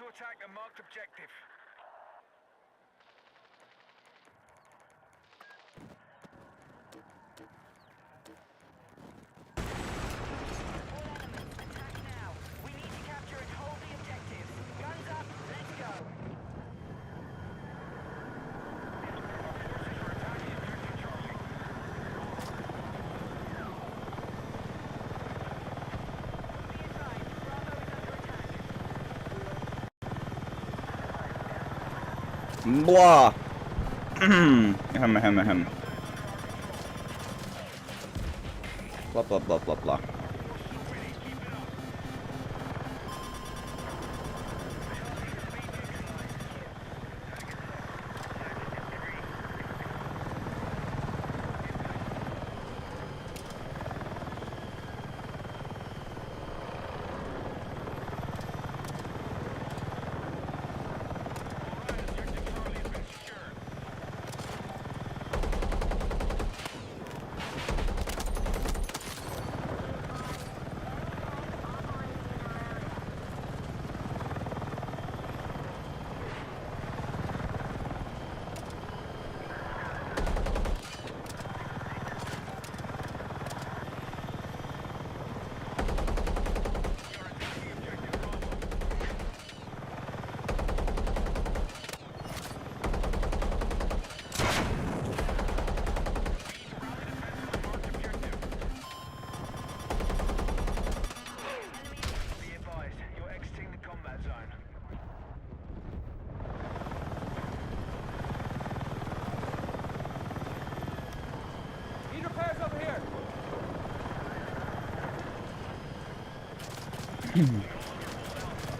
to attack a marked objective. All elements, attack now. We need to capture and hold the objectives. Guns up, let's go. Blah. Ahem. Blah blah blah blah blah.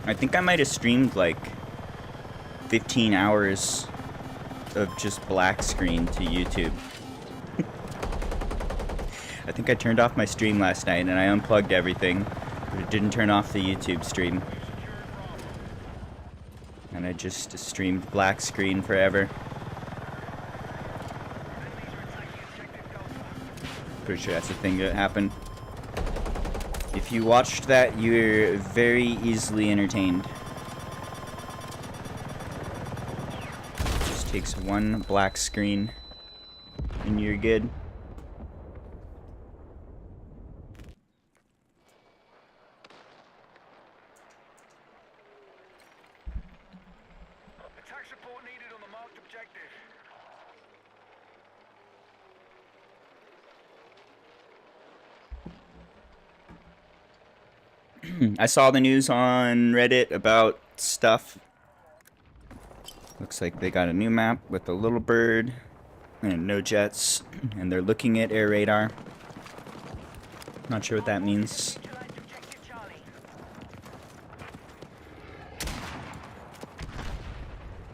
I think I might have streamed like 15 hours of just black screen to YouTube. I think I turned off my stream last night and I unplugged everything, but it didn't turn off the YouTube stream. And I just streamed black screen forever. Pretty sure that's a thing that happened. If you watched that, you're very easily entertained. It just takes one black screen and you're good. Attack support needed on the marked objective. I saw the news on Reddit about stuff. Looks like they got a new map with a little bird and no jets, and they're looking at air radar. Not sure what that means.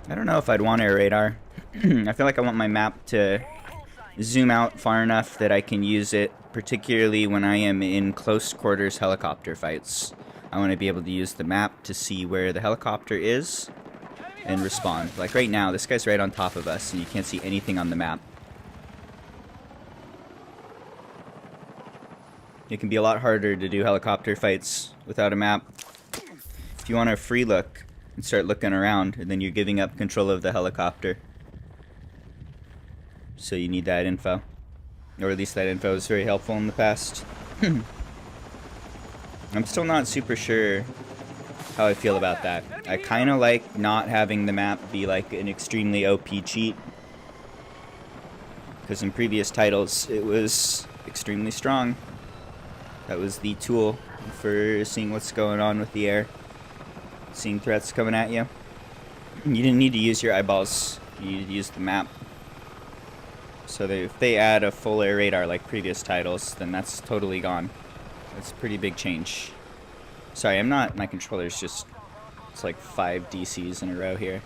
I don't know if I'd want air radar. I feel like I want my map to zoom out far enough that I can use it, particularly when I am in close quarters helicopter fights. I want to be able to use the map to see where the helicopter is and respond. Like right now, this guy's right on top of us and you can't see anything on the map. It can be a lot harder to do helicopter fights without a map. If you want a free look and start looking around, and then you're giving up control of the helicopter. So you need that info. Or at least that info is very helpful in the past. I'm still not super sure how I feel about that. I kind of like not having the map be like an extremely OP cheat. Because in previous titles, it was extremely strong. That was the tool for seeing what's going on with the air. Seeing threats coming at you. You didn't need to use your eyeballs. You needed to use the map. So if they add a full air radar like previous titles, then that's totally gone. That's a pretty big change. Sorry, I'm not, my controller's just, it's like 5 DCs in a row here.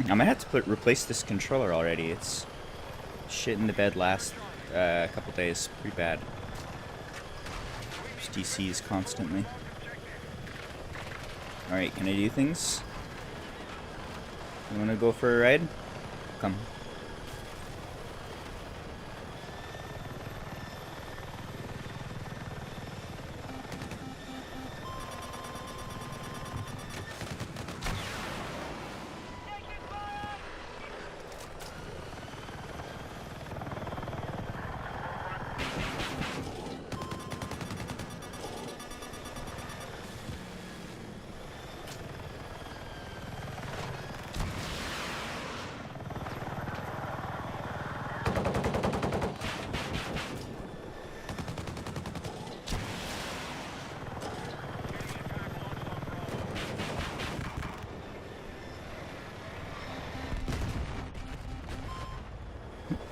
I might have to replace this controller already. It's shit in the bed last couple days. Pretty bad. Just DCs constantly. Alright, can I do things? You wanna go for a ride? Come.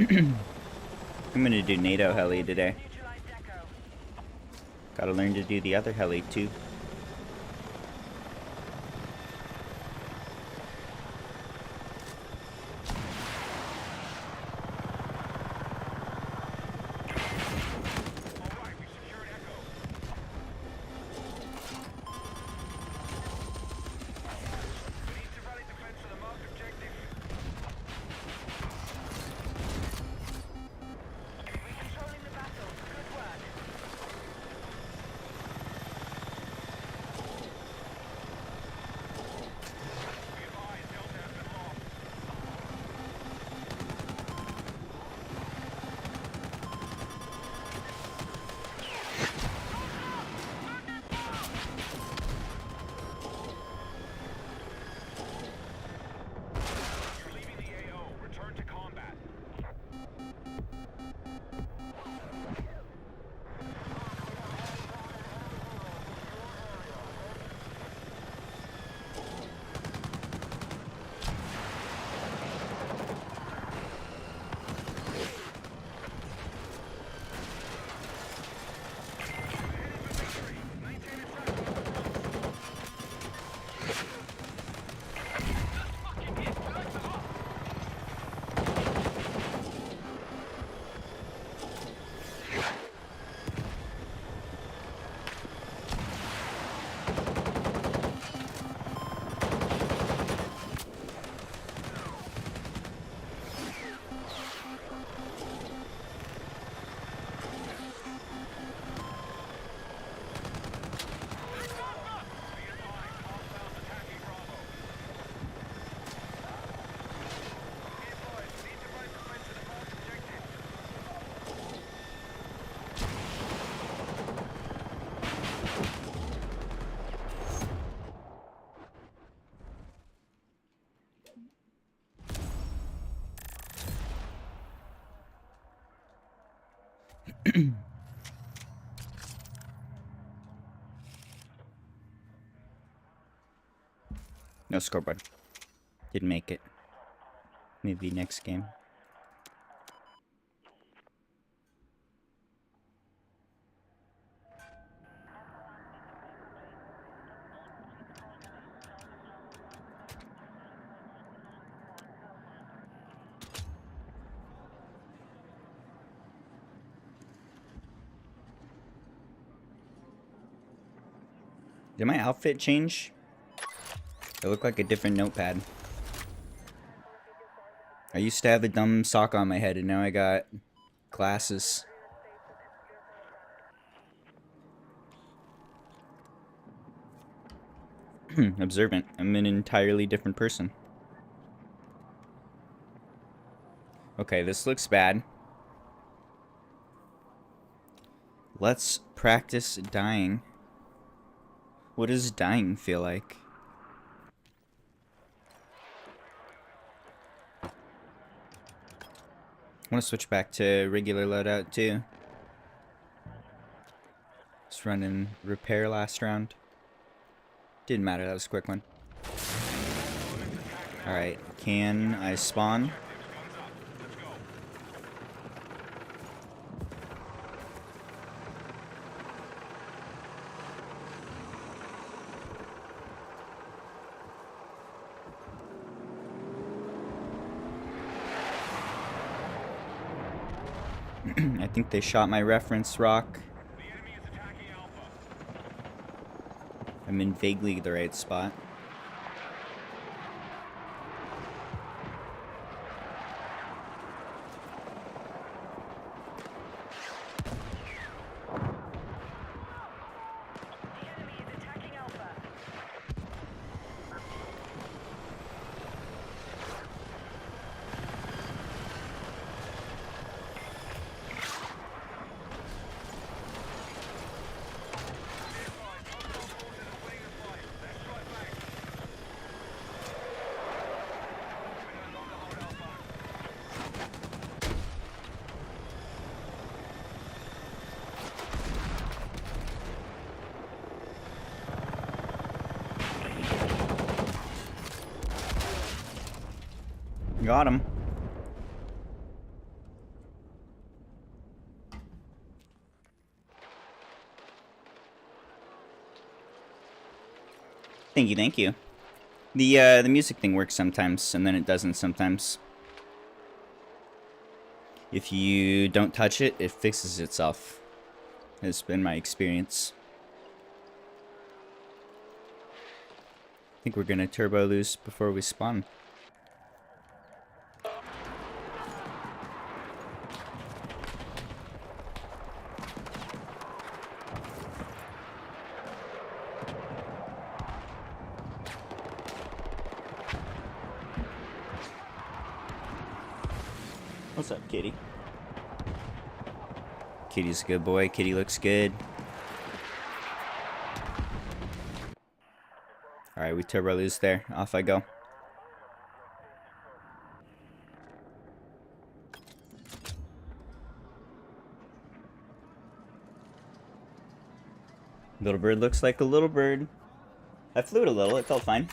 I'm gonna do NATO heli today. Neutralized Echo. Gotta learn to do the other heli too. Alright, we secured Echo. We need to rally defense to the marked objective. Recontrolling the battle. Good work. Be advised, Delta has been lost. You're leaving the AO. Return to combat. No scoreboard. Didn't make it. Maybe next game. Did my outfit change? It looked like a different notepad. I used to have a dumb sock on my head and now I got glasses. Observant. I'm an entirely different person. Okay, this looks bad. Let's practice dying. What does dying feel like? I want to switch back to regular loadout too. Just running repair last round. Didn't matter, that was a quick one. Alright, can I spawn? I think they shot my reference rock. The enemy is attacking Alpha. I'm in vaguely the right spot. The enemy is attacking Alpha. Got him. Thank you, thank you. The music thing works sometimes, and then it doesn't sometimes. If you don't touch it, it fixes itself. Has been my experience. I think we're gonna turbo loose before we spawn. What's up, Kitty? Kitty's a good boy. Kitty looks good. Alright, we turbo loose there. Off I go. Little bird looks like a little bird. I flew it a little. It felt fine.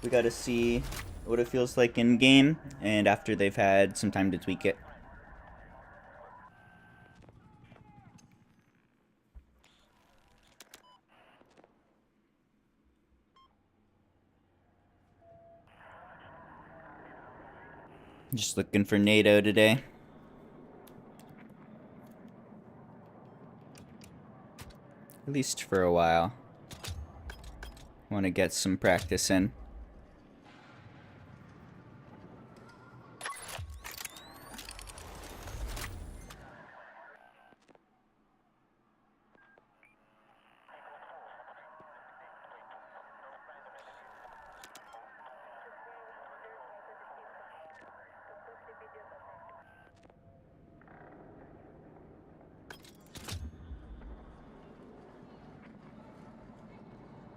We gotta see what it feels like in game and after they've had some time to tweak it. Just looking for NATO today. At least for a while. Want to get some practice in.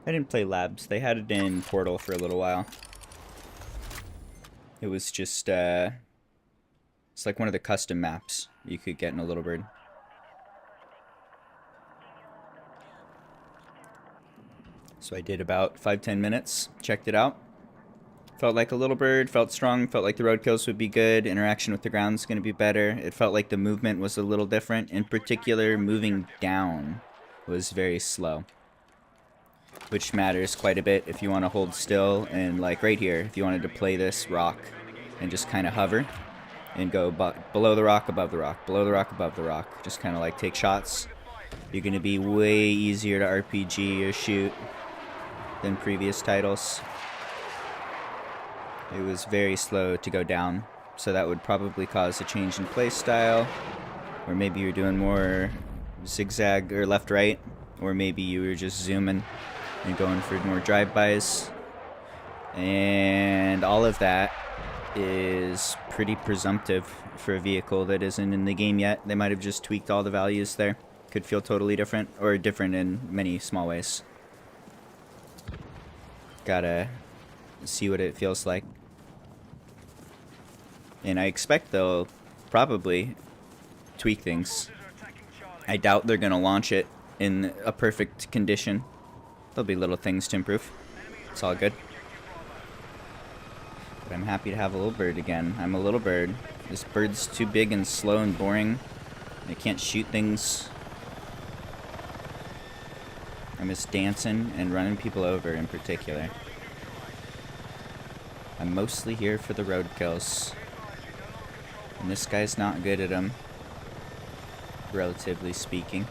I didn't play Labs. They had it in Portal for a little while. It was just, it's like one of the custom maps you could get in a Little Bird. So I did about 5-10 minutes, checked it out. Felt like a Little Bird, felt strong, felt like the road kills would be good, interaction with the ground's going to be better. It felt like the movement was a little different. In particular, moving down was very slow, which matters quite a bit if you want to hold still. And like right here, if you wanted to play this rock and just kind of hover and go below the rock, above the rock, below the rock, above the rock, just kind of like take shots, you're going to be way easier to RPG or shoot than previous titles. It was very slow to go down, so that would probably cause a change in play style, or maybe you're doing more zigzag or left-right, or maybe you were just zooming and going for more drive-bys. And all of that is pretty presumptive for a vehicle that isn't in the game yet. They might have just tweaked all the values there. Could feel totally different, or different in many small ways. Gotta see what it feels like. And I expect they'll probably tweak things. I doubt they're gonna launch it in a perfect condition. There'll be little things to improve. It's all good. But I'm happy to have a Little Bird again. I'm a Little Bird. This bird's too big and slow and boring. I can't shoot things. I miss dancing and running people over in particular. I'm mostly here for the road kills. And this guy's not good at them, relatively speaking.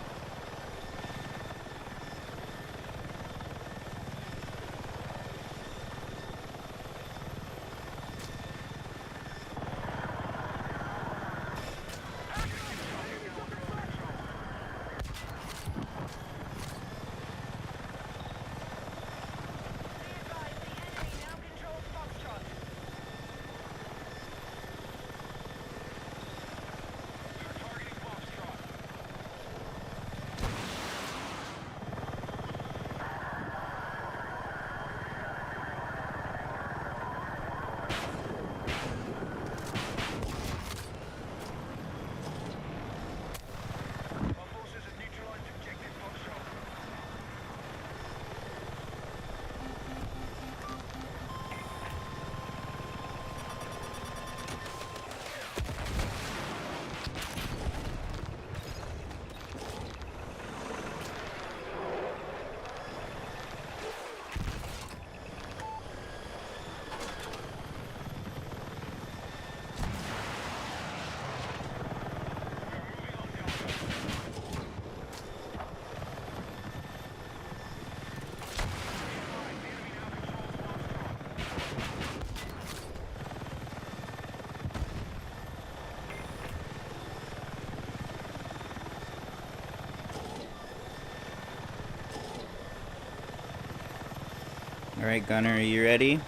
Alright, Gunner, are you ready?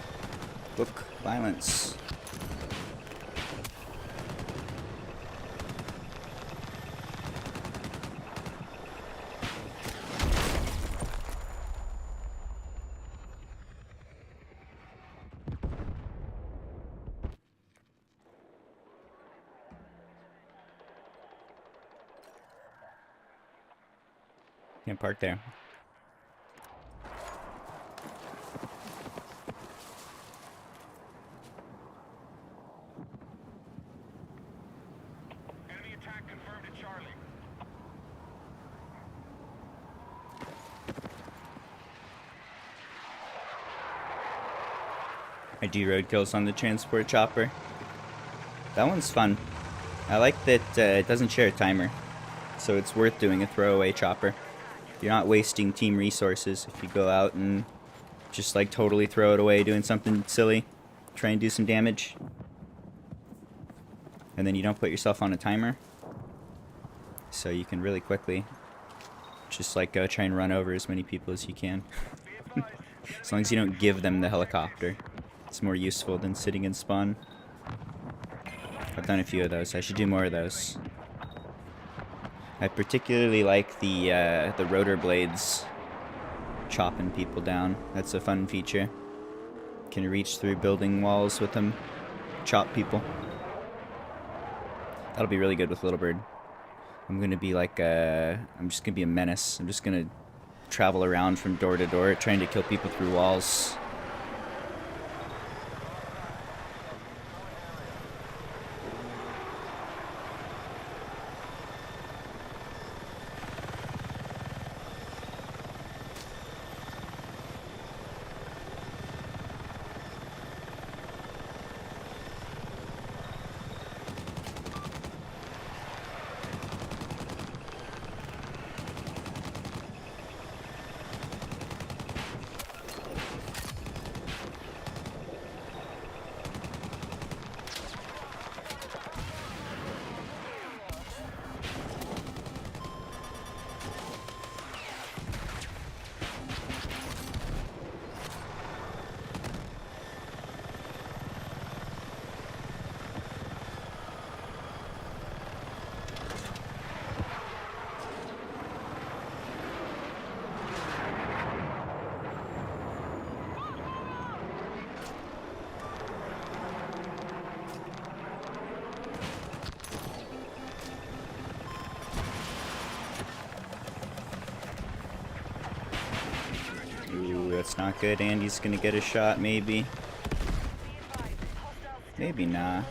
Book violence. Can't park there. Enemy attack confirmed at Charlie. I do roadkills on the transport chopper. That one's fun. I like that it doesn't share a timer, so it's worth doing a throwaway chopper. You're not wasting team resources if you go out and just like totally throw it away doing something silly, try and do some damage, and then you don't put yourself on a timer, so you can really quickly just like go try and run over as many people as you can. As long as you don't give them the helicopter, it's more useful than sitting in spawn. I've done a few of those. I should do more of those. I particularly like the rotor blades chopping people down. That's a fun feature. Can reach through building walls with them, chop people. That'll be really good with Little Bird. I'm gonna be like I'm just gonna be a menace. I'm just gonna travel around from door to door trying to kill people through walls. Ooh, that's not good. Andy's gonna get a shot, maybe. Maybe not.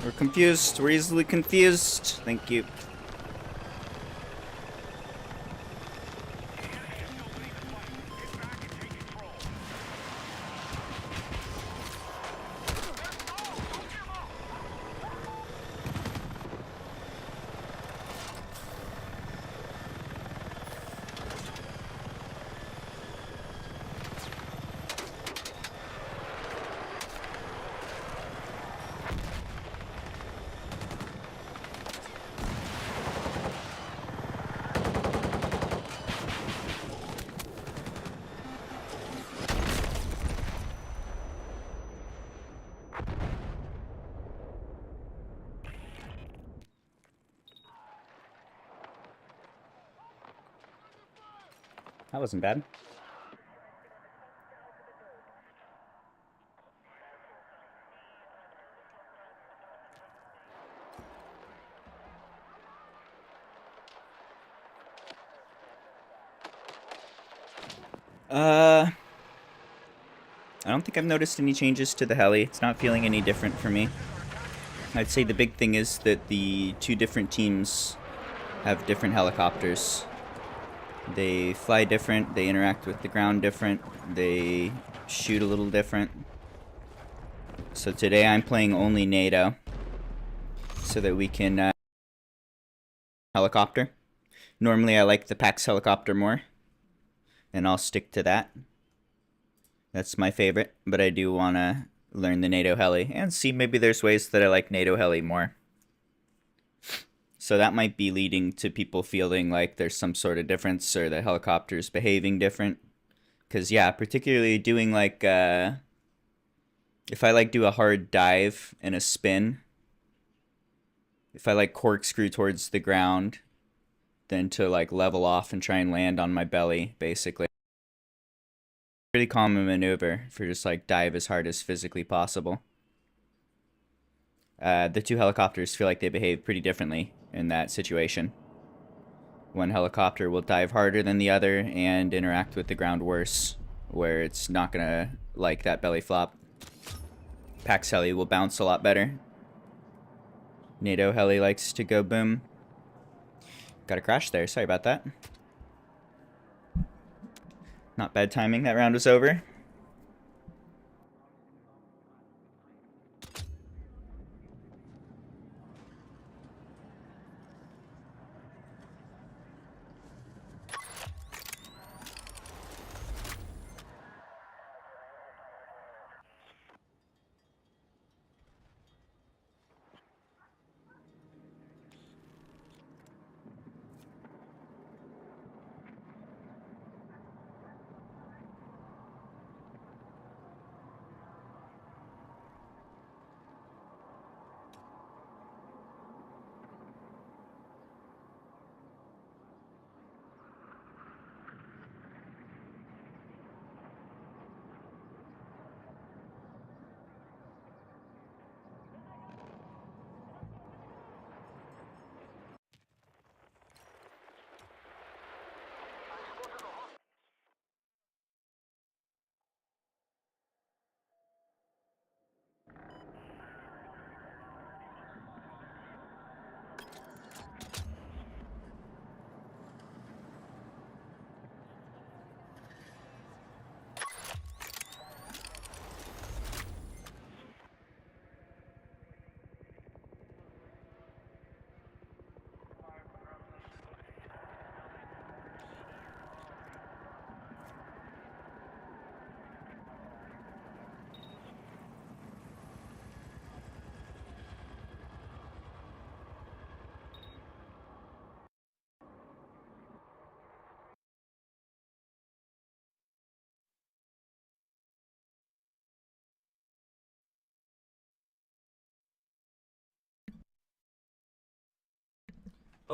We're confused. We're easily confused. Thank you. That wasn't bad. I don't think I've noticed any changes to the heli. It's not feeling any different for me. I'd say the big thing is that the two different teams have different helicopters. They fly different, they interact with the ground different, they shoot a little different. So today I'm playing only NATO, so that we can helicopter. Normally I like the PAX helicopter more, and I'll stick to that. That's my favorite, but I do want to learn the NATO heli and see maybe there's ways that I like NATO heli more. So that might be leading to people feeling like there's some sort of difference or the helicopter's behaving different. Because, yeah, particularly doing like, if I like do a hard dive and a spin, if I like corkscrew towards the ground, then to like level off and try and land on my belly, basically. Pretty common maneuver for just like dive as hard as physically possible. The two helicopters feel like they behave pretty differently in that situation. One helicopter will dive harder than the other and interact with the ground worse, where it's not gonna like that belly flop. PAX heli will bounce a lot better. NATO heli likes to go boom. Got a crash there, sorry about that. Not bad timing, that round was over.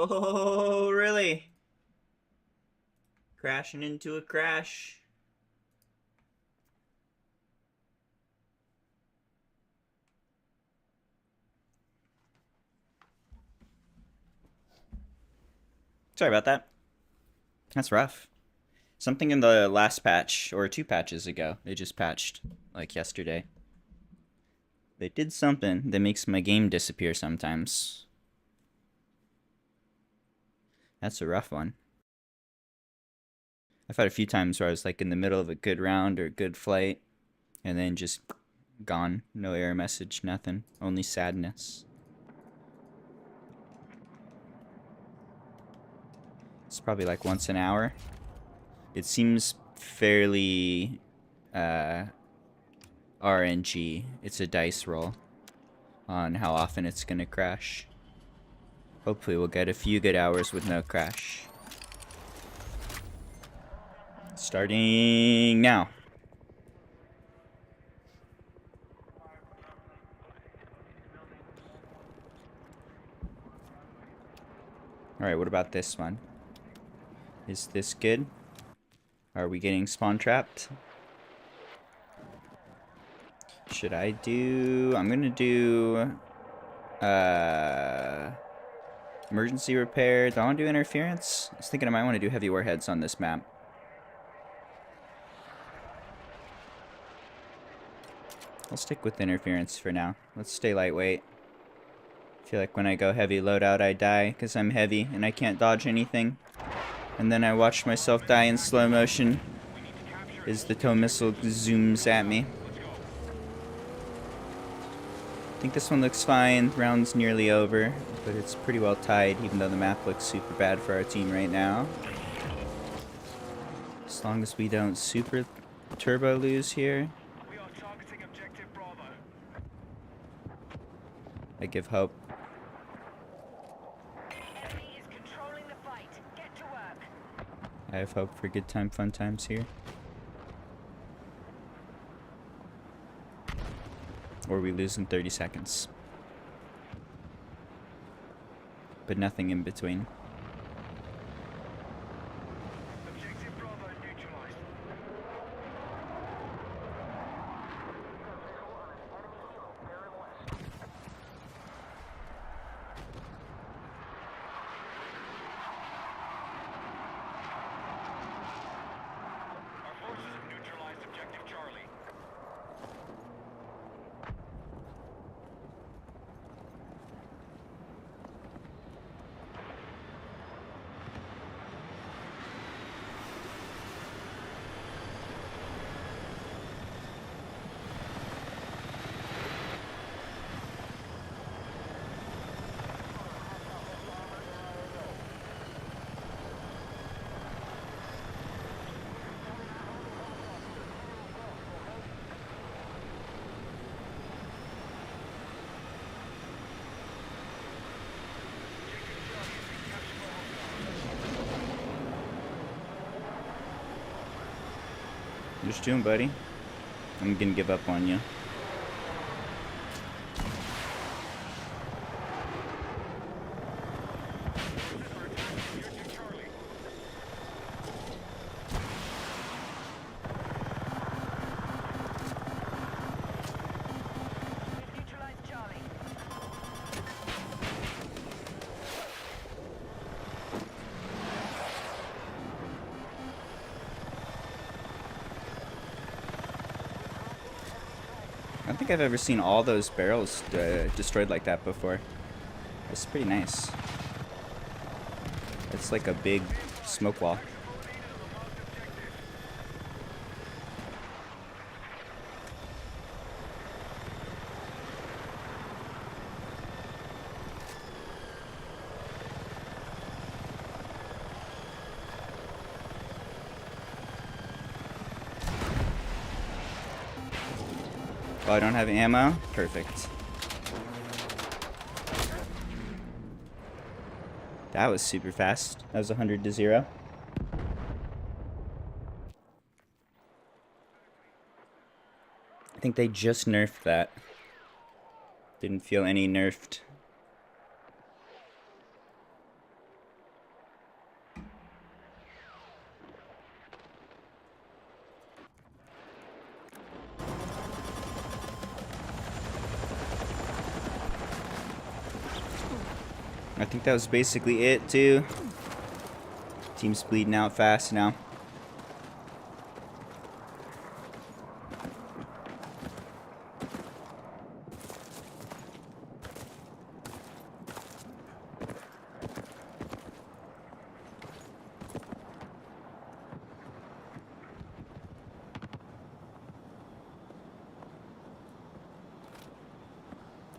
Oh, really? Crashing into a crash. Sorry about that. That's rough. Something in the last patch, or 2 patches ago, they just patched, like yesterday. They did something that makes my game disappear sometimes. That's a rough one. I've had a few times where I was like in the middle of a good round or a good flight, and then just gone. No error message, nothing. Only sadness. It's probably like once an hour. It seems fairly RNG. It's a dice roll on how often it's gonna crash. Hopefully we'll get a few good hours with no crash. Starting now. Alright, what about this one? Is this good? Are we getting spawn trapped? Should I do... I'm gonna do... emergency repair. Do I want to do interference? I was thinking I might want to do heavy warheads on this map. I'll stick with interference for now. Let's stay lightweight. I feel like when I go heavy loadout I die because I'm heavy and I can't dodge anything. And then I watch myself die in slow motion as the tow missile zooms at me. I think this one looks fine. Round's nearly over, but it's pretty well tied even though the map looks super bad for our team right now. As long as we don't super turbo lose here. We are targeting objective Bravo. I give hope. Enemy is controlling the fight. Get to work. I have hope for good time, fun times here. Or we lose in 30 seconds. But nothing in between. Objective Bravo neutralized. Our forces have neutralized objective Charlie. Just doing, buddy. I'm gonna give up on you. We've neutralized Charlie. I don't think I've ever seen all those barrels destroyed like that before. It's pretty nice. It's like a big smoke wall. Oh, I don't have ammo? Perfect. That was super fast. That was 100 to 0. I think they just nerfed that. Didn't feel any nerfed. I think that was basically it, too. Team's bleeding out fast now.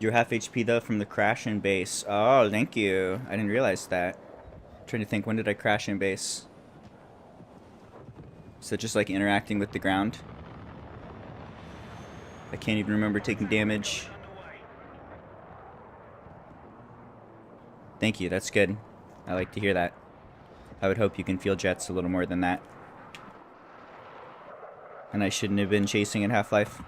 You're half HP though from the crash in base. Oh, thank you. I didn't realize that. I'm trying to think, when did I crash in base? Is that just like interacting with the ground? I can't even remember taking damage. Thank you, that's good. I like to hear that. I would hope you can feel jets a little more than that. And I shouldn't have been chasing in Half-Life.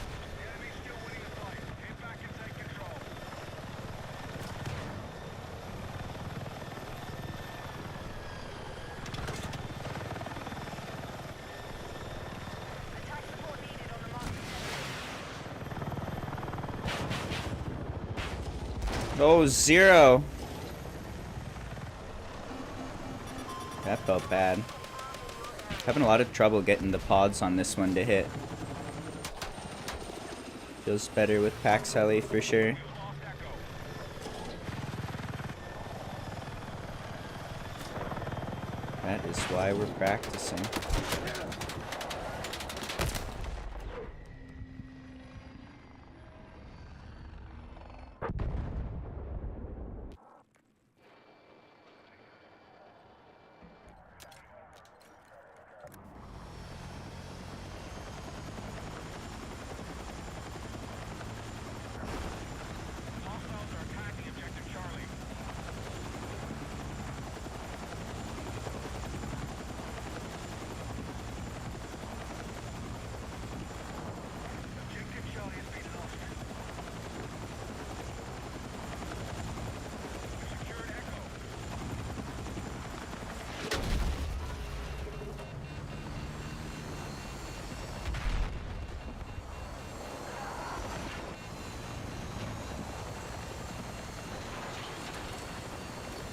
Our forces have neutralized Echo. Attack support needed on the marked objective. Oh, 0. That felt bad. Having a lot of trouble getting the pods on this one to hit. Feels better with Pax Heli for sure. That is why we're practicing. Hostiles are attacking objective Charlie. Objective Charlie has been lost. We secured Echo.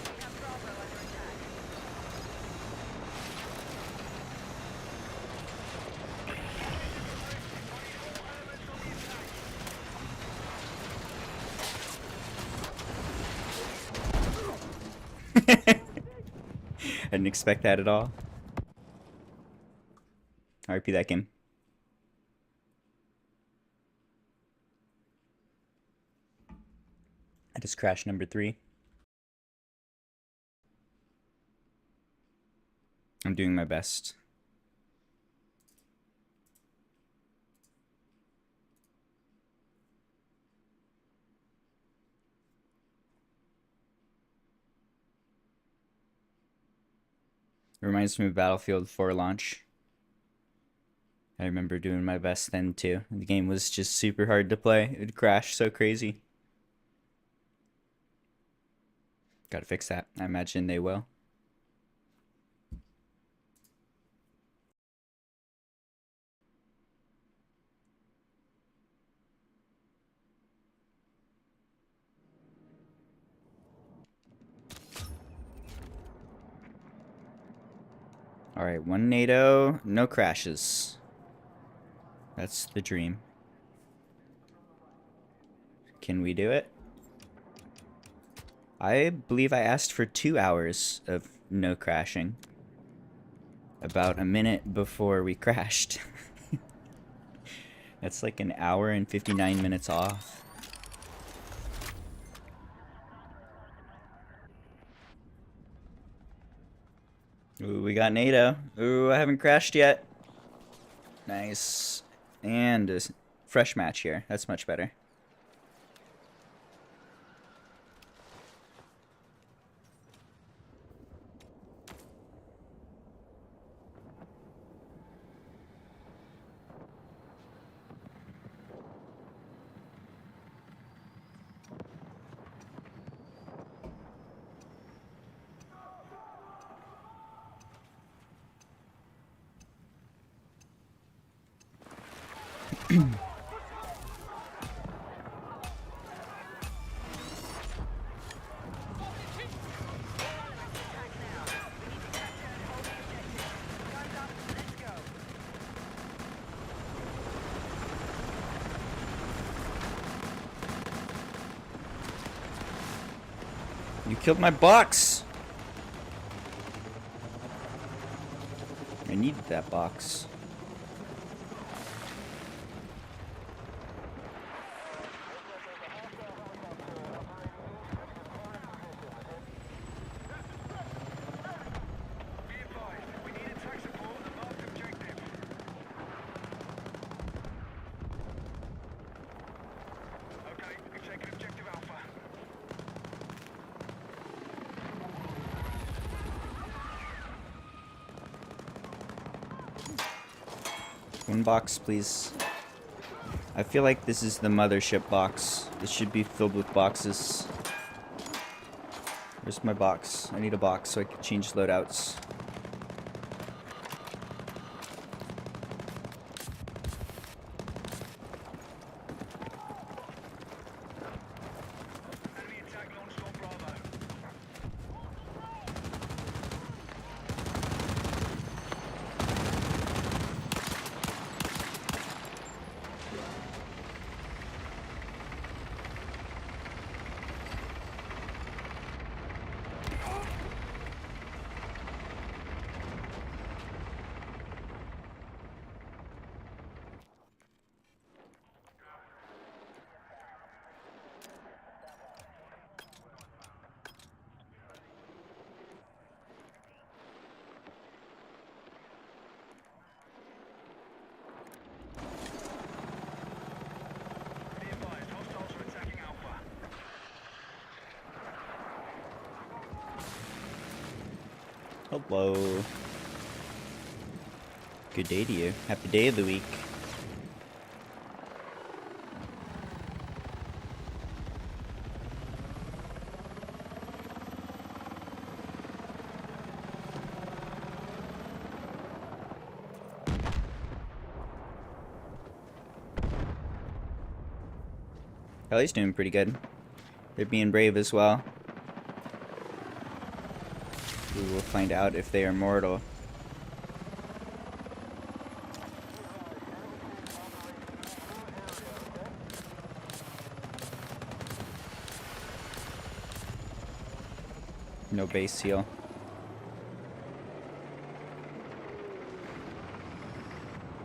We have Bravo under attack. I didn't expect that at all. RP that game. I just crashed number 3. I'm doing my best. It reminds me of Battlefield 4 launch. I remember doing my best then too. The game was just super hard to play. It would crash so crazy. Gotta fix that. I imagine they will. Alright, 1 NATO, no crashes. That's the dream. Can we do it? I believe I asked for 2 hours of no crashing. About a minute before we crashed. That's like an hour and 59 minutes off. Ooh, we got NATO. Ooh, I haven't crashed yet. Nice. And a fresh match here. That's much better. You killed my box! I needed that box. Be advised, we need attack support on the marked objective. Okay, we've taken objective Alpha. One box, please. I feel like this is the mothership box. This should be filled with boxes. Where's my box? I need a box so I can change loadouts. Enemy attack launched on Bravo. Be advised, hostiles are attacking Alpha. Hello. Good day to you. Happy day of the week. Ellie's doing pretty good. They're being brave as well. We will find out if they are mortal. No base seal.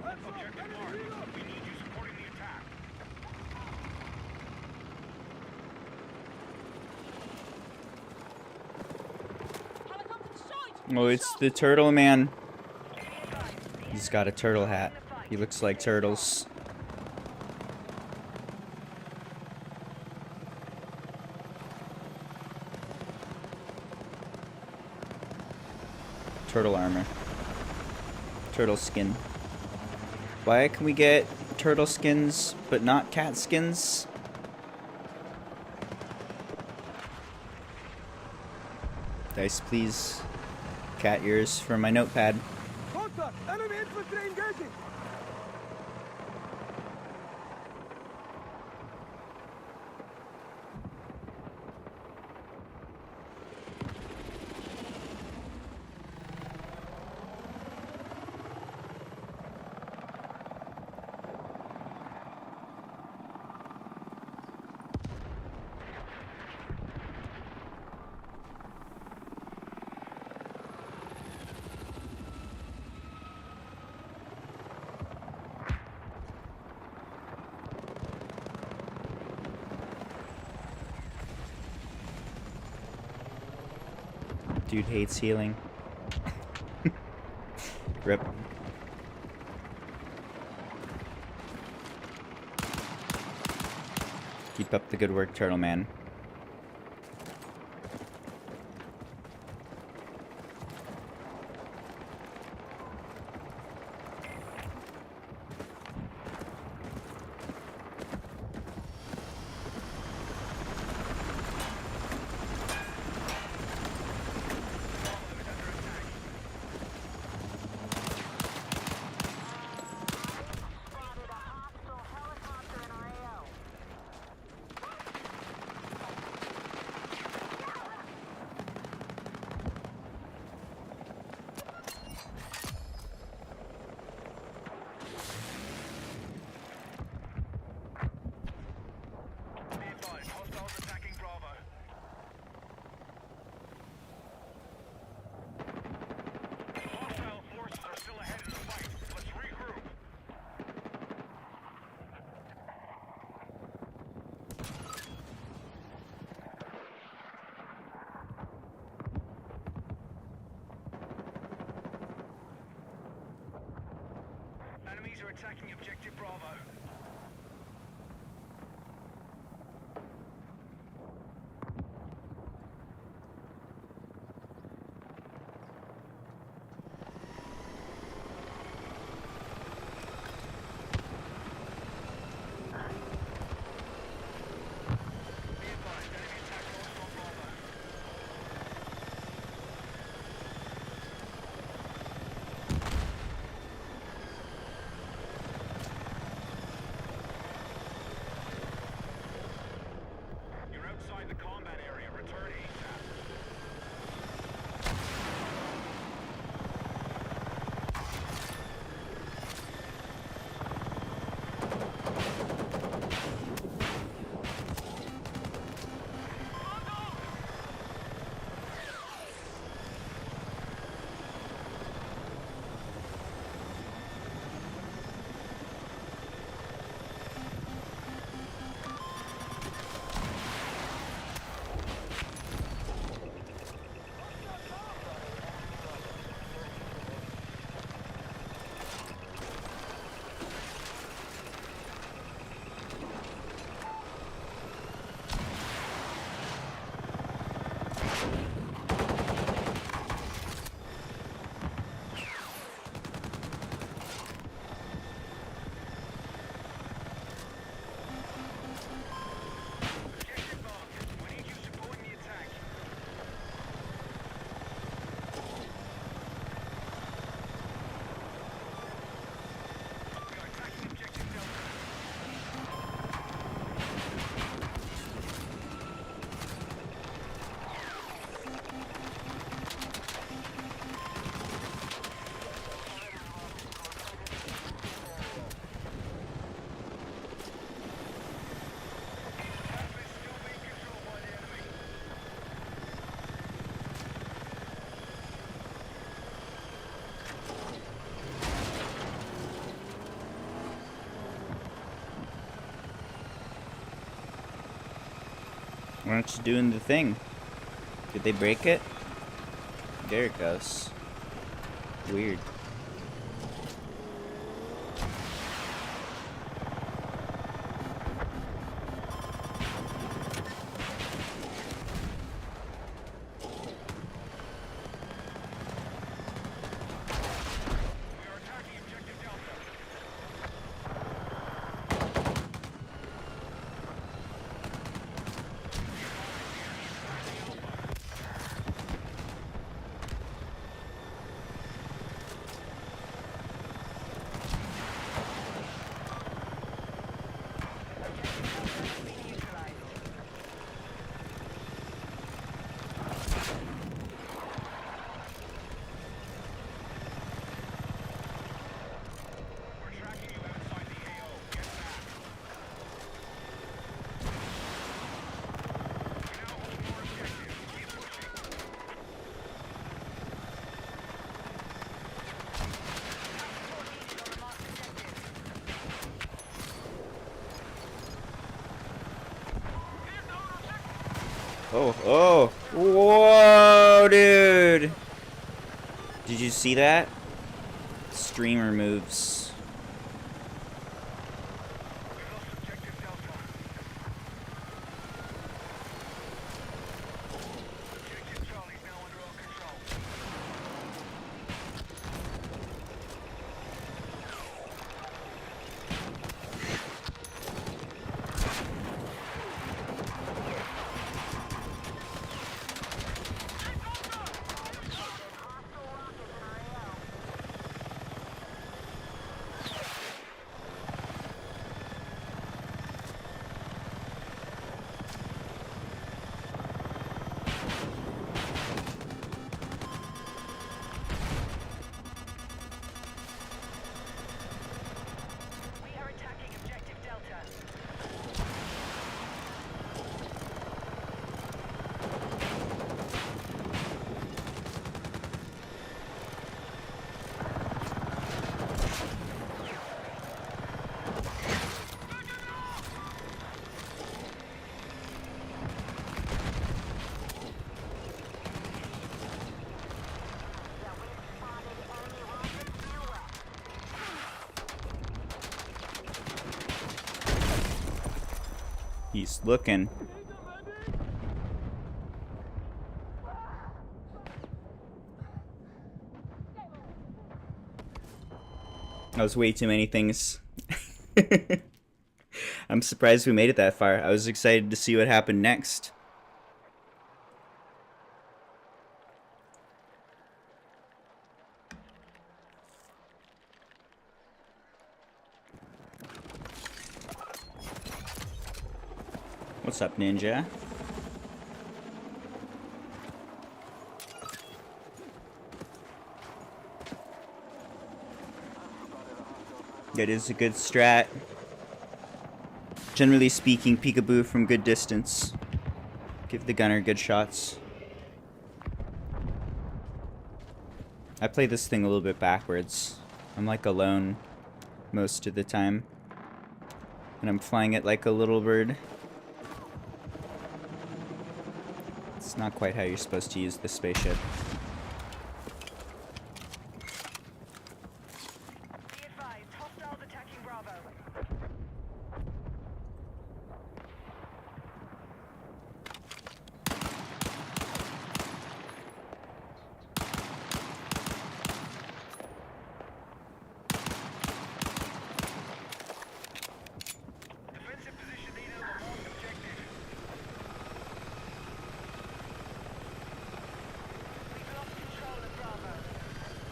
Objective marked. We need you supporting the attack. Oh, it's the turtle man. He's got a turtle hat. He looks like turtles. Turtle armor. Turtle skin. Why can we get turtle skins but not cat skins? Dice, please. Cat ears for my notepad. Contact! Enemy infantry engaging! Dude hates healing. Rip. Keep up the good work, Turtle Man. are attacking objective Bravo. Be advised, enemy attack also on Bravo. You're outside the combat area. Return ASAP. Objective marked. We need you supporting the attack. We are attacking objective Delta. Alpha is still being controlled by the enemy. Why aren't you doing the thing? Did they break it? There it goes. Weird. We are attacking objective Delta. Being neutralized. We're tracking you outside the AO. Get back. We now hold more objectives. Keep pushing. Support needed on the marked objective. Oh, oh. Whoa, dude. Did you see that? Streamer moves. We lost objective Delta. Objective Charlie's now under our control. He's looking. That was way too many things. I'm surprised we made it that far. I was excited to see what happened next. What's up, Ninja? That is a good strat. Generally speaking, peekaboo from good distance. Give the gunner good shots. I play this thing a little bit backwards. I'm like alone most of the time. And I'm flying it like a little bird. It's not quite how you're supposed to use this spaceship. Be advised, hostiles attacking Bravo. Defensive position needed on the marked objective. We've lost control of Bravo. Targeting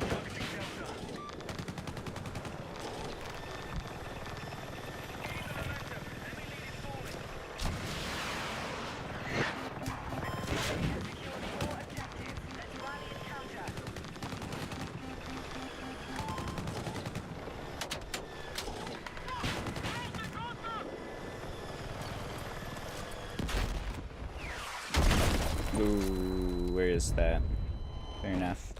Delta. Keep the momentum. Enemy lead is falling. Secured all objectives. Let's rally and counter. Ooh, where is that? Fair enough.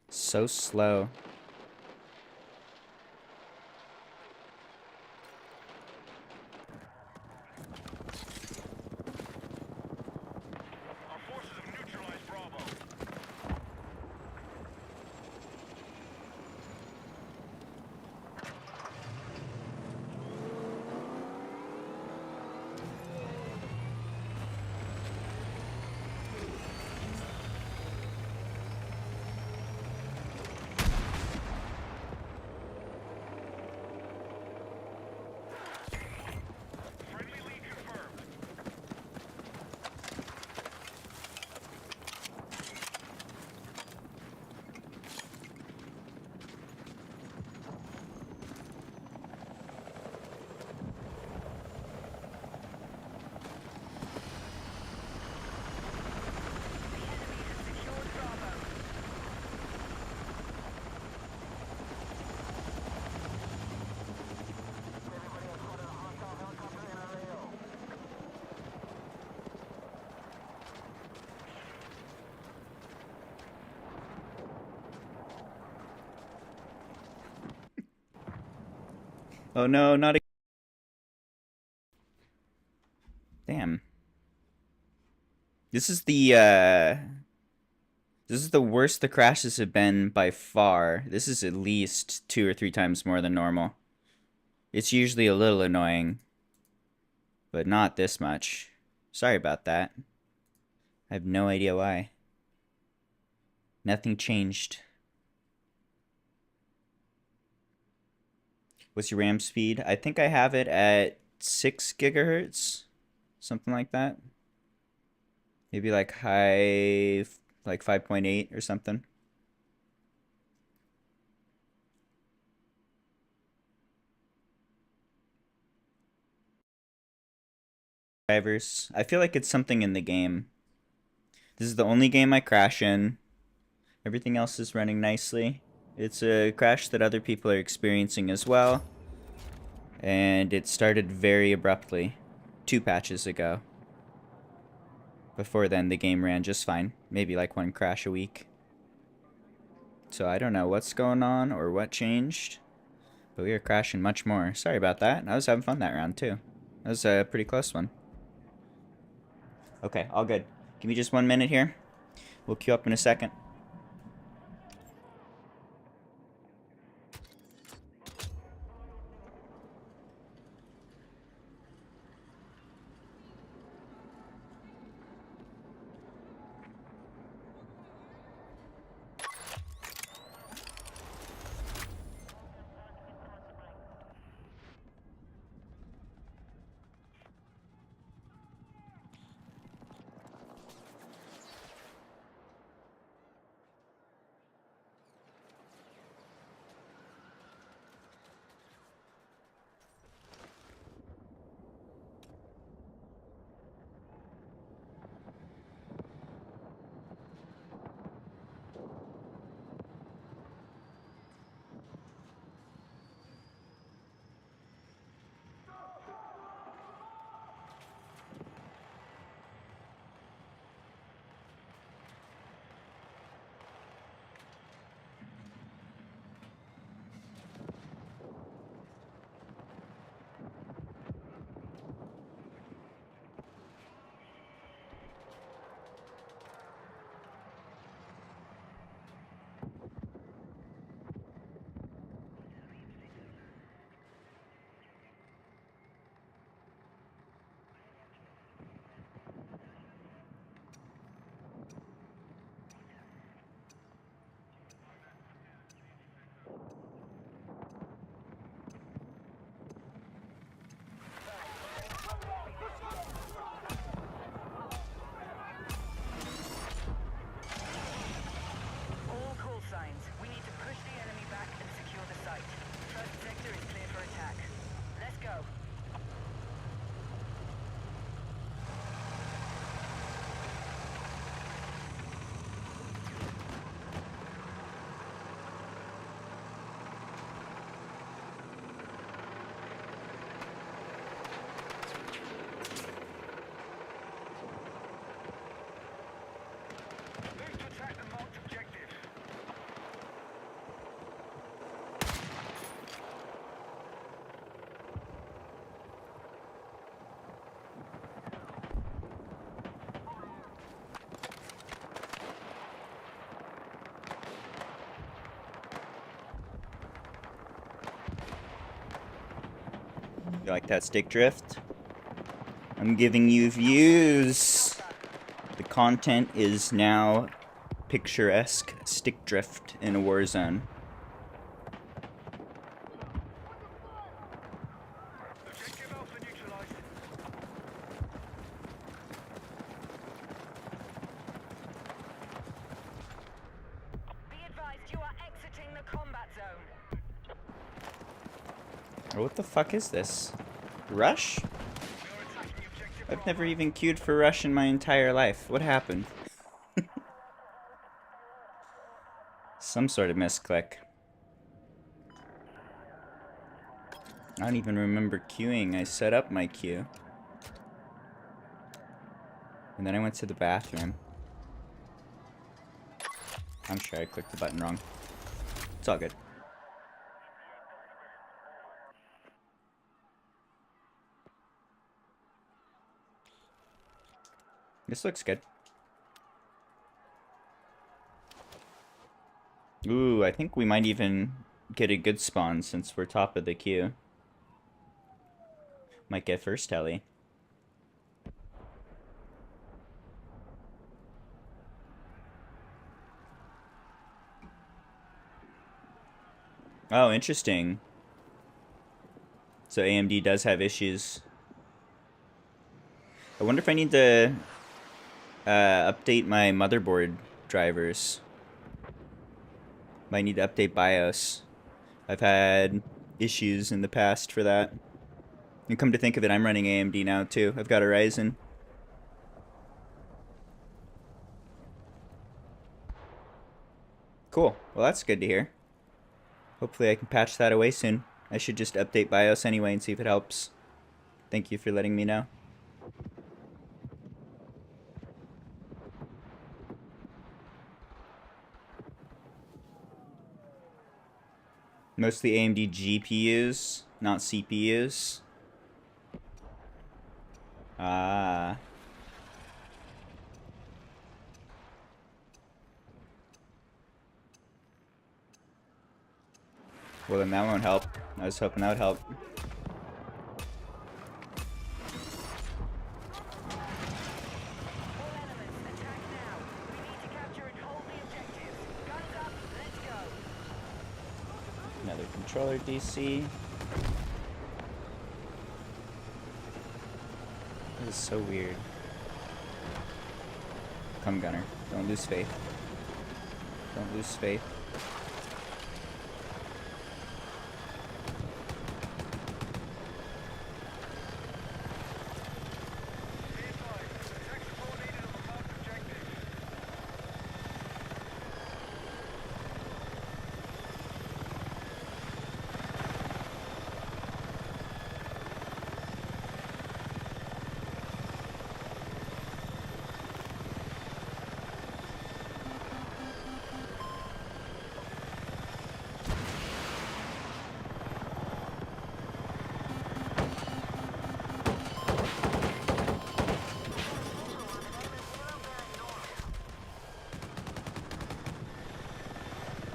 So slow. Our forces have neutralized Bravo. Friendly lead confirmed. The enemy has secured Bravo. Oh no, not a... Damn. This is the worst the crashes have been by far. This is at least 2 or 3 times more than normal. It's usually a little annoying, but not this much. Sorry about that. I have no idea why. Nothing changed. What's your RAM speed? I think I have it at 6 gigahertz. Something like that. Maybe like high, like 5.8 or something. Drivers. I feel like it's something in the game. This is the only game I crash in. Everything else is running nicely. It's a crash that other people are experiencing as well. And it started very abruptly 2 patches ago. Before then, the game ran just fine. Maybe like 1 crash a week. So I don't know what's going on or what changed. But we are crashing much more. Sorry about that. I was having fun that round too. That was a pretty close one. Okay, all good. Give me just 1 minute here. We'll queue up in a second. All call signs. We need to push the enemy back and secure the site. First sector is clear for attack. Let's go. Move to attack the marked objective. You like that stick drift? I'm giving you views. The content is now picturesque stick drift in a war zone. Objective Alpha neutralized. Be advised you are exiting the combat zone. Oh, what the fuck is this? Rush? We are attacking objective I've Bravo. never even queued for Rush in my entire life. What happened? Some sort of misclick. I don't even remember queuing. I set up my queue. And then I went to the bathroom. I'm sure I clicked the button wrong. It's all good. This looks good. Ooh, I think we might even get a good spawn since we're top of the queue. Might get first heli. Oh, interesting. So AMD does have issues. I wonder if I need to update my motherboard drivers. Might need to update BIOS. I've had issues in the past for that. And come to think of it, I'm running AMD now too. I've got a Ryzen. Cool. Well, that's good to hear. Hopefully I can patch that away soon. I should just update BIOS anyway and see if it helps. Thank you for letting me know. Mostly AMD GPUs, not CPUs. Ah. Well, then that won't help. I was hoping that would help. All elements, attack now. We need to capture and hold the objectives. Guns up, let's go. Another controller DC. This is so weird. Come, Gunner. Don't lose faith. Don't lose faith. Be advised, attack support needed on the marked objective.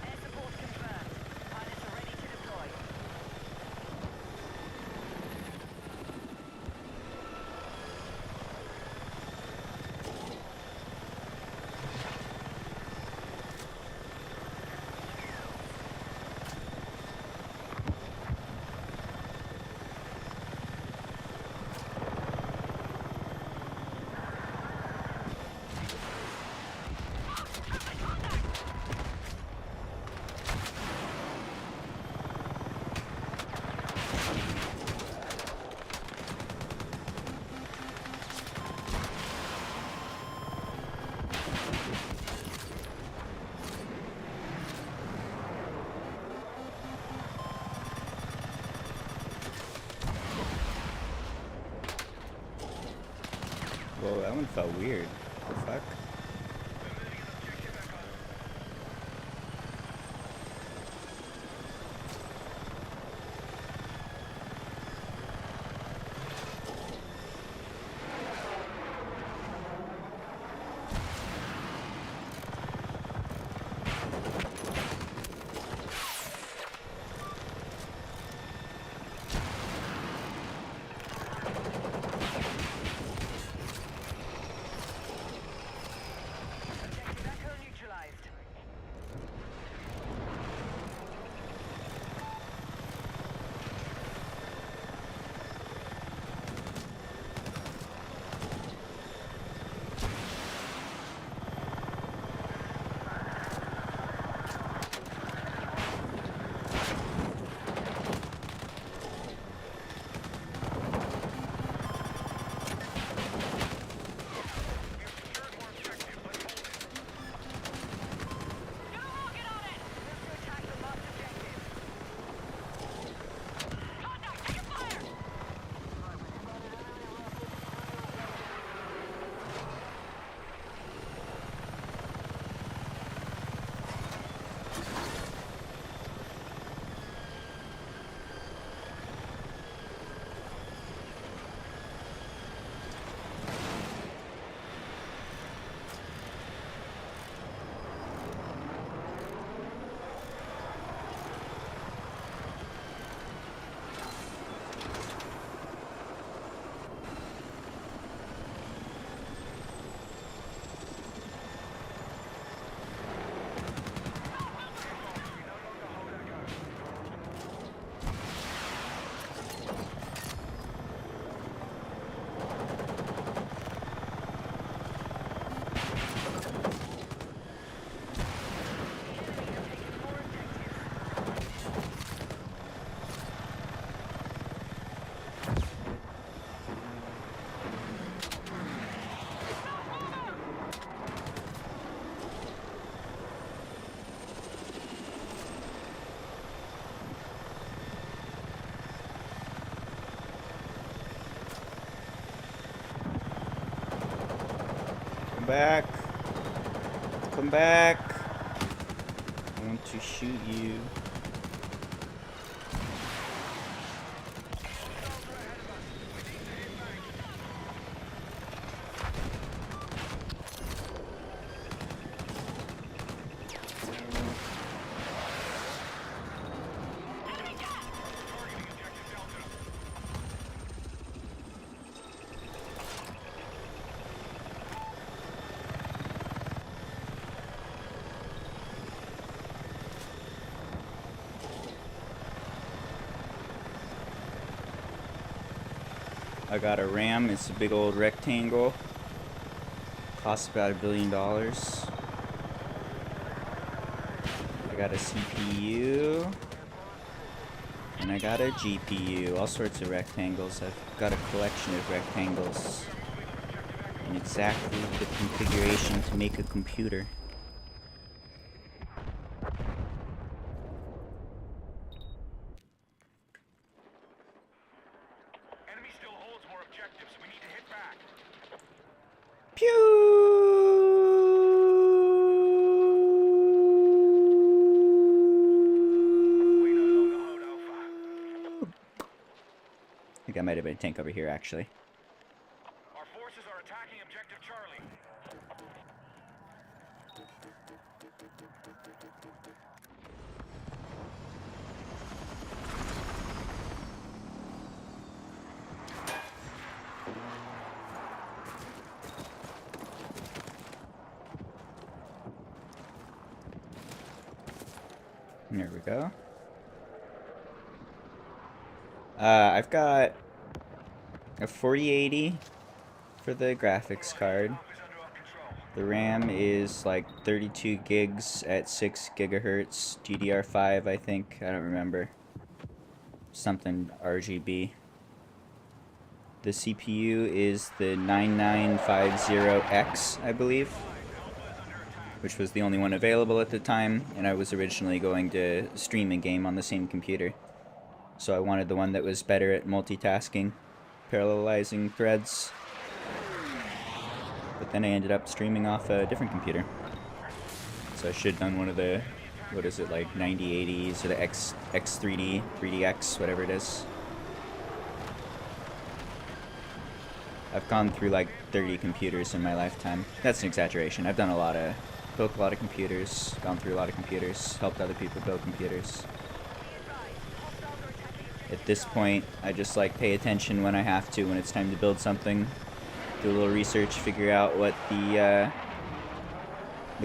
Air support confirmed. Pilots are ready to deploy. Whoa, that one felt weird. The fuck? Objective Echo neutralized. Move to attack the marked objective. Contact, take fire! Come back. Come back. I want to shoot you. I got a RAM. It's a big old rectangle. Costs about $1 billion. I got a CPU. And I got a GPU. All sorts of rectangles. I've got a collection of rectangles. In exactly the configuration to make a computer. Enemy still holds more objectives. We need to hit back. We no longer hold Alpha. I think I might have been a tank over here, actually. Our forces are attacking objective Charlie. There we go. I've got a 4080 for the graphics card. Alpha is under our control. The RAM is like 32 gigs at 6 gigahertz, DDR5, I think. I don't remember. Something RGB. The CPU is the 9950X, I believe, which was the only one available at the time, and I was originally going to stream a game on the same computer. So I wanted the one that was better at multitasking, parallelizing threads. But then I ended up streaming off a different computer. So I should have done one of the, what is it, like 9080s or the X3D, 3DX, whatever it is. I've gone through like 30 computers in my lifetime. That's an exaggeration. I've done built a lot of computers, gone through a lot of computers, helped other people build computers. At this point, I just like pay attention when I have to, when it's time to build something, do a little research, figure out what the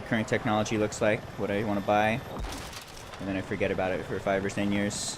current technology looks like, what I want to buy, and then I forget about it for 5 or 10 years.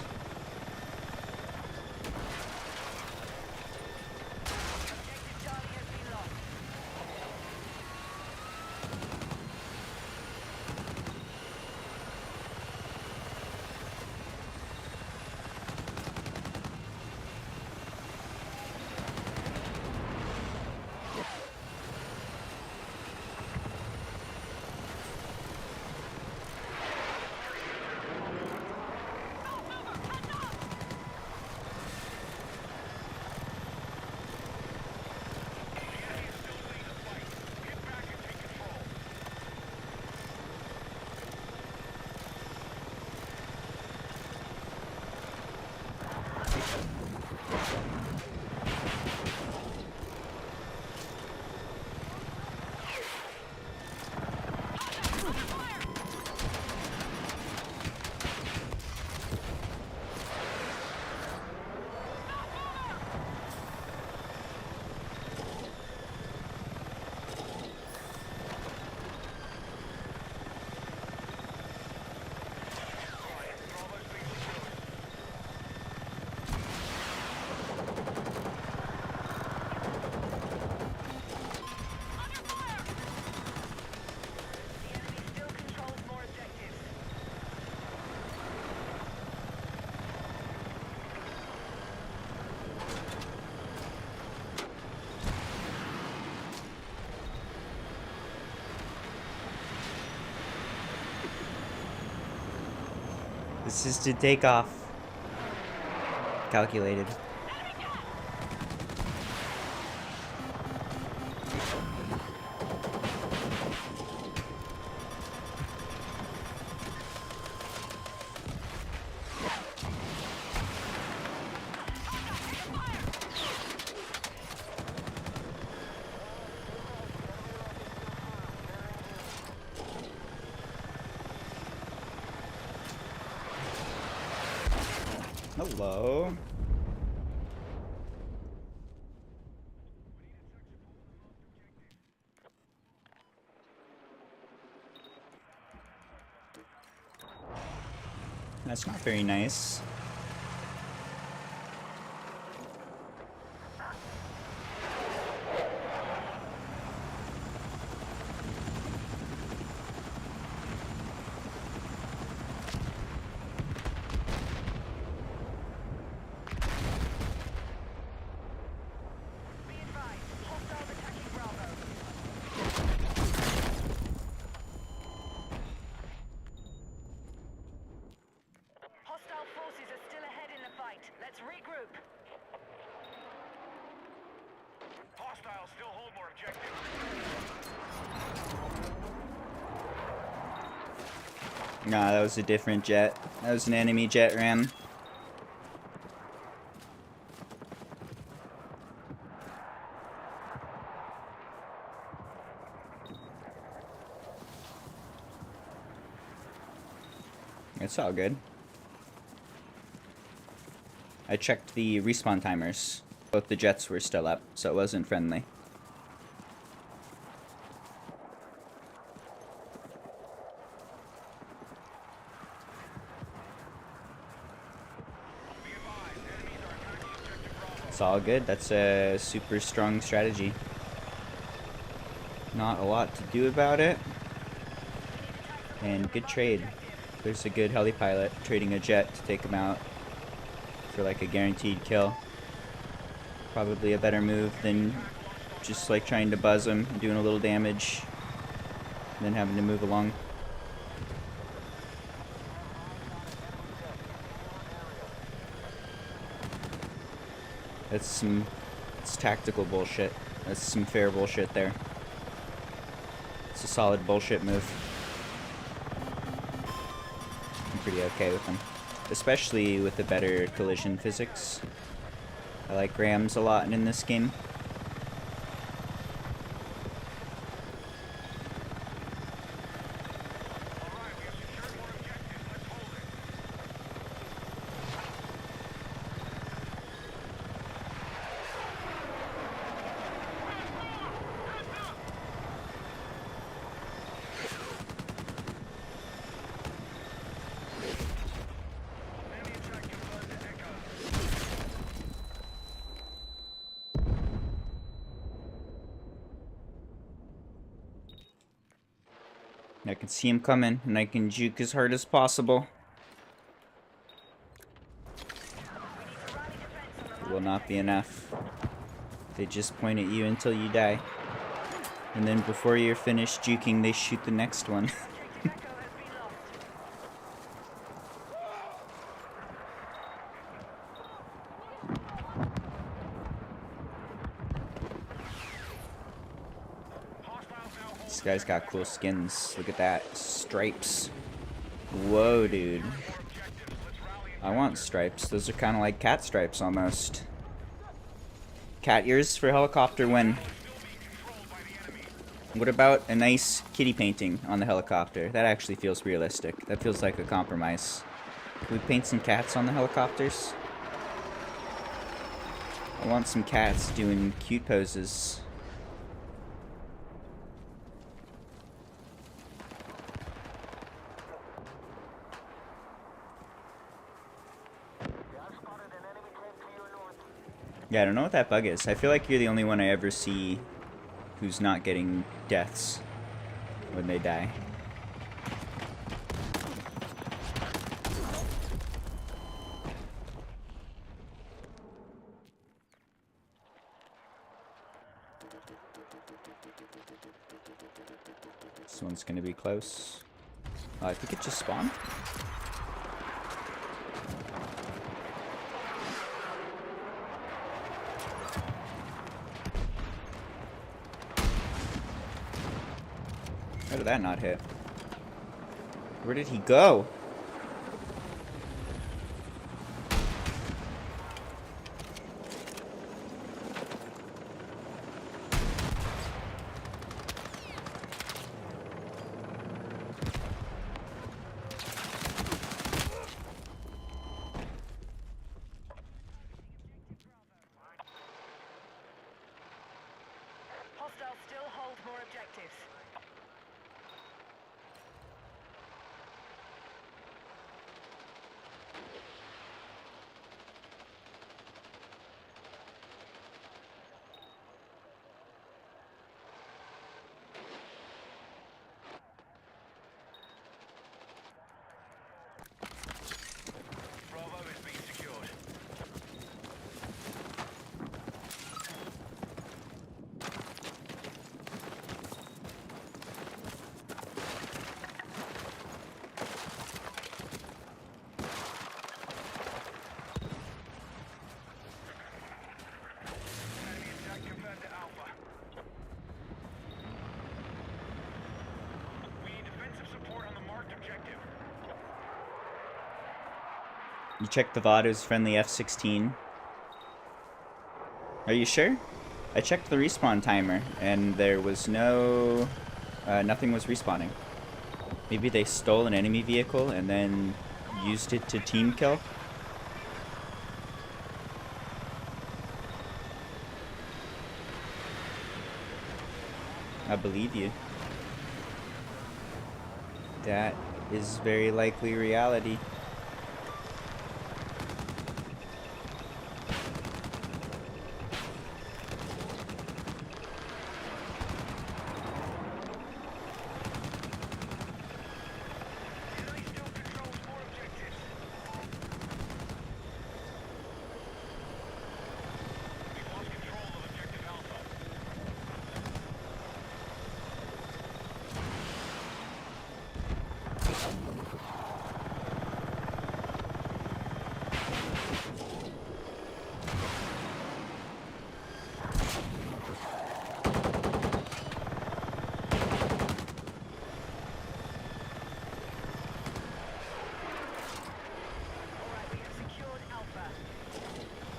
This is to take off. Calculated. Hello. That's not very nice. Hostiles still hold more objectives. Nah, that was a different jet. That was an enemy jet ram. It's all good. I checked the respawn timers. Both the jets were still up, so it wasn't friendly. Be advised, enemies are attacking objective Bravo. It's all good. That's a super strong strategy. Not a lot to do about it. And good trade. There's a good heli pilot trading a jet to take him out for like a guaranteed kill. Probably a better move than just like trying to buzz him and doing a little damage and then having to move along. It's tactical bullshit. That's some fair bullshit there. It's a solid bullshit move. I'm pretty okay with them. Especially with the better collision physics. I like rams a lot in this game. Alright, we have secured more objectives. Let's hold it. Enemy attack confirmed to Echo. I can see him coming, and I can juke as hard as possible. It will not be enough. They just point at you until you die. And then before you're finished juking, they shoot the next one. Echo has been lost. Hostiles now hold This guy's got cool skins. Look at that. Stripes. Whoa, dude. more objectives. Let's rally and I want stripes. Those are kind of like cat stripes almost. Cat ears for helicopter win. still being controlled by the enemy. What about a nice kitty painting on the helicopter? That actually feels realistic. That feels like a compromise. Can we paint some cats on the helicopters? I want some cats doing cute poses. Yeah, I don't know what that bug is. I feel like you're the only one I ever see who's not getting deaths when they die. This one's gonna be close. I think it just spawned. How did that not hit? Where did he go? Hostiles still hold more objectives. Bravo is being secured. You checked the VOD, it was friendly F-16. Are you sure? I checked the respawn timer, and there was no... nothing was respawning. Maybe they stole an enemy vehicle and then used it to team kill? I believe you. That is very likely reality. Enemy still controls more objectives. We've lost control of objective Alpha. Alright, we have secured Alpha. Be advised,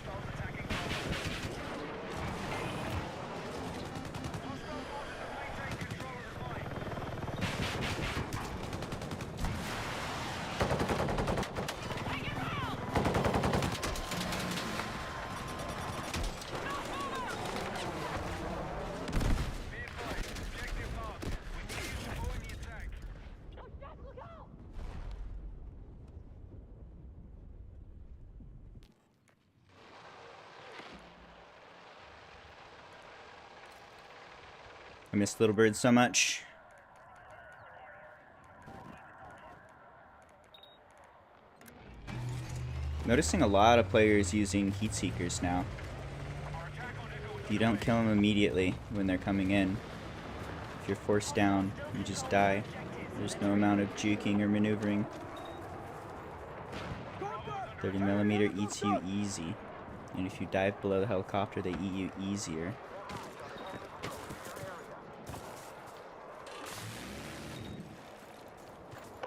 hostiles attacking Alpha. Hostile forces have maintained control of the fight. Be advised, objective marked. We need you supporting the attack. I miss Little Bird so much. Noticing a lot of players using heat seekers now. Our attack on Echo If you don't kill them immediately when they're coming in, if you're forced down, you just die. There's no amount of juking or maneuvering. 30mm eats you easy. And if you dive below the helicopter, they eat you easier.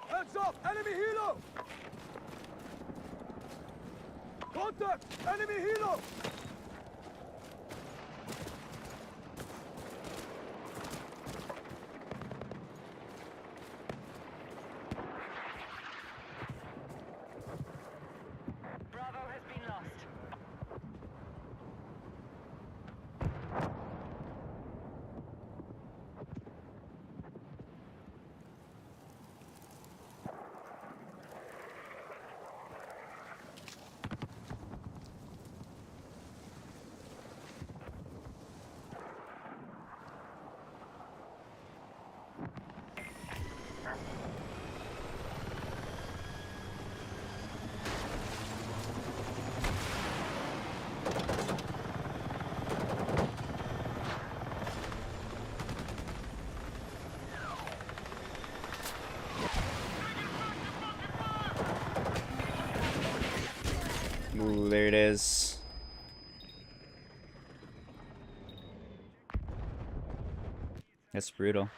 Heads up! Enemy helo! Contact! Enemy helo! Bravo has been lost. Ooh, there it is. That's brutal.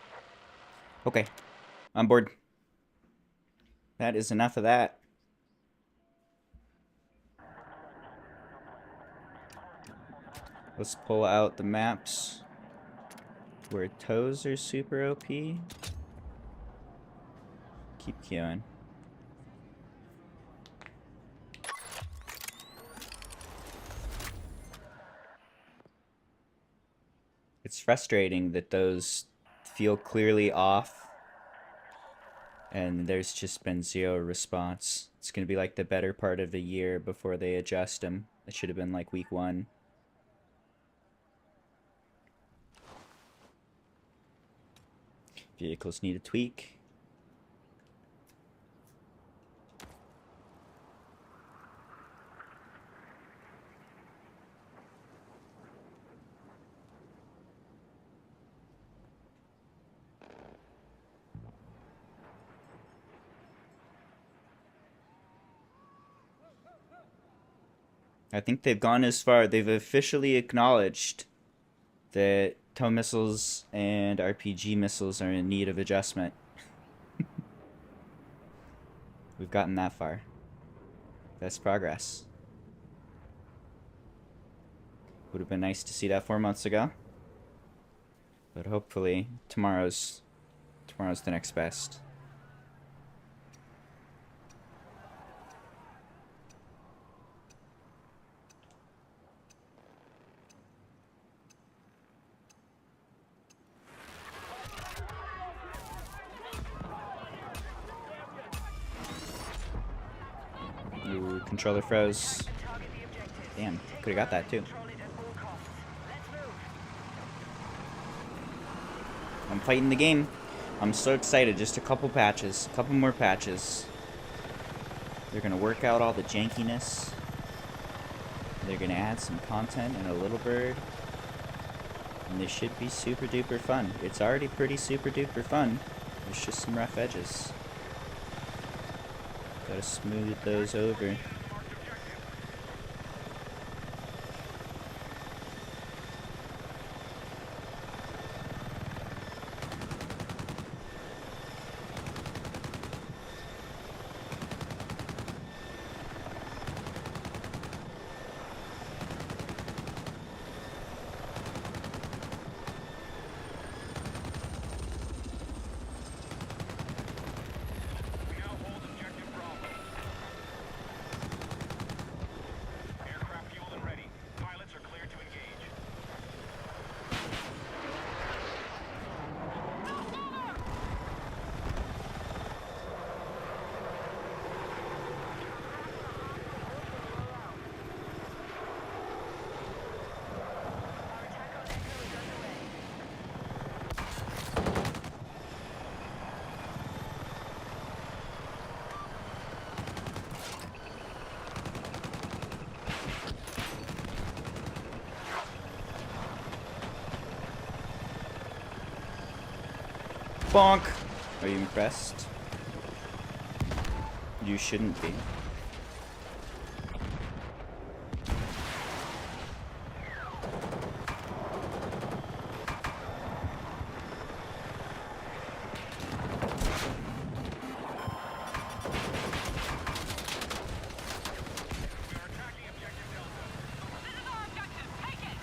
Okay, on board. That is enough of that. Let's pull out the maps where toes are super OP. Keep queuing. It's frustrating that those feel clearly off and there's just been zero response. It's going to be like the better part of a year before they adjust them. It should have been like week 1. Vehicles need a tweak. I think they've gone as far. They've officially acknowledged that tow missiles and RPG missiles are in need of adjustment. We've gotten that far. That's progress. Would have been nice to see that 4 months ago. But hopefully tomorrow's the next best. Ooh, controller froze. Target the objective. Damn, could have got that too. Control it at all costs. Let's move. I'm fighting the game. I'm so excited. Just a couple patches. A couple more patches. They're gonna work out all the jankiness. They're gonna add some content and a little bird. And this should be super duper fun. It's already pretty super duper fun. There's just some rough edges. Gotta smooth those over. We now hold objective Bravo. Aircraft fueled and ready. Pilots are cleared to engage. Our attack on Echo is underway. Bonk! Are you impressed? You shouldn't be. We are attacking objective Delta. This is our objective. Take it.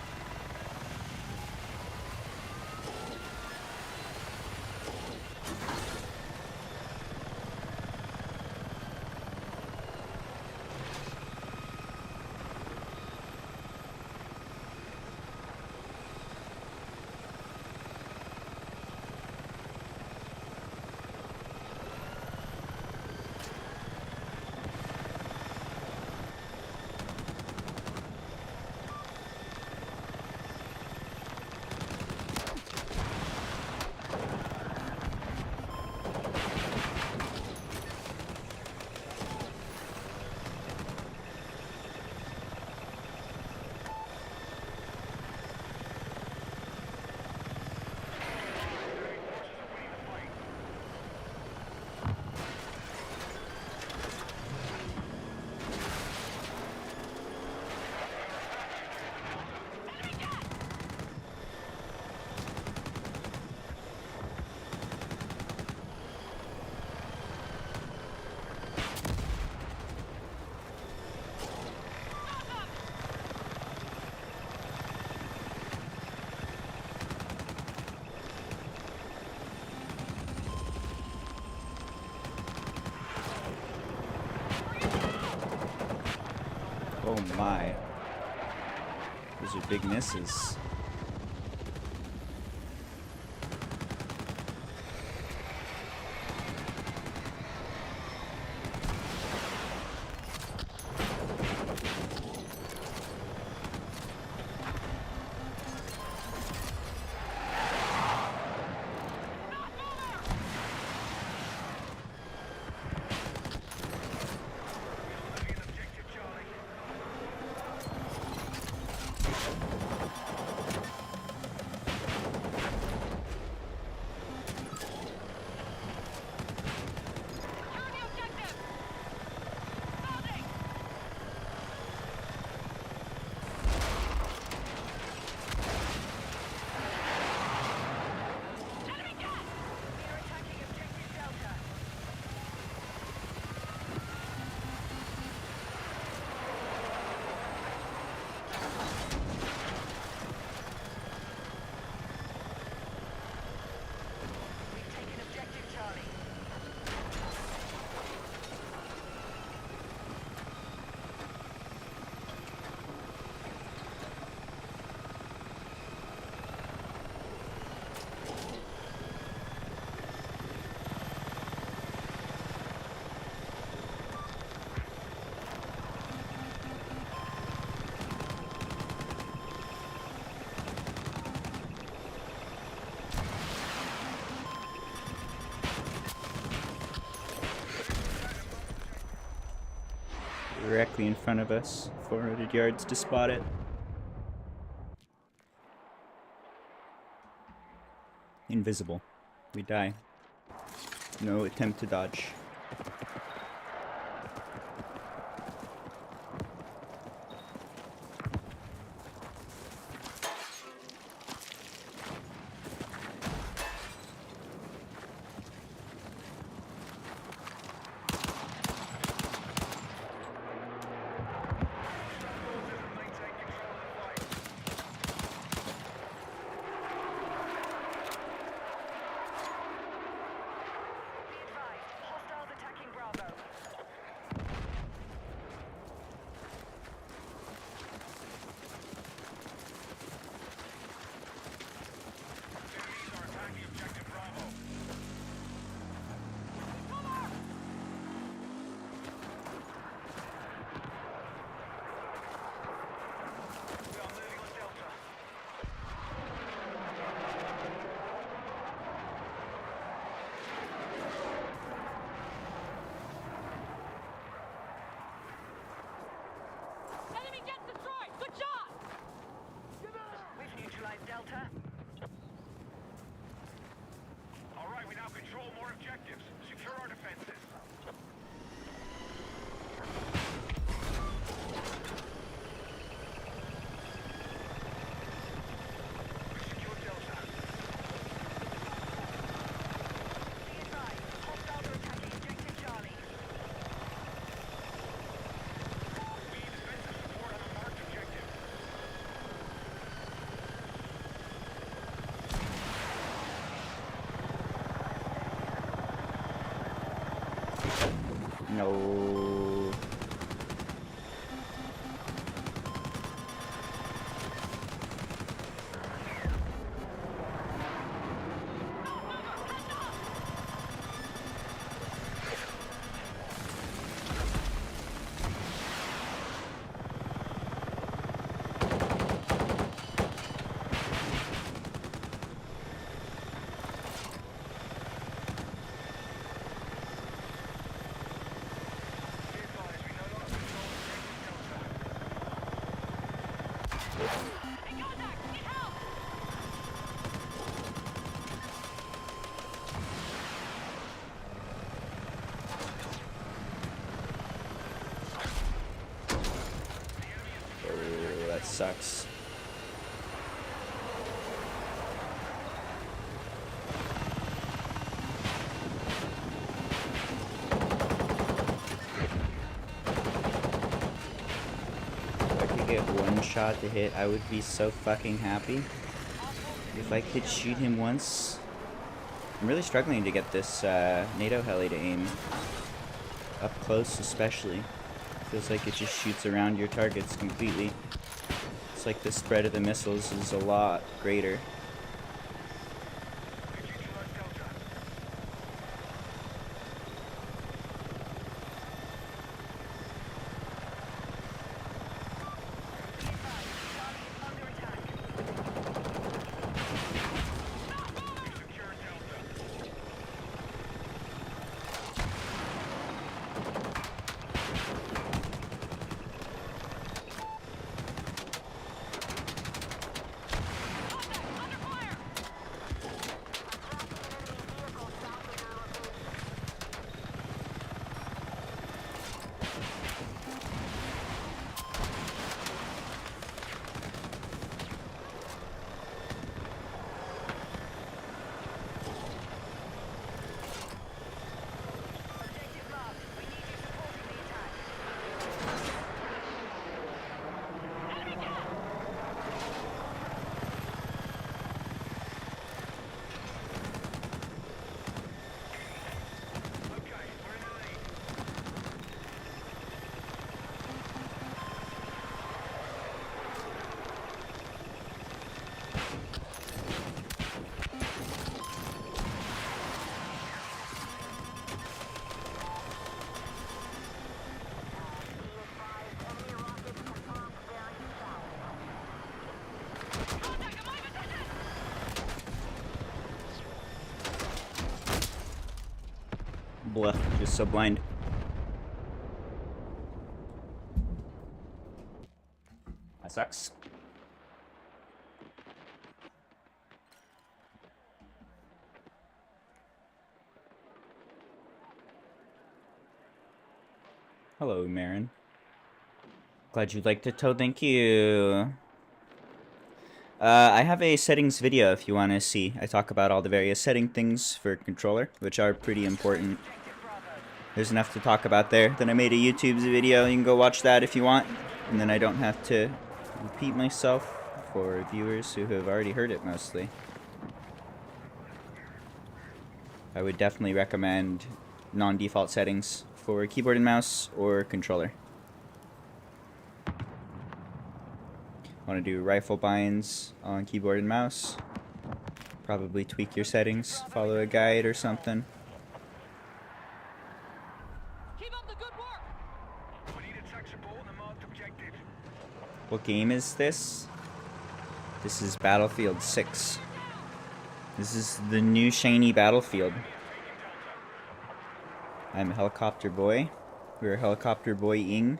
Oh my. Those are big misses. Eliminate objective Charlie. directly in front of us, 400 yards to spot it. Invisible. We die. No attempt to dodge. Be advised, hostiles attacking Bravo. Enemies are attacking objective Bravo. We are moving on Delta. Enemy jet destroyed! Good job! We've neutralized Delta. All right, we now control more objectives. Secure our defenses. We secured Delta. Be advised, hostiles are attacking objective Charlie. We need defensive support on the marked objective. No. Be advised, we no longer control objective Delta. In contact! Get help! Oh, that sucks. If I could get one shot to hit, I would be so fucking happy. If I could shoot him once. I'm really struggling to get this NATO heli to aim. Up close especially. Feels like it just shoots around your targets completely. It's like the spread of the missiles is a lot greater. We neutralized Delta. Be advised, Charlie is under attack. We secured Delta. Under fire! Objective marked. We need you supporting the attack. Enemy jet! Okay, we're in the lead. Contact! I'm in position! Blah, just so blind. sucks. Hello, Marin. Glad you liked it, Toad. Thank you. I have a settings video if you want to see. I talk about all the various setting things for controller, which are pretty important. There's enough to talk about there. Then I made a YouTube video. You can go watch that if you want. And then I don't have to repeat myself for viewers who have already heard it mostly. I would definitely recommend non-default settings for keyboard and mouse or controller. Want to do rifle binds on keyboard and mouse? Probably tweak your settings, follow a guide or something. Keep up the good work. We need attack support on the marked objective. What game is this? This is Battlefield 6. This is the new shiny Battlefield. I'm a helicopter boy. We're helicopter boy-ing.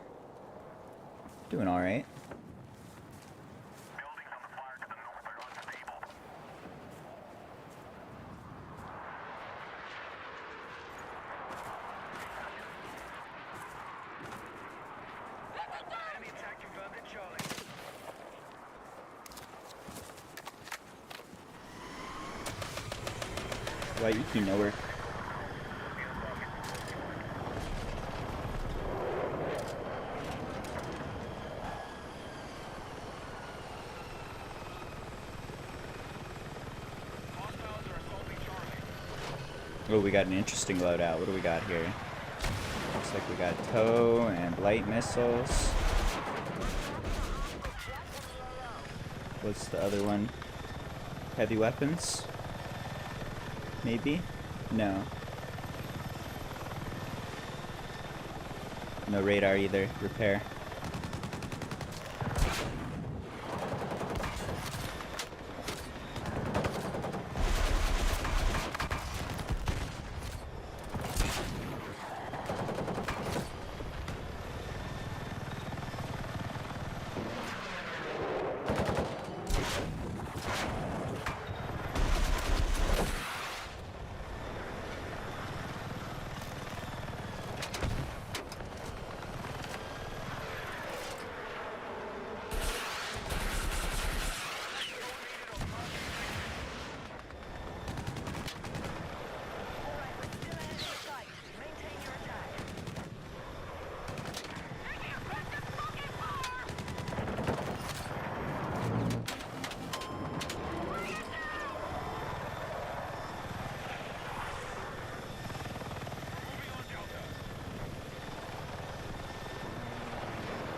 Doing alright. Buildings on the fire to the north are unstable. Enemy attack confirmed at Charlie. Why you nowhere? Hostiles are assaulting Charlie. Oh, we got an interesting loadout. What do we got here? Looks like we got tow and light missiles. What's the other one? Heavy weapons? Maybe? No. No radar either. Repair.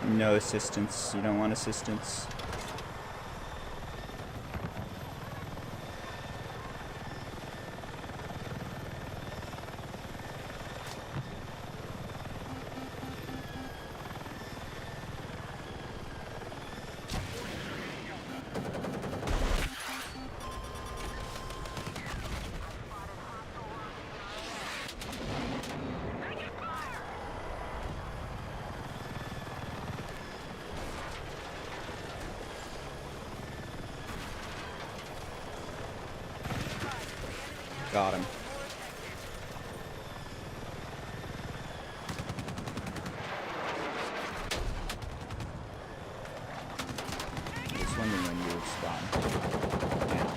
No assistance. You don't want assistance. Got him. Just wondering when you would spawn. Yeah.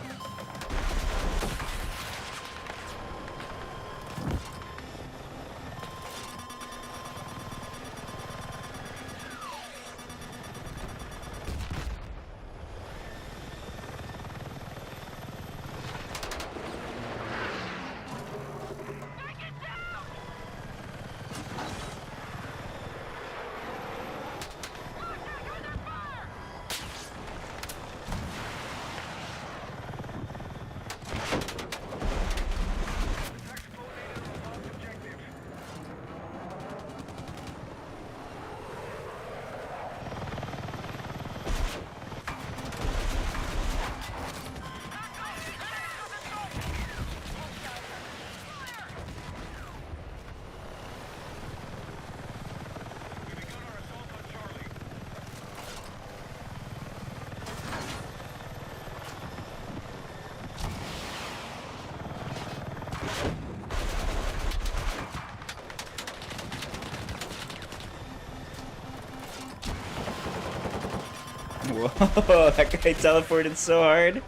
Whoa, that guy teleported so hard.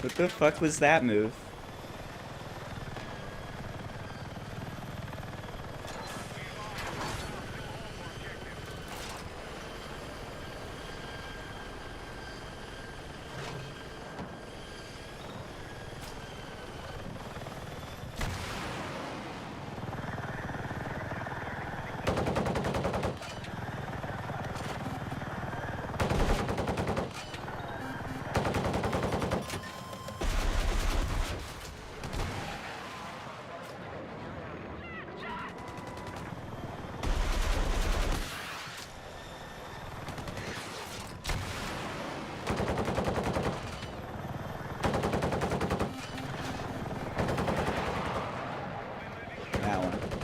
What the fuck was that move?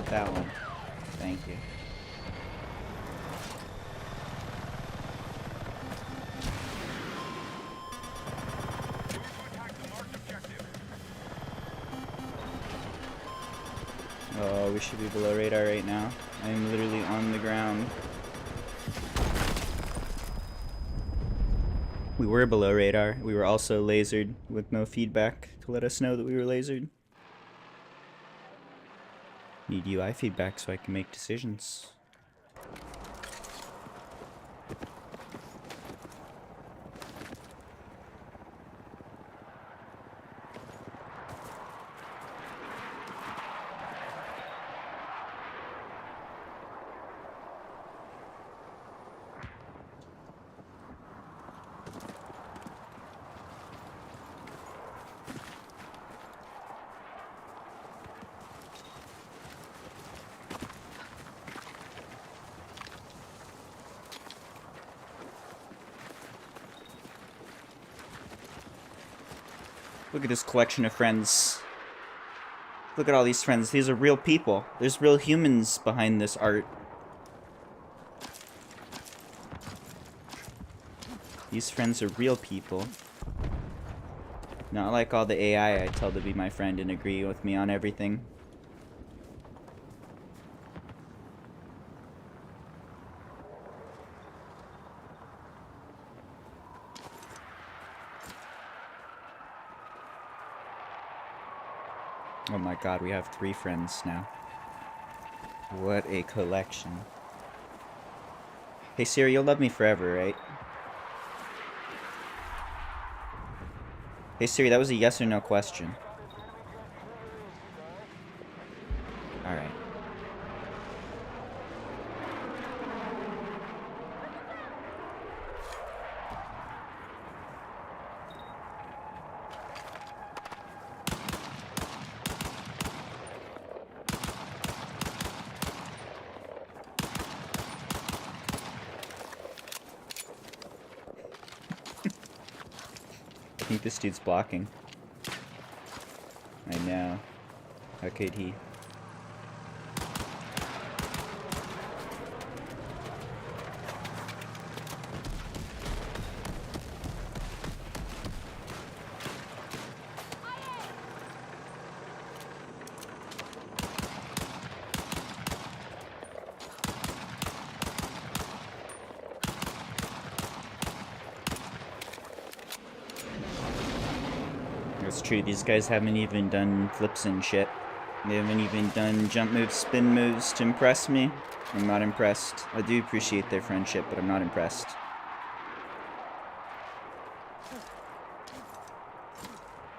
That one. Thank you. Oh, we should be below radar right now. I'm literally on the ground. We were below radar. We were also lasered with no feedback to let us know that we were lasered. Need UI feedback so I can make decisions. Look at this collection of friends. Look at all these friends. These are real people. There's real humans behind this art. These friends are real people. Not like all the AI I tell to be my friend and agree with me on everything. Oh my god, we have 3 friends now. What a collection. Hey Siri, you'll love me forever, right? Hey Siri, that was a yes or no question. Alright. I think this dude's blocking. I know. How could he? It's true, these guys haven't even done flips and shit. They haven't even done jump moves, spin moves to impress me. I'm not impressed. I do appreciate their friendship, but I'm not impressed.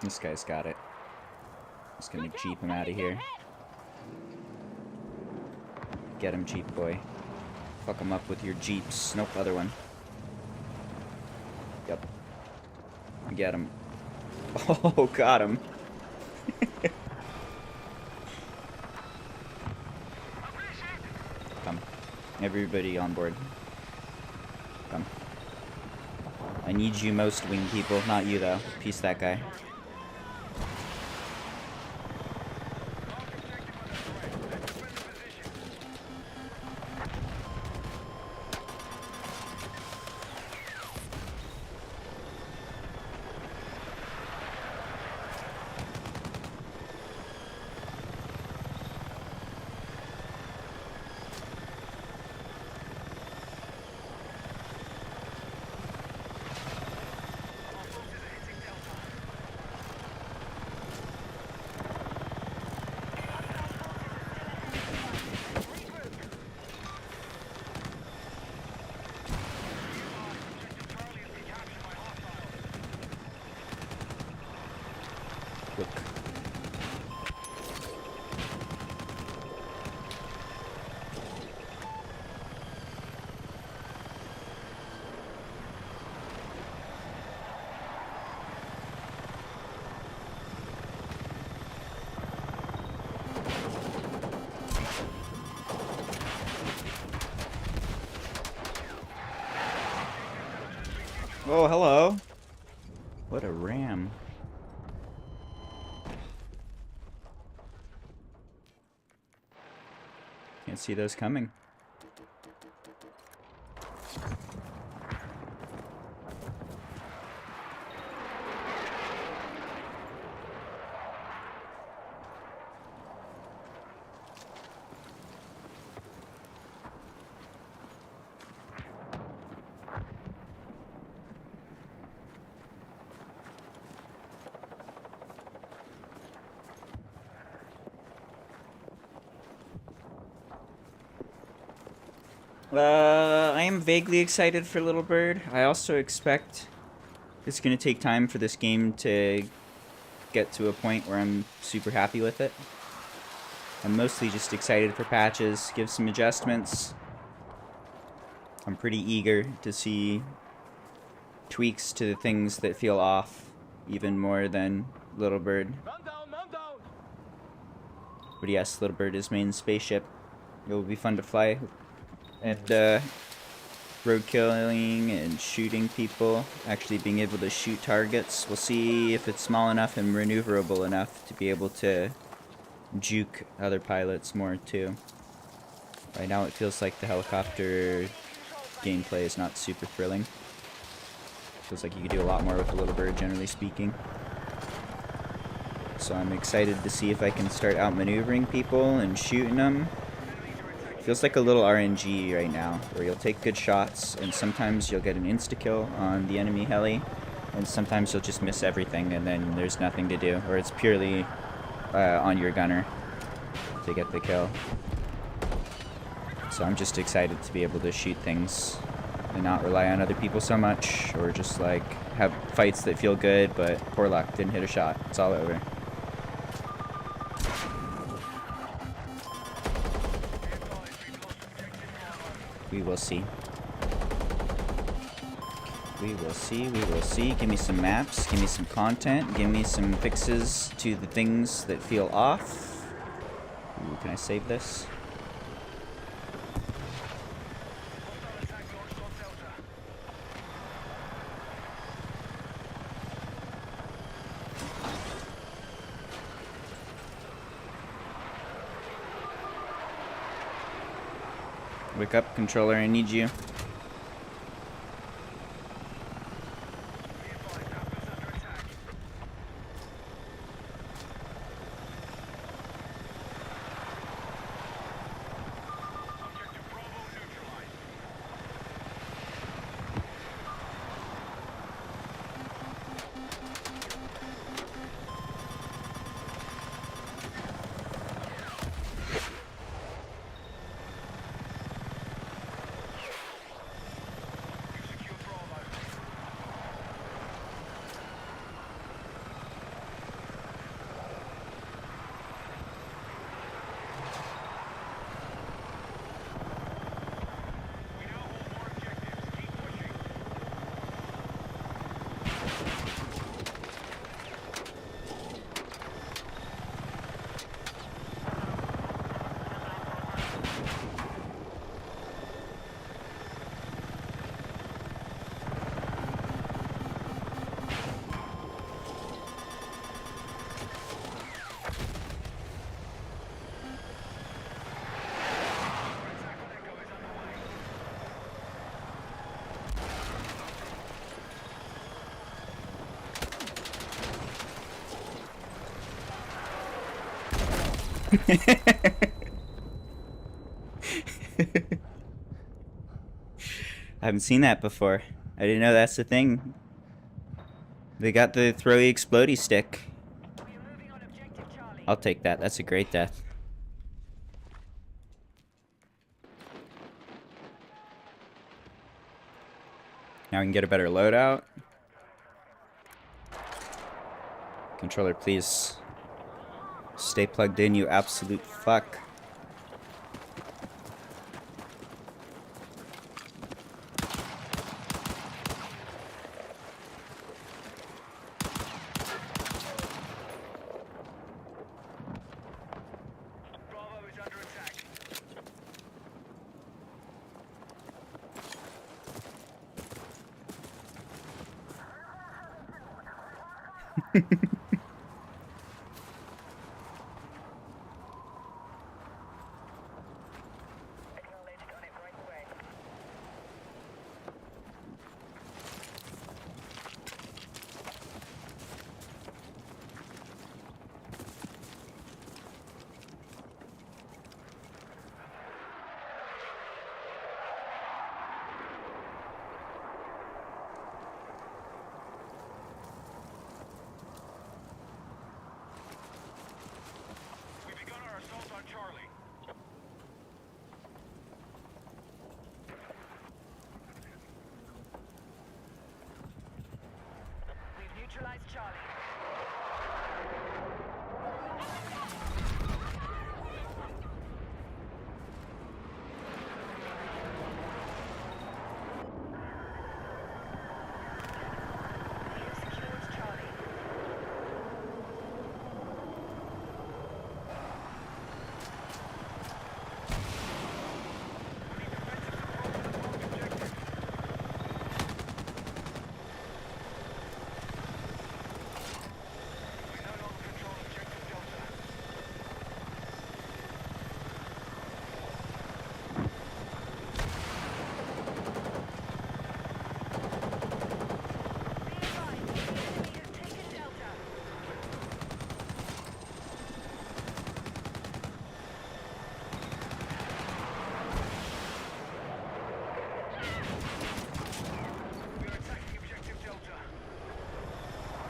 This guy's got it. Just gonna jeep him out of here. Get him, Jeep boy. Fuck him up with your jeeps. Nope, other one. Yep. Get him. Oh, got him. Come. Everybody on board. Come. I need you most, wing people. Not you, though. Peace that guy. Look. Oh, hello. What a ram. Can't see those coming. I am vaguely excited for Little Bird. I also expect it's going to take time for this game to get to a point where I'm super happy with it. I'm mostly just excited for patches, give some adjustments. I'm pretty eager to see tweaks to the things that feel off, even more than Little Bird. Man down, man down. But yes, Little Bird is main spaceship. It will be fun to fly. And road killing and shooting people, actually being able to shoot targets. We'll see if it's small enough and maneuverable enough to be able to juke other pilots more too. Right now it feels like the helicopter gameplay is not super thrilling. Feels like you could do a lot more with a Little Bird, generally speaking. So I'm excited to see if I can start outmaneuvering people and shooting them. Feels like a little RNG right now, where you'll take good shots, and sometimes you'll get an insta-kill on the enemy heli, and sometimes you'll just miss everything, and then there's nothing to do, or it's purely on your gunner to get the kill. So I'm just excited to be able to shoot things and not rely on other people so much, or just like have fights that feel good, but poor luck, didn't hit a shot, it's all over. We will see. We will see, we will see. Give me some maps, give me some content, give me some fixes to the things that feel off. Ooh, can I save this? Wake up, controller, I need you. I haven't seen that before. I didn't know that's the thing. They got the throwy explodey stick. We are moving on objective Charlie. I'll take that. That's a great death. Now we can get a better loadout. Controller, please. Stay plugged in, you absolute fuck. Bravo is under attack. Acknowledged on it right away. We've begun our assault on Charlie. We've neutralized Charlie. We have secured Charlie. We no longer control objective Delta. Be advised, the enemy has taken Delta. We are attacking objective Delta. Our forces are hitting Delta. Our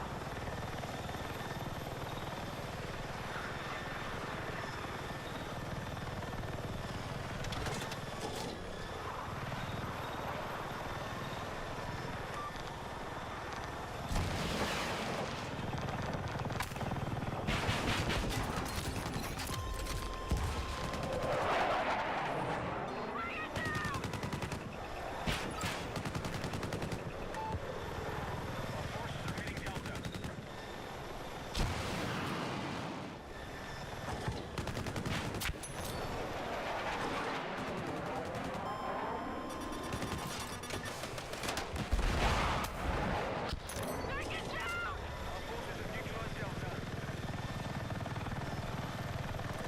forces have neutralized Delta. Objective Delta is under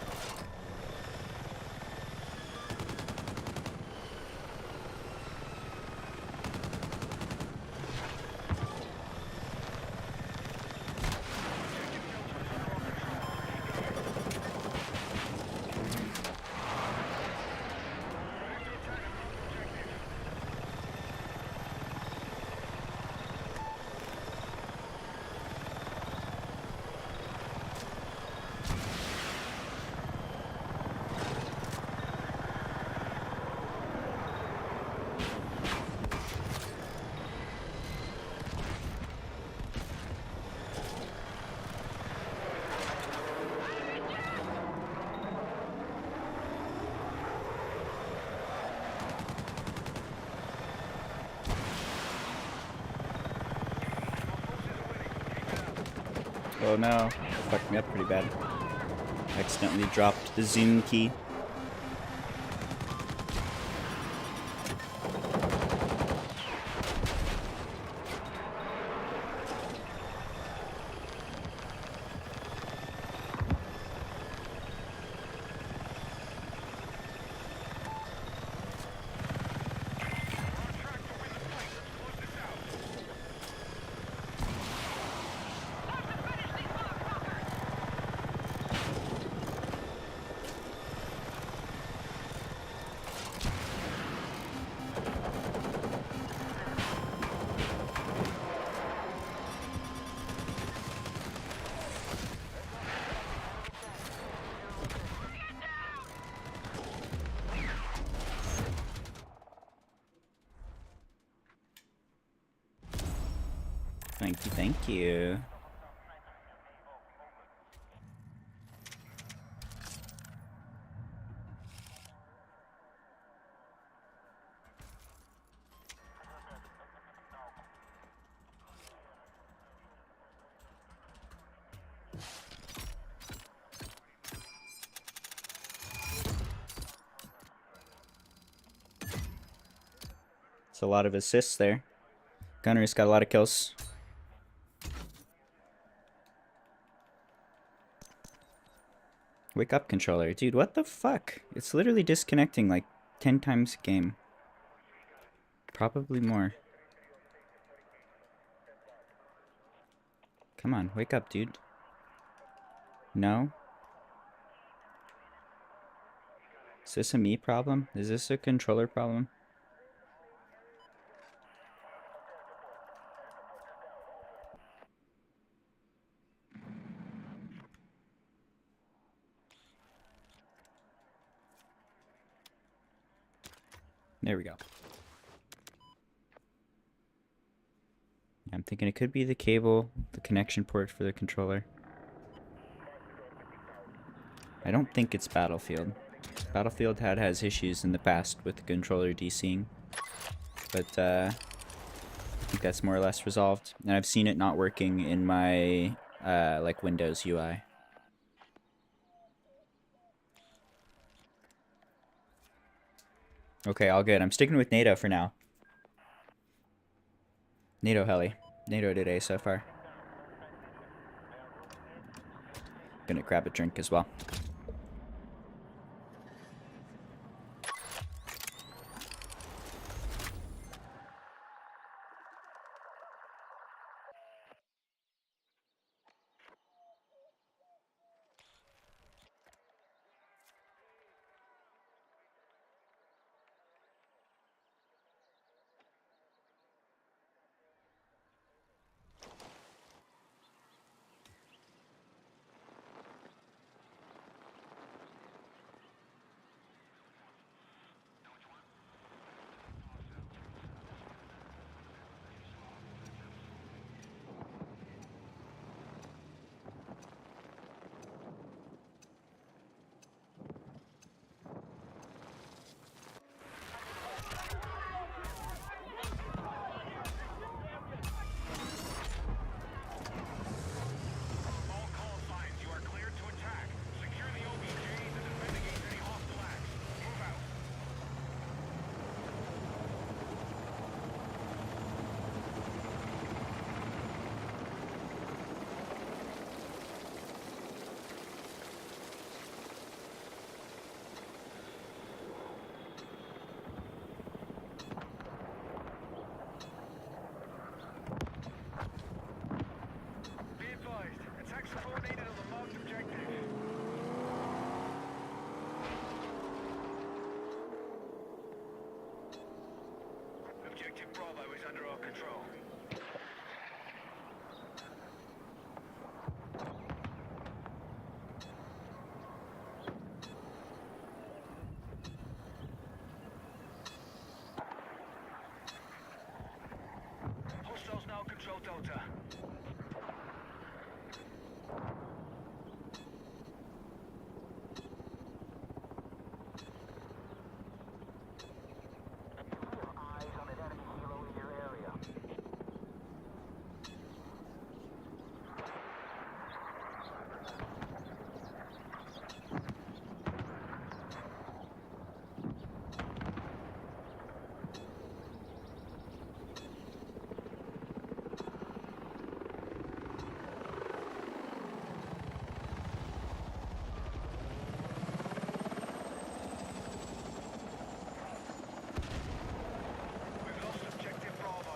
our control. Prepare to attack a marked objective. Oh no, that fucked me up pretty bad. Accidentally dropped the zoom key. On track to win the fight. Let's close this out. Time to finish these motherfuckers! Thank you, thank you. It's a lot of assists there. Gunner's got a lot of kills. Wake up, controller. Dude, what the fuck? It's literally disconnecting like 10 times a game. Probably more. Come on, wake up, dude. No? Is this a me problem? Is this a controller problem? There we go. I'm thinking it could be the cable, the connection port for the controller. I don't think it's Battlefield. Battlefield has issues in the past with the controller DCing. But I think that's more or less resolved. And I've seen it not working in my like Windows UI. Okay, all good. I'm sticking with NATO for now. NATO heli. NATO today so far. Gonna grab a drink as well. All call signs, you are cleared to attack. Secure the OBJs and defend against any hostile acts. Move out. Be advised, attack support needed on the marked objective. Objective Bravo is under our control. Hostiles now control Delta. Eyes on an enemy helo in your area. We've lost objective Bravo.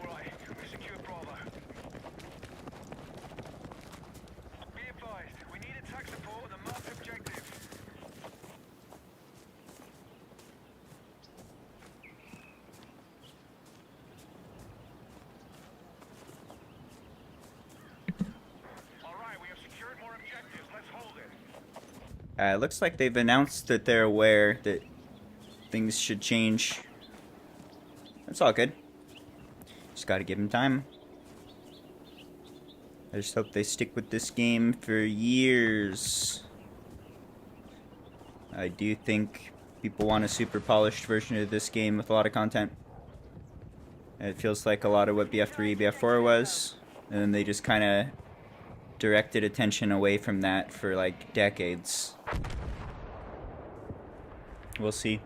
Alright, we secured Bravo. Be advised, we need attack support on the marked objective. Alright, we have secured more objectives. Let's hold it. Looks like they've announced that they're aware that things should change. That's all good. Just gotta give them time. I just hope they stick with this game for years. I do think people want a super polished version of this game with a lot of content. It feels like a lot of what BF3, BF4 was, and then they just kind of directed attention away from that for like decades. We'll see.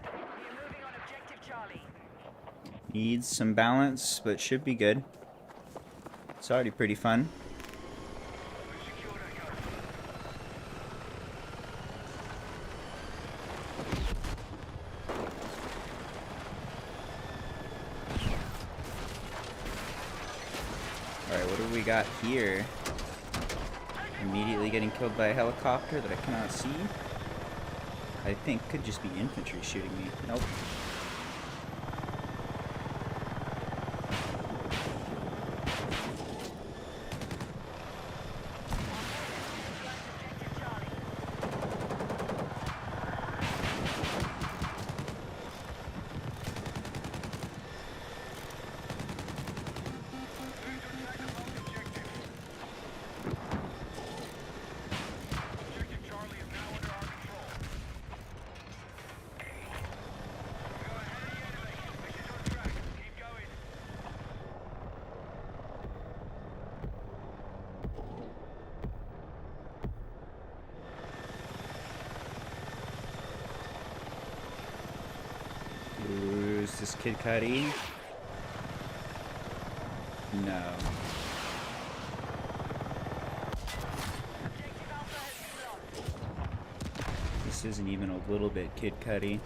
We are moving on objective Charlie. Needs some balance, but should be good. It's already pretty fun. Alright, what do we got here? Immediately getting killed by a helicopter that I cannot see. I think could just be infantry shooting me. Nope. Who's this Kid Cudi? No. This isn't even a little bit Kid Cudi.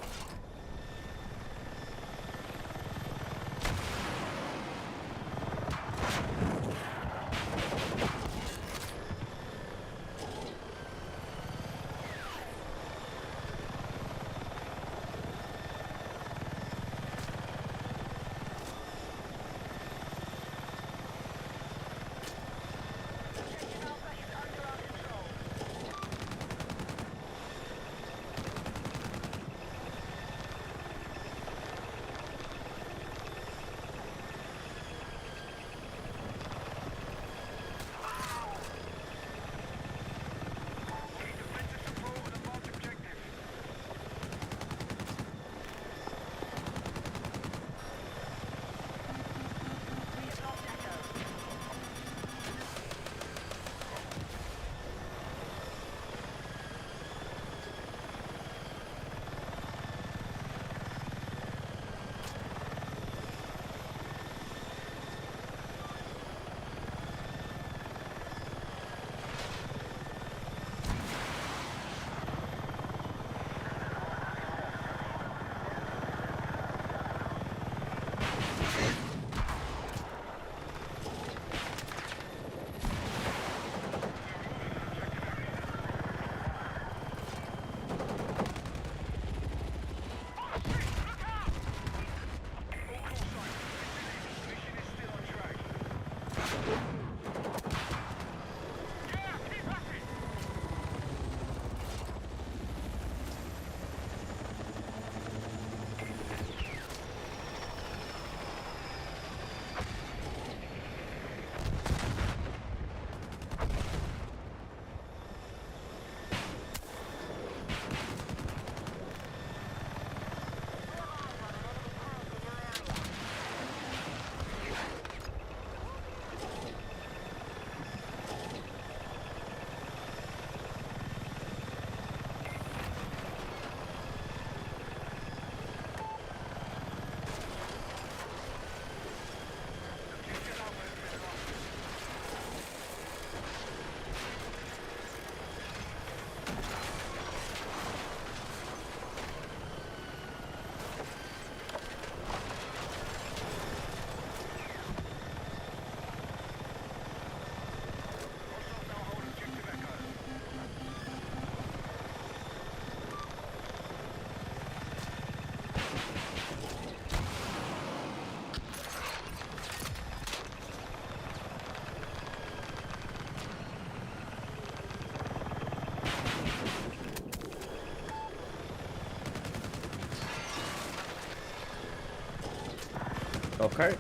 Okay.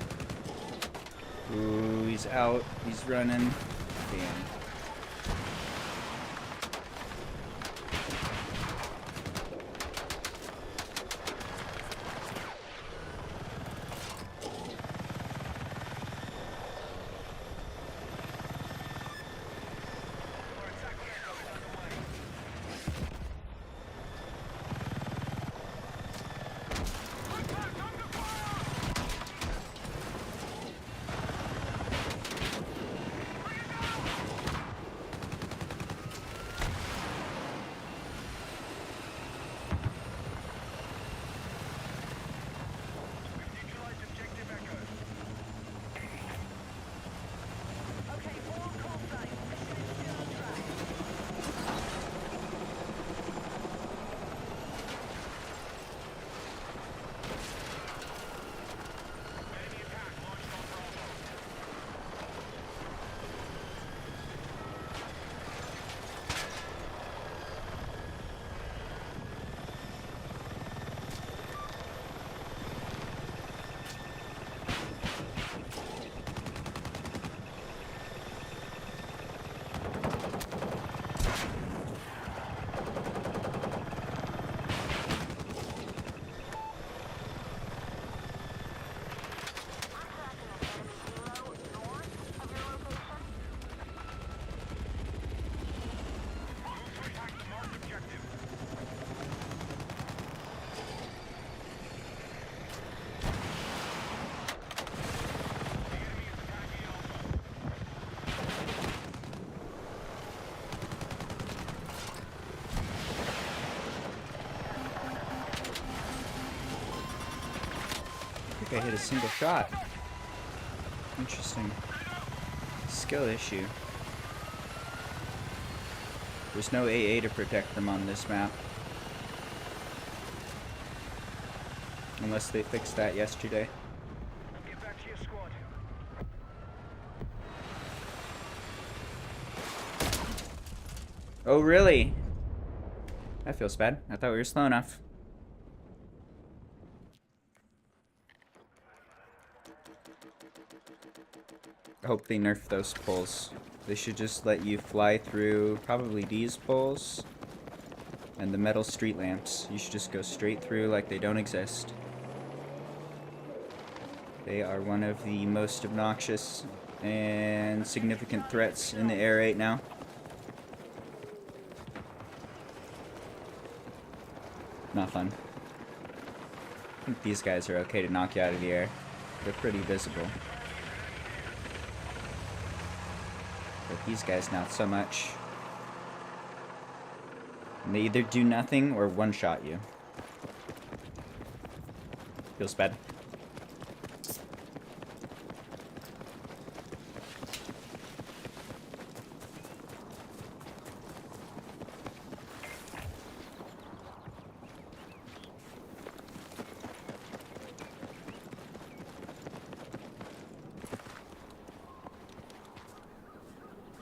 Ooh, he's out. He's running. Damn. Neutralized objective Echo. Okay, all call signs. Mission is still on track. Enemy attack launched on Bravo. I'm tracking an enemy helo north of your location. Move to attack the marked objective. The enemy is attacking Alpha. I think I hit a single shot. Interesting. Skill issue. There's no AA to protect them on this map. Unless they fixed that yesterday. Get back to your squad. Oh, really? That feels bad. I thought we were slow enough. I hope they nerf those poles. They should just let you fly through probably these poles and the metal street lamps. You should just go straight through like they don't exist. They are one of the most obnoxious and significant threats in the air right now. Not fun. I think these guys are okay to knock you out of the air. They're pretty visible. But these guys not so much. And they either do nothing or one-shot you. Feels bad.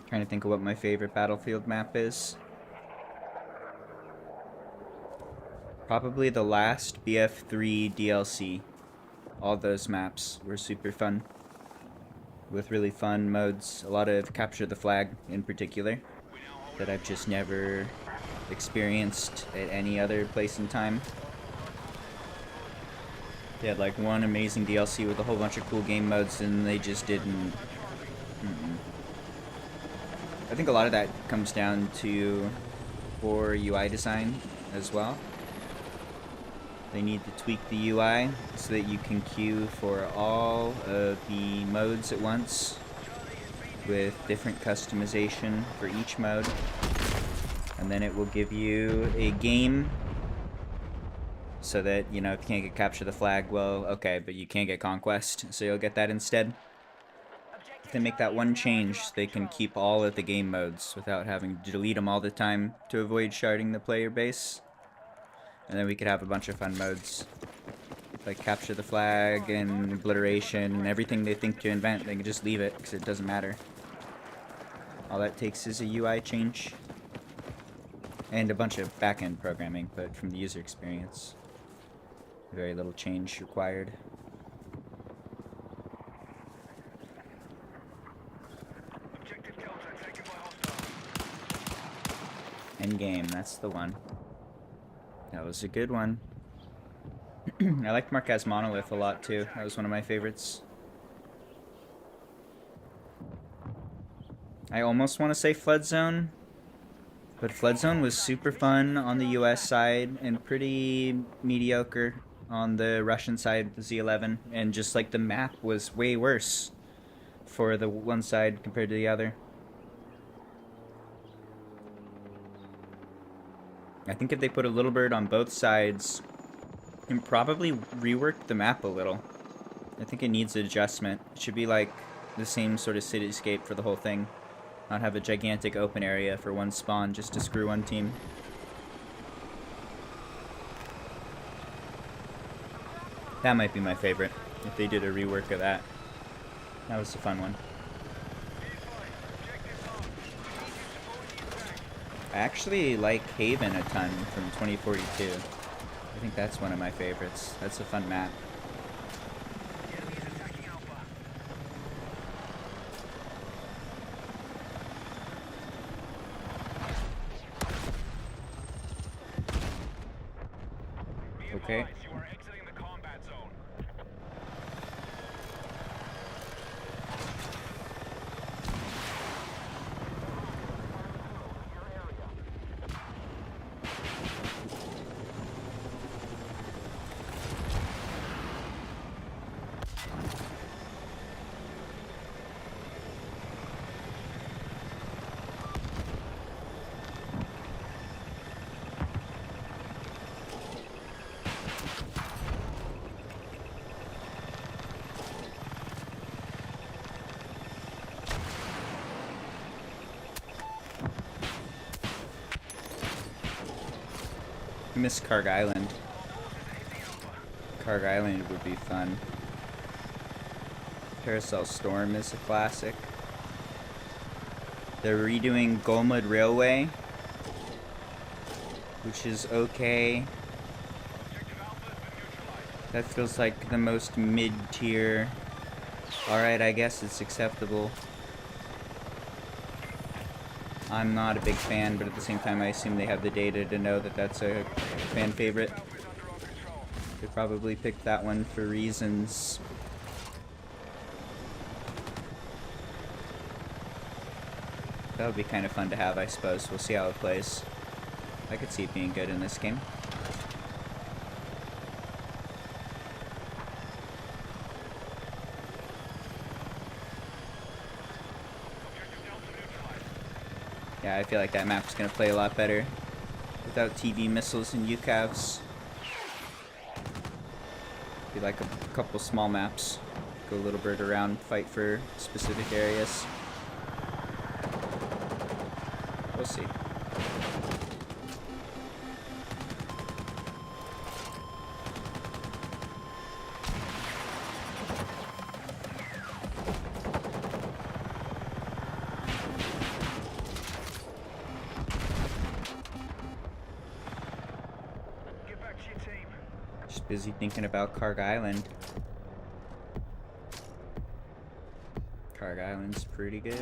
Trying to think of what my favorite Battlefield map is. Probably the last BF3 DLC. All those maps were super fun. With really fun modes. A lot of capture the flag in particular. That I've just never experienced at any other place in time. They had like one amazing DLC with a whole bunch of cool game modes and they just didn't... I think a lot of that comes down to poor UI design as well. They need to tweak the UI so that you can queue for all of the modes at once with different customization for each mode. And then it will give you a game so that, you know, if you can't get capture the flag, well, okay, but you can't get conquest, so you'll get that instead. If they make that one change, they can keep all of the game modes without having to delete them all the time to avoid sharding the player base. And then we could have a bunch of fun modes. Like capture the flag and obliteration and everything they think to invent, they can just leave it because it doesn't matter. All that takes is a UI change. And a bunch of back-end programming, but from the user experience, very little change required. Endgame, that's the one. That was a good one. I liked Marquez Monolith a lot too. That was one of my favorites. I almost want to say Flood Zone, but Flood Zone was super fun on the US side and pretty mediocre on the Russian side, the Z11, and just like the map was way worse for the one side compared to the other. I think if they put a Little Bird on both sides and probably rework the map a little. I think it needs adjustment. It should be like the same sort of cityscape for the whole thing. Not have a gigantic open area for one spawn just to screw one team. That might be my favorite, if they did a rework of that. That was a fun one. I actually like Haven a ton from 2042. I think that's one of my favorites. That's a fun map. Okay. You are exiting the combat zone. I miss Karg Island. Karg Island would be fun. Carousel Storm is a classic. They're redoing Golmud Railway, which is okay. That feels like the most mid-tier. Alright, I guess it's acceptable. I'm not a big fan, but at the same time I assume they have the data to know that that's a fan favorite. They probably picked that one for reasons. That would be kind of fun to have, I suppose. We'll see how it plays. I could see it being good in this game. Yeah, I feel like that map's gonna play a lot better without TV missiles and UCAVs. Be like a couple small maps. Go Little Bird around, fight for specific areas. We'll see. Get back to your team. Just busy thinking about Karg Island. Karg Island's pretty good.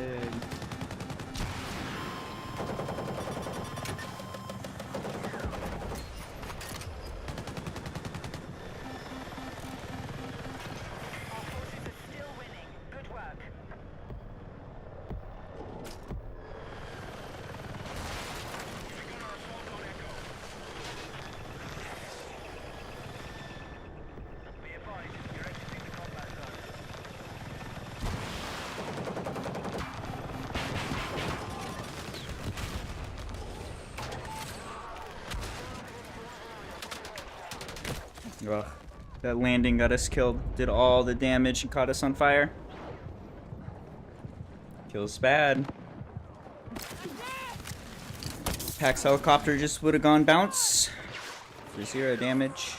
Our forces are still winning. Good work. Be advised, you're exiting the combat zone. Ugh. That landing got us killed. Did all the damage and caught us on fire. Feels bad. Pax helicopter just would have gone bounce for 0 damage.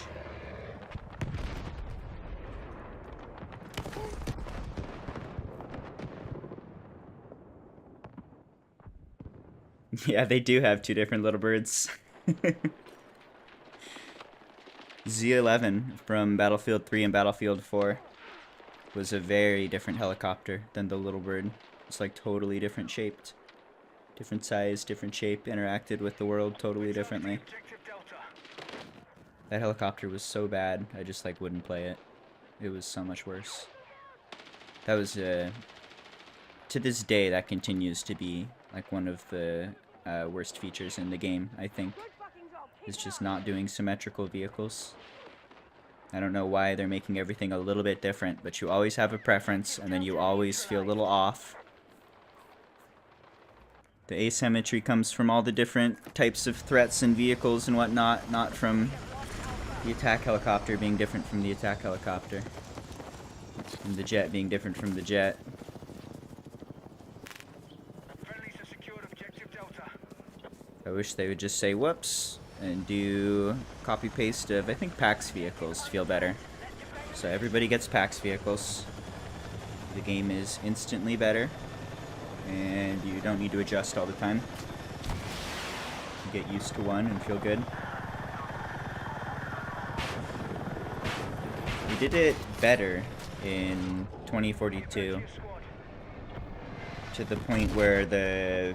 Yeah, they do have 2 different Little Birds. Z11 from Battlefield 3 and Battlefield 4 was a very different helicopter than the Little Bird. It's like totally different shaped. Different size, different shape, interacted with the world totally differently. Objective Delta. That helicopter was so bad, I just like wouldn't play it. It was so much worse. That was, to this day, that continues to be like one of the worst features in the game, I think. Is just not doing symmetrical vehicles. I don't know why they're making everything a little bit different, but you always have a preference, and then you always feel a little off. The asymmetry comes from all the different types of threats and vehicles and whatnot, not from the attack helicopter being different from the attack helicopter. And the jet being different from the jet. Friendlies have secured objective Delta. I wish they would just say whoops and do copy paste of, I think, PAX vehicles feel better. So everybody gets PAX vehicles. The game is instantly better, and you don't need to adjust all the time. You get used to one and feel good. We did it better in 2042 to the point where the,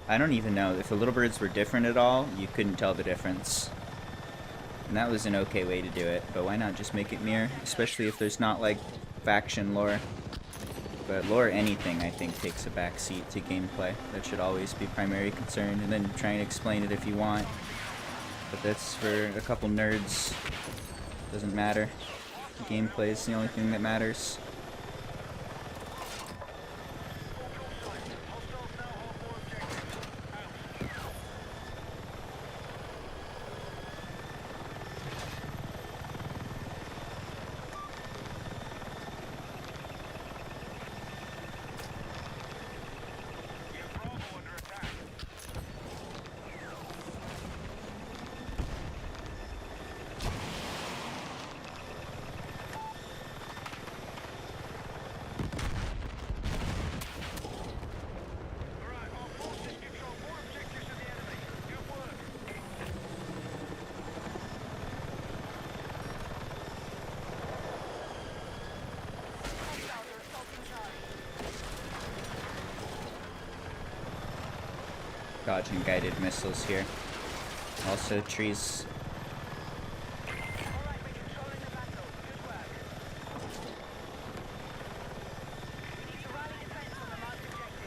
I don't even know if the little birds were different at all. You couldn't tell the difference, and that was an okay way to do it. But why not just make it mirror, especially if there's not like faction lore. But lore anything, I think, takes a backseat to gameplay. That should always be primary concern, and then try and explain it if you want. But that's for a couple nerds. Doesn't matter. Gameplay is the only thing that matters. Dodging guided missiles here. Also trees. Alright, we're controlling the battle. Good work. We need to rally defense on the marked objective.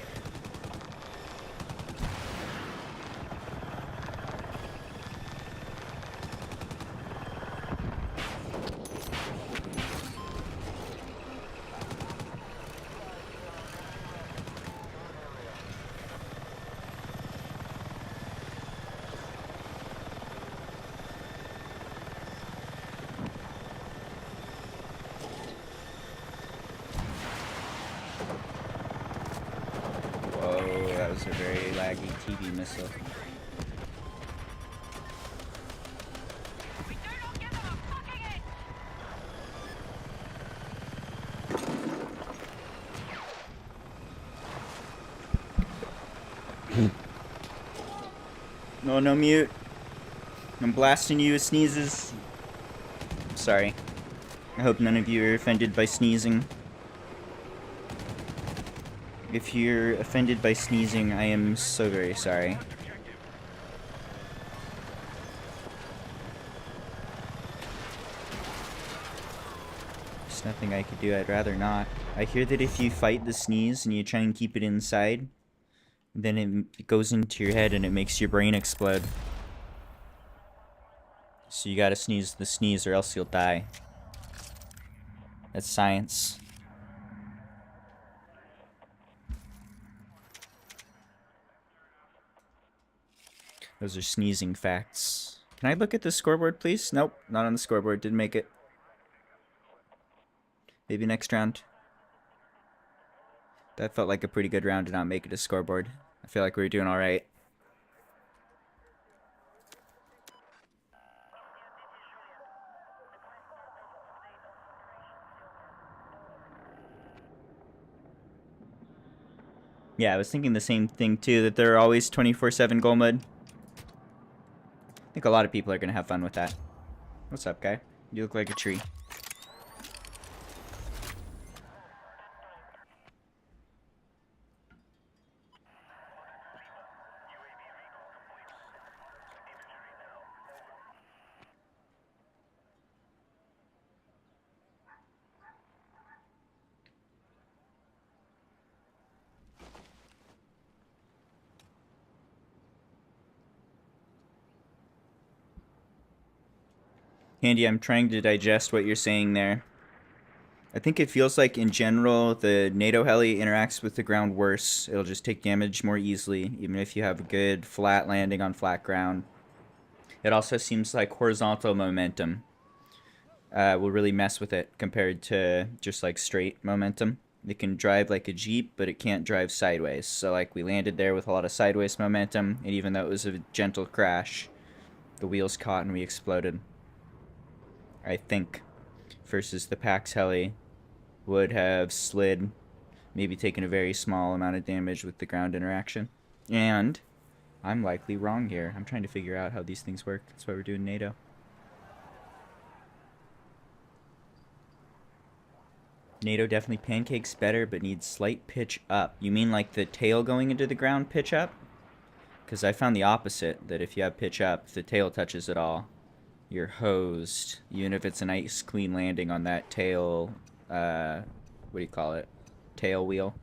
Whoa, that was a very laggy TV missile. We do not give them a fucking inch! No, no mute. I'm blasting you with sneezes. Sorry. I hope none of you are offended by sneezing. If you're offended by sneezing, I am so very sorry. There's nothing I could do, I'd rather not. I hear that if you fight the sneeze and you try and keep it inside, then it goes into your head and it makes your brain explode. So you gotta sneeze the sneeze or else you'll die. That's science. Those are sneezing facts. Can I look at the scoreboard, please? Nope, not on the scoreboard. Didn't make it. Maybe next round. That felt like a pretty good round to not make it a scoreboard. I feel like we were doing alright. Yeah, I was thinking the same thing too, that there are always 24/7 goal mode. I think a lot of people are going to have fun with that. What's up, guy? You look like a tree. Handy, I'm trying to digest what you're saying there. I think it feels like, in general, the NATO heli interacts with the ground worse. It'll just take damage more easily, even if you have a good flat landing on flat ground. It also seems like horizontal momentum will really mess with it compared to just like straight momentum. It can drive like a Jeep, but it can't drive sideways. So like we landed there with a lot of sideways momentum, and even though it was a gentle crash, the wheels caught and we exploded. I think. Versus the Pax heli would have slid, maybe taken a very small amount of damage with the ground interaction. And I'm likely wrong here. I'm trying to figure out how these things work. That's why we're doing NATO. NATO definitely pancakes better, but needs slight pitch up. You mean like the tail going into the ground pitch up? Because I found the opposite, that if you have pitch up, if the tail touches it all, you're hosed. Even if it's a nice clean landing on that tail, what do you call it? Tail wheel.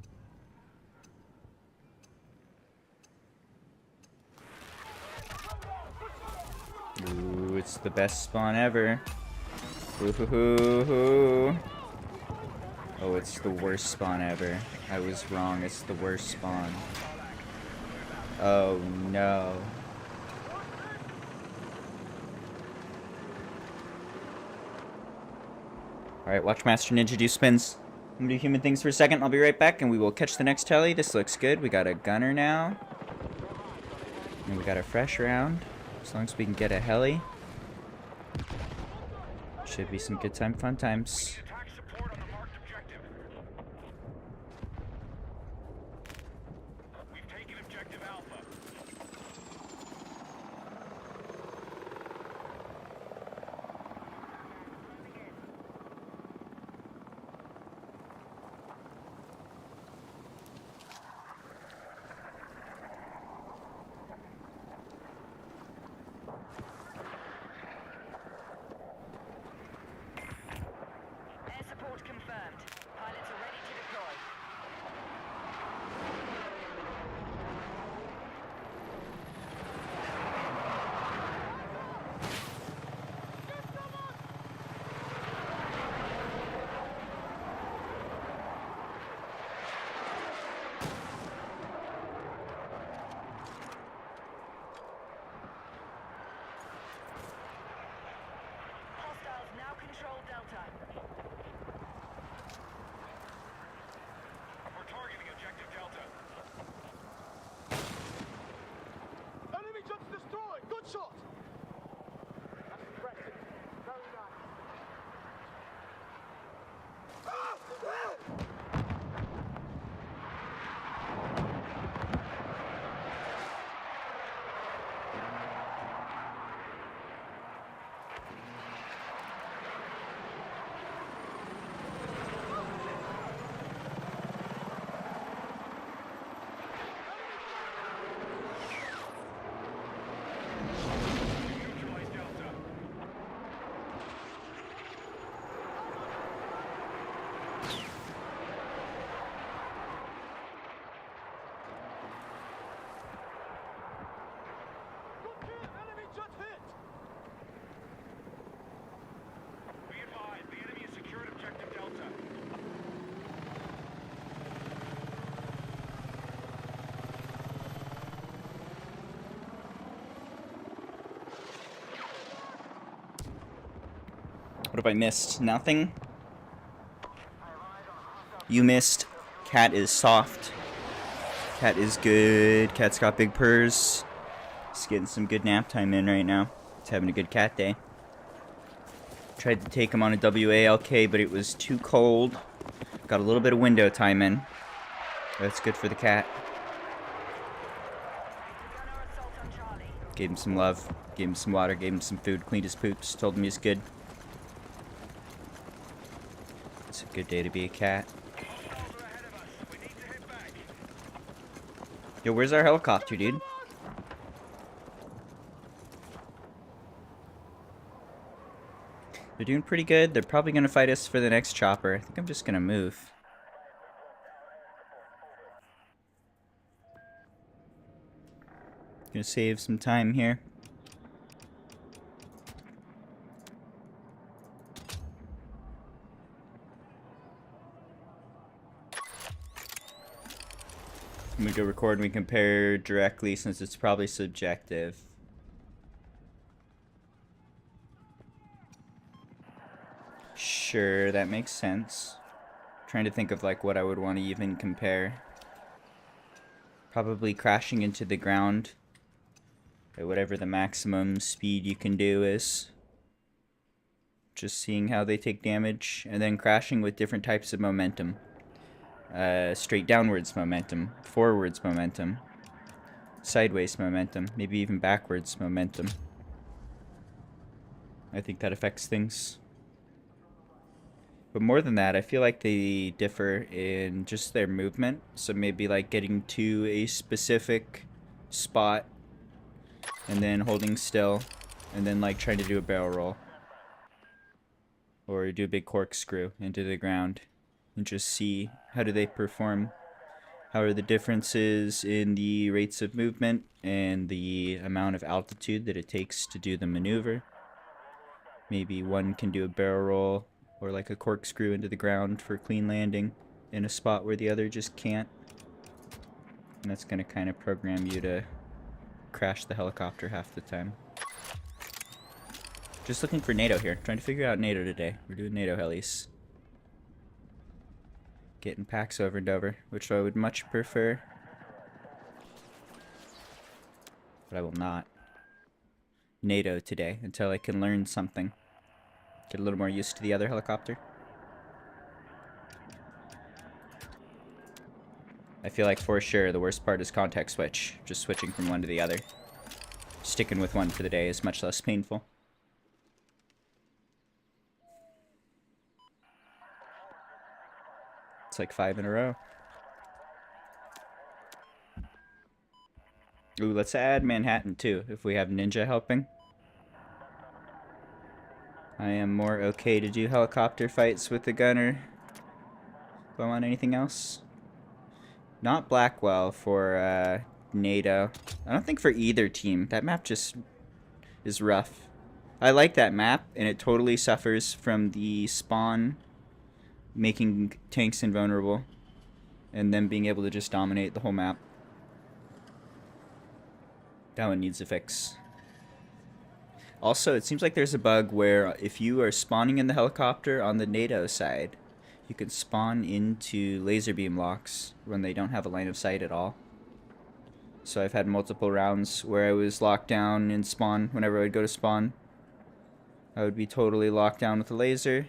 Ooh, it's the best spawn ever. Ooh, hoo, hoo, hoo. Oh, it's the worst spawn ever. I was wrong, it's the worst spawn. Oh no. Alright, watch Master Ninja do spins. I'm gonna do human things for a second. I'll be right back and we will catch the next heli. This looks good. We got a gunner now. And we got a fresh round. As long as we can get a heli. Should be some good time, fun times. Attack support on the marked objective. We've taken objective Alpha. Air support confirmed. Pilots are ready to deploy. Hostiles now control Delta. We're targeting objective Delta. Enemy jumps destroyed! Good shot! That's impressive. Very nice. Neutralize Delta. Good kill! Enemy jet hit! Be advised, the enemy has secured objective Delta. What have I missed? Nothing? You missed. Cat is soft. Cat is good. Cat's got big purrs. He's getting some good nap time in right now. He's having a good cat day. Tried to take him on a WALK, but it was too cold. Got a little bit of window time in. That's good for the cat. Gunner assault on Charlie. Gave him some love. Gave him some water. Gave him some food. Cleaned his poops. Told him he's good. It's a good day to be a cat. Hostiles are ahead of us. We need to head back. Yo, where's our helicopter, dude? They're doing pretty good. They're probably going to fight us for the next chopper. I think I'm just going to move. Gonna save some time here. we go record and we compare directly since it's probably subjective. Sure, that makes sense. Trying to think of like what I would want to even compare. Probably crashing into the ground at whatever the maximum speed you can do is. Just seeing how they take damage, and then crashing with different types of momentum. Straight downwards momentum, forwards momentum, sideways momentum, maybe even backwards momentum. I think that affects things. But more than that, I feel like they differ in just their movement. So maybe like getting to a specific spot and then holding still and then like trying to do a barrel roll. Or do a big corkscrew into the ground and just see how do they perform. How are the differences in the rates of movement and the amount of altitude that it takes to do the maneuver. Maybe one can do a barrel roll or like a corkscrew into the ground for clean landing in a spot where the other just can't. And that's going to kind of program you to crash the helicopter half the time. Just looking for NATO here. Trying to figure out NATO today. We're doing NATO helis. Getting packs over and over, which I would much prefer. But I will not. NATO today until I can learn something. Get a little more used to the other helicopter. I feel like for sure the worst part is context switch. Just switching from one to the other. Sticking with one for the day is much less painful. It's like 5 in a row. Ooh, let's add Manhattan too, if we have Ninja helping. I am more okay to do helicopter fights with the gunner. Do I want anything else? Not Blackwell for NATO. I don't think for either team. That map just is rough. I like that map, and it totally suffers from the spawn making tanks invulnerable and then being able to just dominate the whole map. That one needs a fix. Also, it seems like there's a bug where if you are spawning in the helicopter on the NATO side, you can spawn into laser beam locks when they don't have a line of sight at all. So I've had multiple rounds where I was locked down in spawn. Whenever I would go to spawn, I would be totally locked down with the laser.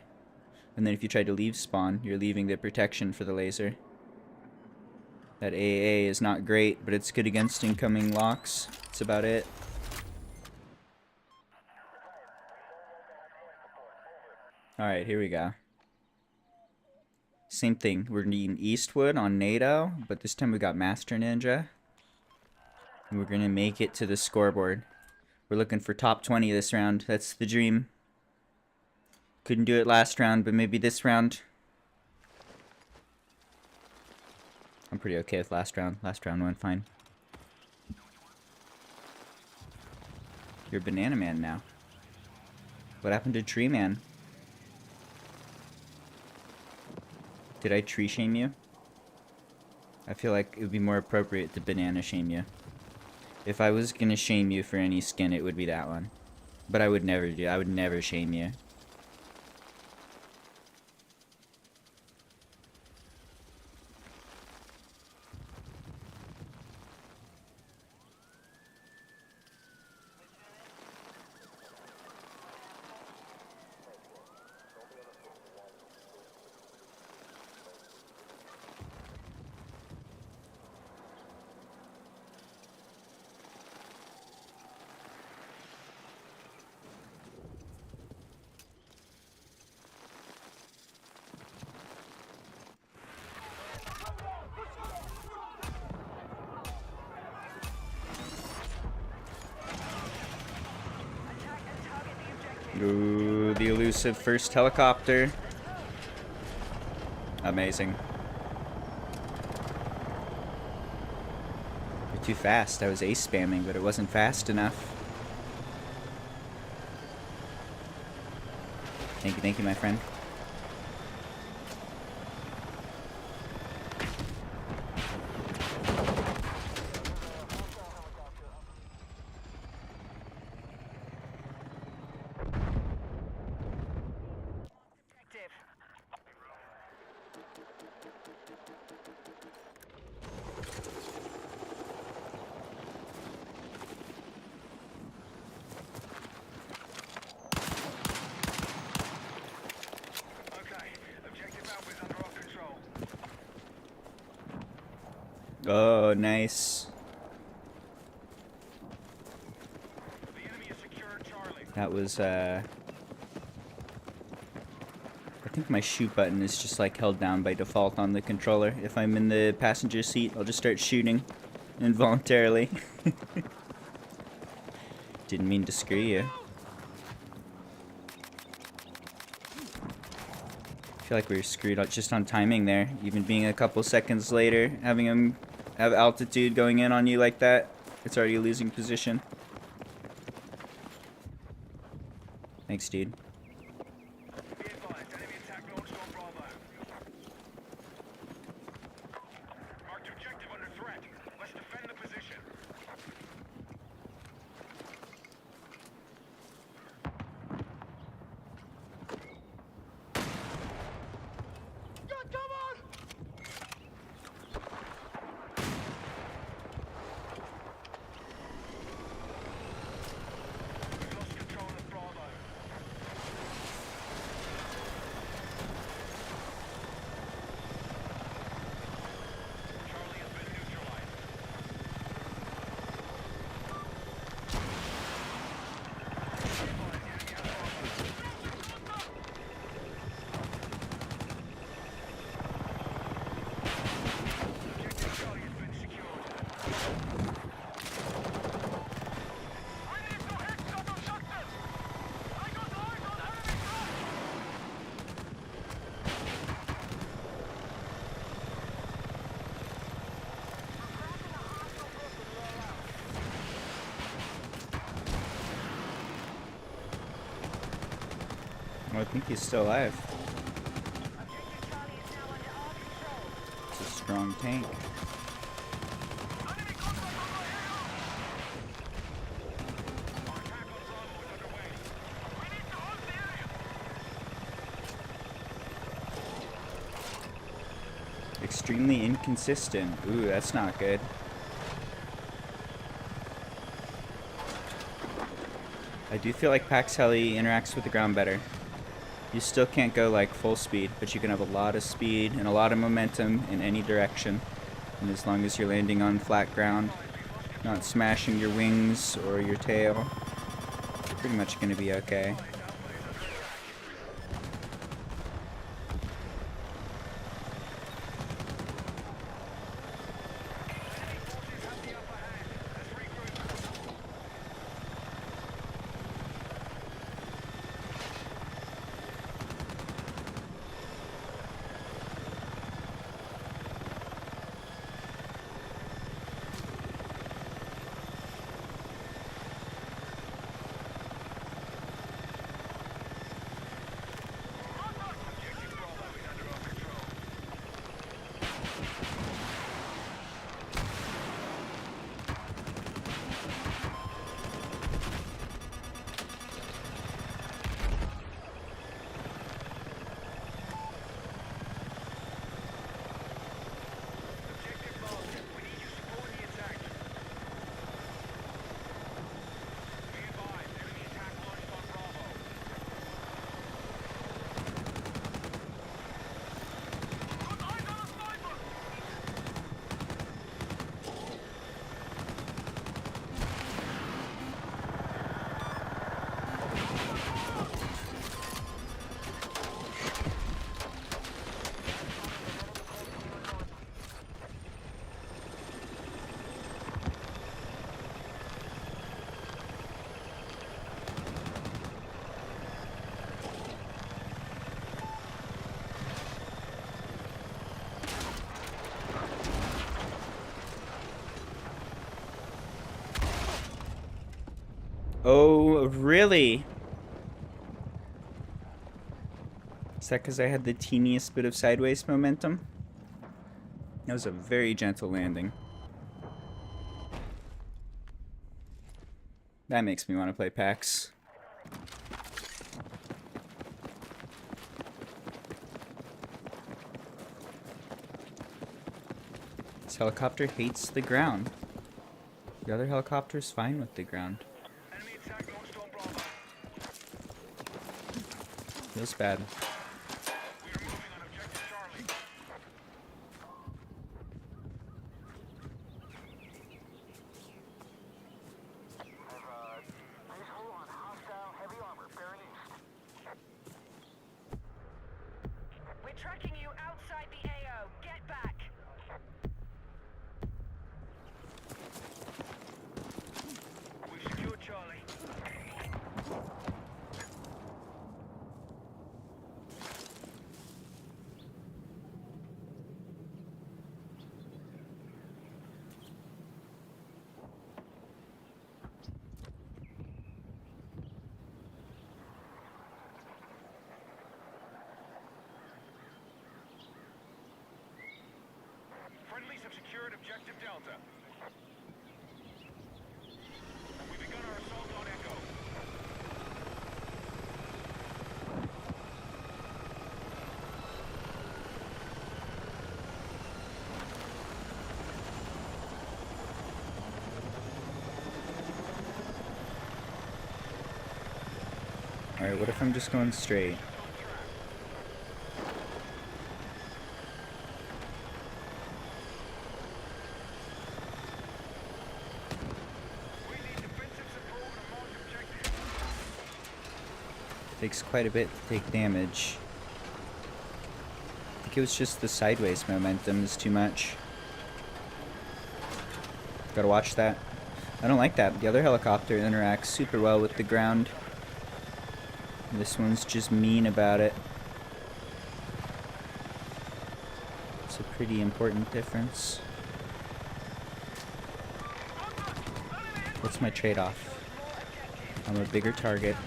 And then if you tried to leave spawn, you're leaving the protection for the laser. That AA is not great, but it's good against incoming locks. That's about it. Alright, here we go. Same thing. We're needing Eastwood on NATO, but this time we got Master Ninja. And we're going to make it to the scoreboard. We're looking for top 20 this round. That's the dream. Couldn't do it last round, but maybe this round. I'm pretty okay with last round. Last round went fine. You're Banana Man now. What happened to Tree Man? Did I tree shame you? I feel like it would be more appropriate to banana shame you. If I was gonna shame you for any skin, it would be that one. But I would never do. I would never shame you. Ooh, the elusive first helicopter. Amazing. You're too fast. I was ace spamming, but it wasn't fast enough. Thank you, my friend. Oh, nice. The enemy has secured Charlie. That was, I think my shoot button is just like held down by default on the controller. If I'm in the passenger seat, I'll just start shooting involuntarily. Didn't mean to screw you. I feel like we were screwed out just on timing there. Even being a couple seconds later, having him have altitude going in on you like that, it's already a losing position. Thanks, dude. Be advised, enemy attack launched on Bravo. Marked objective under threat. Let's defend the position. Good cover! We lost control of Bravo. Charlie has been neutralized. Objective Charlie has been secured. I need to headshot objective! I got eyes on enemy truck! Cracking a hostile position near us. Oh, I think he's still alive. Objective Charlie is now under our control. It's a strong tank. Enemy contact on my area! Our attack on Bravo is underway. We need to hold the area! Extremely inconsistent. Ooh, that's not good. I do feel like Pax Heli interacts with the ground better. You still can't go like full speed, but you can have a lot of speed and a lot of momentum in any direction. And as long as you're landing on flat ground, not smashing your wings or your tail, you're pretty much going to be okay. Objective Bravo is under our control. Objective lost. We need your support in the attack. Be advised, enemy attack launched on Bravo. Got eyes on a sniper! Oh, really? Is that because I had the teeniest bit of sideways momentum? That was a very gentle landing. That makes me want to play PAX. This helicopter hates the ground. The other helicopter's fine with the ground. Enemy attack launched on Bravo. Feels bad. We are moving on objective Charlie. secured objective Delta. We've begun our assault on Echo. Alright, what if I'm just going straight? We need defensive support on a marked objective. Takes quite a bit to take damage. I think it was just the sideways momentum is too much. Gotta watch that. I don't like that. The other helicopter interacts super well with the ground. This one's just mean about it. It's a pretty important difference. What's my trade-off? I'm a bigger target.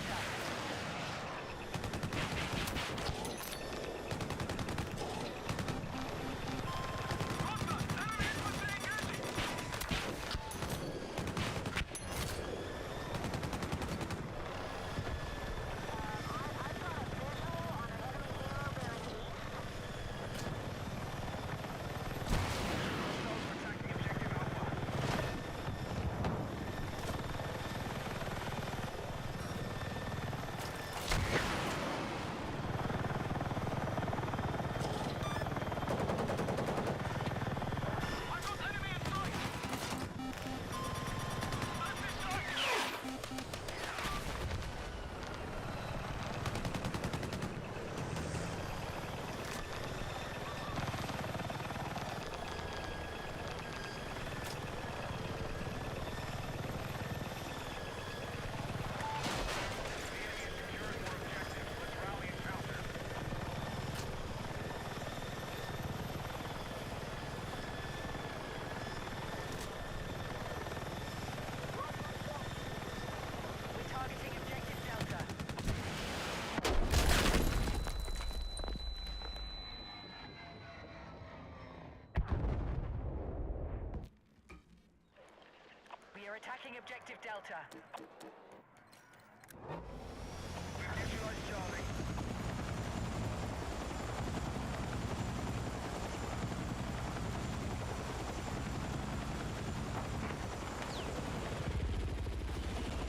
We're targeting objective Delta. We are attacking objective Delta. We've neutralized Charlie.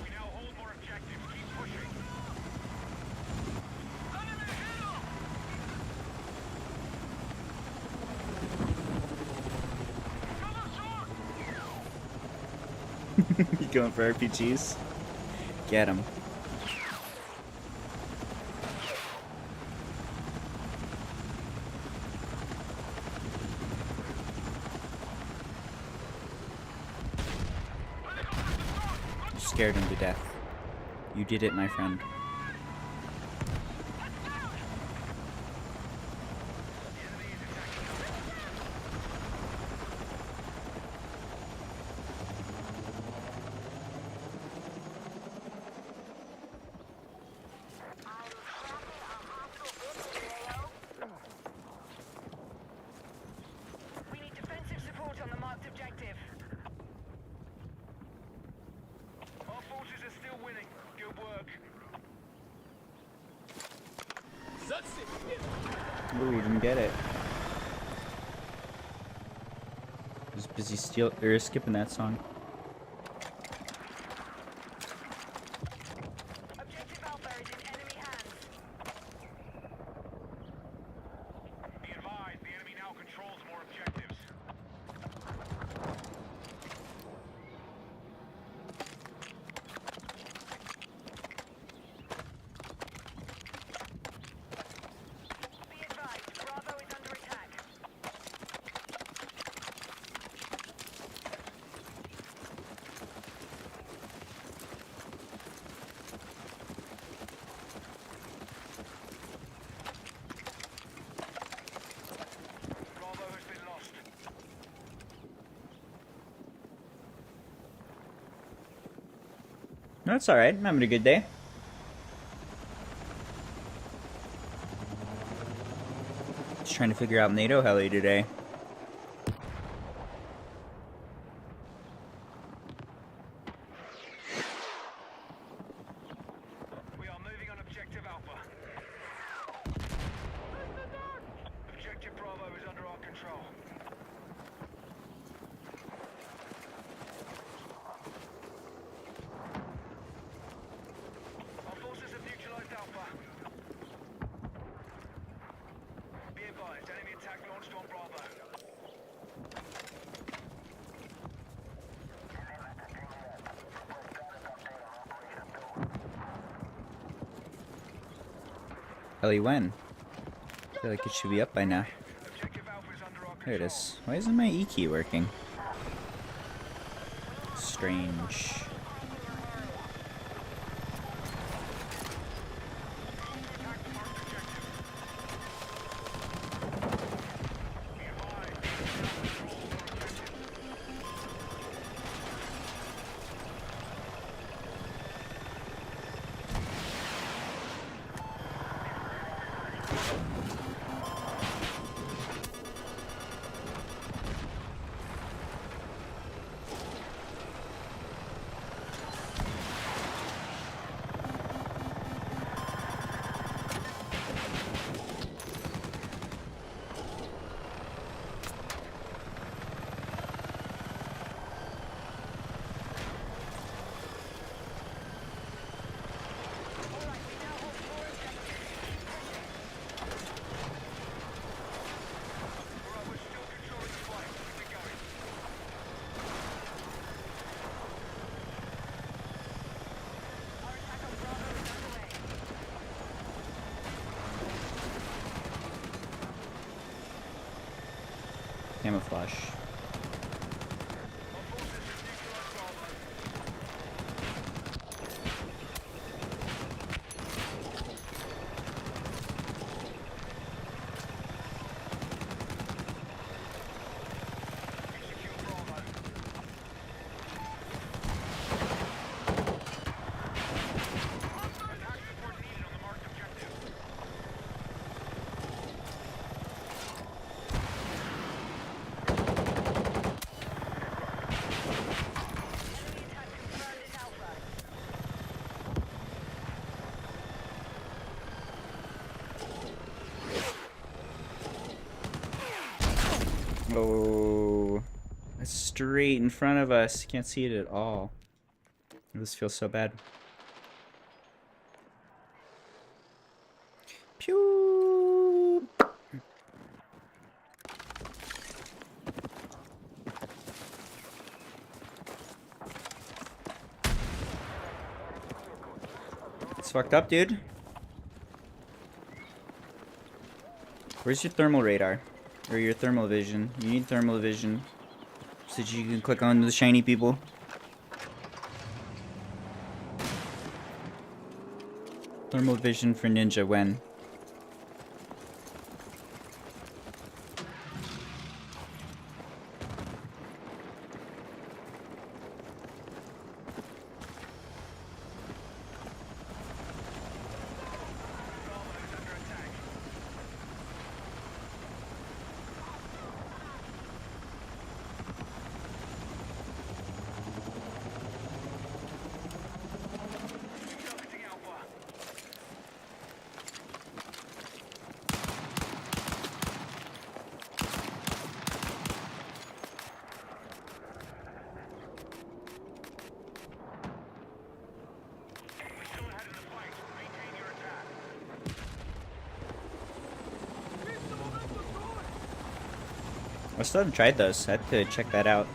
We now hold more objectives. Keep pushing. Enemy helo! Cover short! You going for RPGs? Get him. You scared him to death. You did it, my friend. I'm tracking a hostile building, AO. We need defensive support on the marked objective. Our forces are still winning. Good work. Ooh, we didn't get it. I was busy skipping that song. Objective Alpha is in enemy hands. Be advised, the enemy now controls more objectives. Be advised, Bravo is under attack. Bravo has been lost. No, it's alright. I'm having a good day. Just trying to figure out NATO heli today. control. Our forces have neutralized Alpha. Be advised, enemy attack launched on Bravo. Ellie, when? I feel like it should be up by now. Objective Alpha is under our control. There it is. Why isn't my E key working? Strange. Camouflage. Oh, it's straight in front of us. Can't see it at all. This feels so bad. Pew! It's fucked up, dude. Where's your thermal radar? Or your thermal vision? You need thermal vision so that you can click on the shiny people. Thermal vision for ninja when? I still haven't tried those. I have to check that out.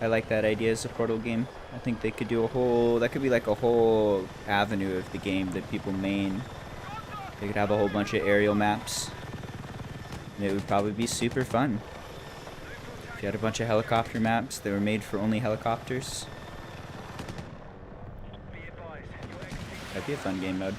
I like that idea as a Portal game. I think they could do a whole... That could be like a whole avenue of the game that people main. They could have a whole bunch of aerial maps. And it would probably be super fun. If you had a bunch of helicopter maps that were made for only helicopters. That'd be a fun game mode.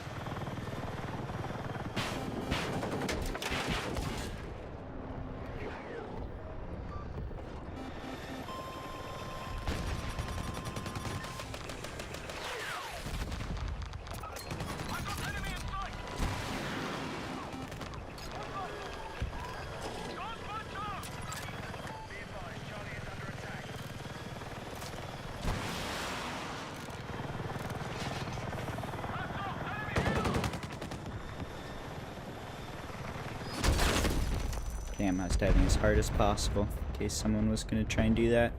Damn, I was diving as hard as possible in case someone was gonna try and do that.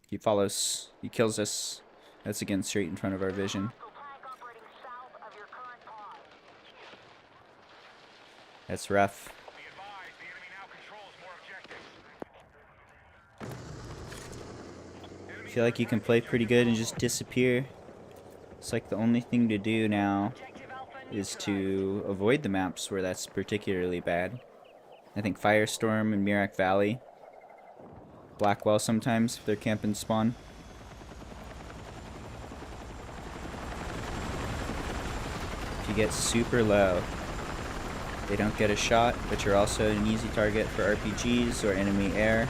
He follows. He kills us. That's again straight in front of our vision. Hostile tank operating south of your current pod. That's rough. Be advised, the enemy now controls more objectives. I feel like you can play pretty good and just disappear. It's like the only thing to do now Objective Alpha is neutralized. to avoid the maps where that's particularly bad. I think Firestorm and Mirak Valley. Blackwell sometimes if they're camping spawn. If you get super low, they don't get a shot, but you're also an easy target for RPGs or enemy air.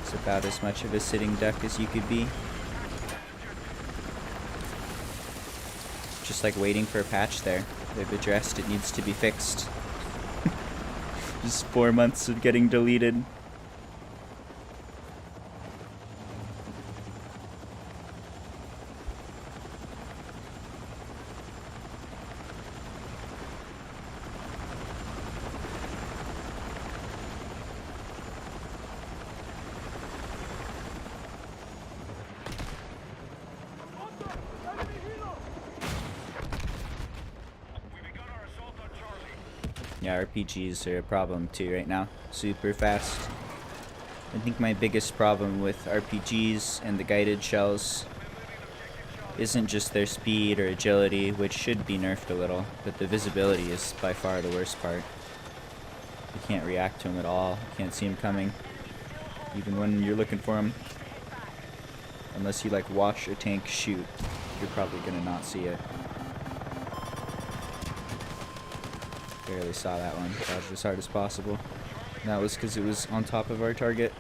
It's about as much of a sitting duck as you could be. Just like waiting for a patch there. They've addressed it needs to be fixed. Just 4 months of getting deleted. Enemy helo! We begun our assault on Charlie. Yeah, RPGs are a problem too right now. Super fast. I think my biggest problem with RPGs and the guided shells isn't just their speed or agility, which should be nerfed a little, but the visibility is by far the worst part. You can't react to them at all. You can't see them coming, even when you're looking for them. Unless you like watch a tank shoot, you're probably gonna not see it. Barely saw that one. Dodged as hard as possible. And that was because it was on top of our target.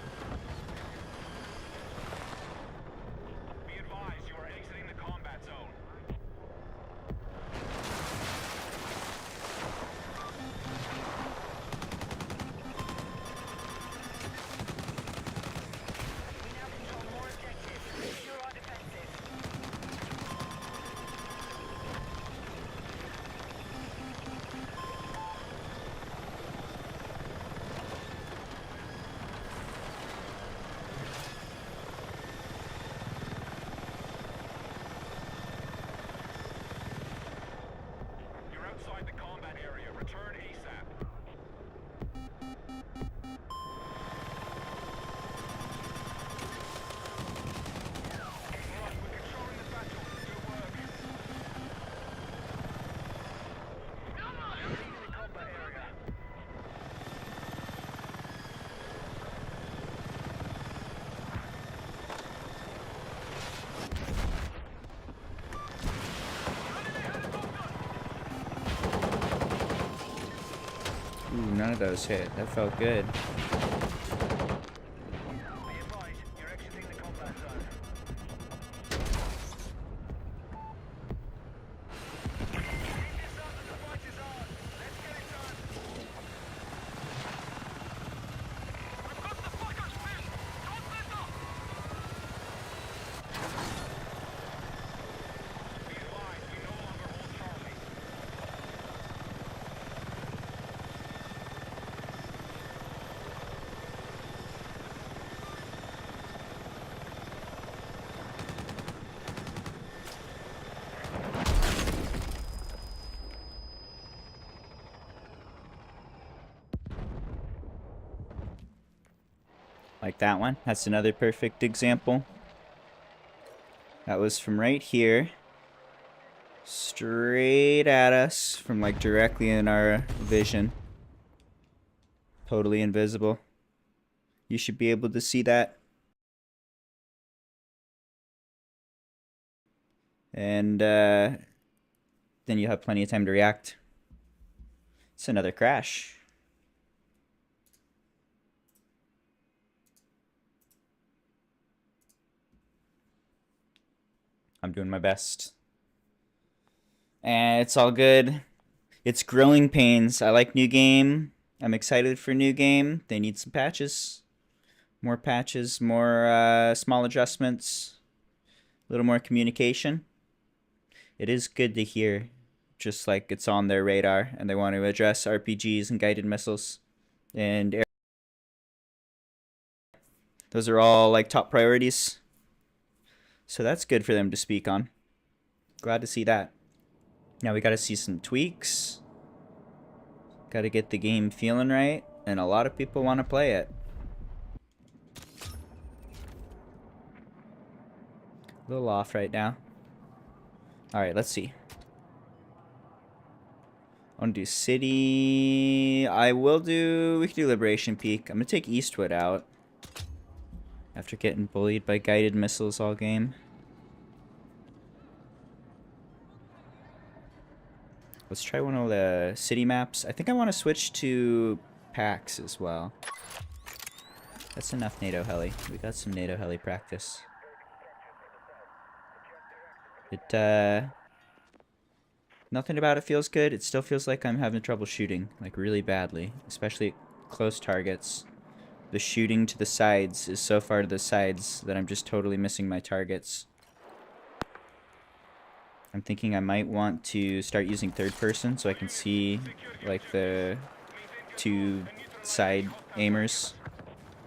Be advised, you are exiting the combat zone. We now control more objectives. Secure our defenses. You're outside the combat area. Return ASAP. Alright, we're controlling the battle. Good work. Leaving the combat area. Ooh, none of those hit. That felt good. Be advised, you're exiting the combat zone. This up and the fight is on. Let's get it done. We've got the fuckers pinned! Don't let up! Be advised, we no longer hold Charlie. Like that one. That's another perfect example. That was from right here. Straight at us from like directly in our vision. Totally invisible. You should be able to see that. And then you have plenty of time to react. It's another crash. I'm doing my best. And it's all good. It's growing pains. I like new game. I'm excited for new game. They need some patches. More patches, more small adjustments. A little more communication. It is good to hear just like it's on their radar, and they want to address RPGs and guided missiles and air. Those are all like top priorities. So that's good for them to speak on. Glad to see that. Now we got to see some tweaks. Got to get the game feeling right, and a lot of people want to play it. A little off right now. Alright, let's see. I want to do city. We can do Liberation Peak. I'm going to take Eastwood out. After getting bullied by guided missiles all game. Let's try one of the city maps. I think I want to switch to PAX as well. That's enough NATO heli. We got some NATO heli practice. Nothing about it feels good. It still feels like I'm having trouble shooting, like really badly, especially at close targets. The shooting to the sides is so far to the sides that I'm just totally missing my targets. I'm thinking I might want to start using third person so I can see like the two side aimers,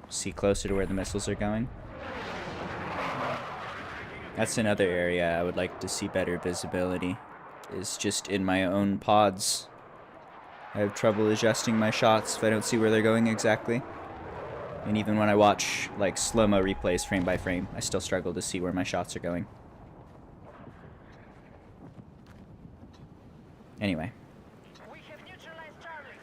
see closer to where the missiles are going. That's another area I would like to see better visibility, is just in my own pods. I have trouble adjusting my shots if I don't see where they're going exactly. And even when I watch like slow-mo replays frame by frame, I still struggle to see where my shots are going. Anyway. We have neutralized Charlie.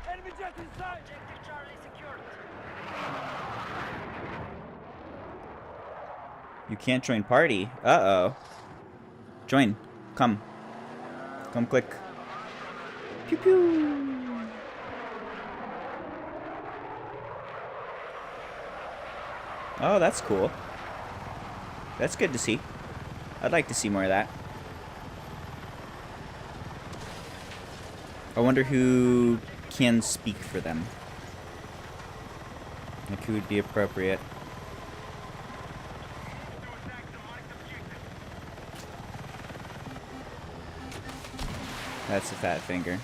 Enemy jet inside. Objective Charlie secured. You can't join party. Uh-oh. Join. Come. Come click. Pew pew. Oh, that's cool. That's good to see. I'd like to see more of that. I wonder who can speak for them. Like who would be appropriate. That's a fat finger.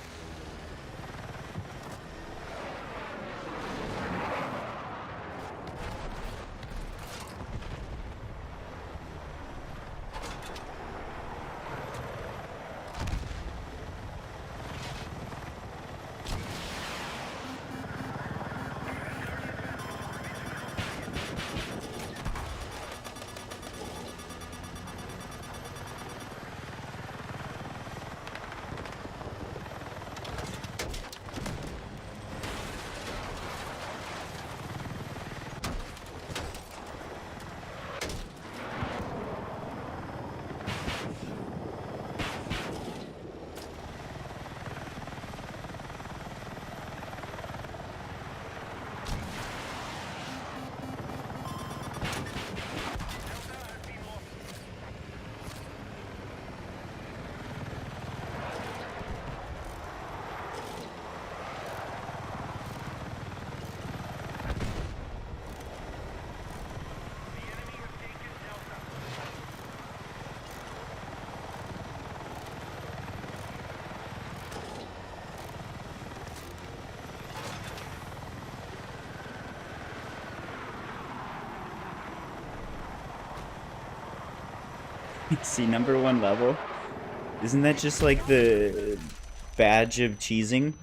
See, #1 level? Isn't that just like the badge of cheesing?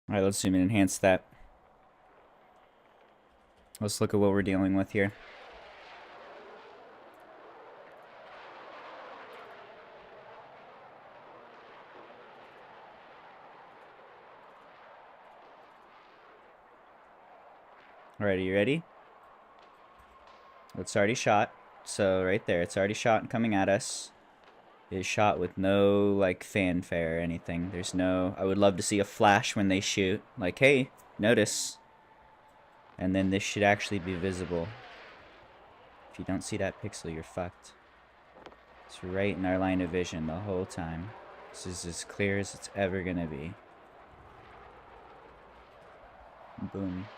Alright, let's zoom in and enhance that. Let's look at what we're dealing with here. Alright, are you ready? It's already shot. So right there, it's already shot and coming at us. It is shot with no like fanfare or anything. There's no, I would love to see a flash when they shoot. Like, hey, notice. And then this should actually be visible. If you don't see that pixel, you're fucked. It's right in our line of vision the whole time. This is as clear as it's ever gonna be. Boom.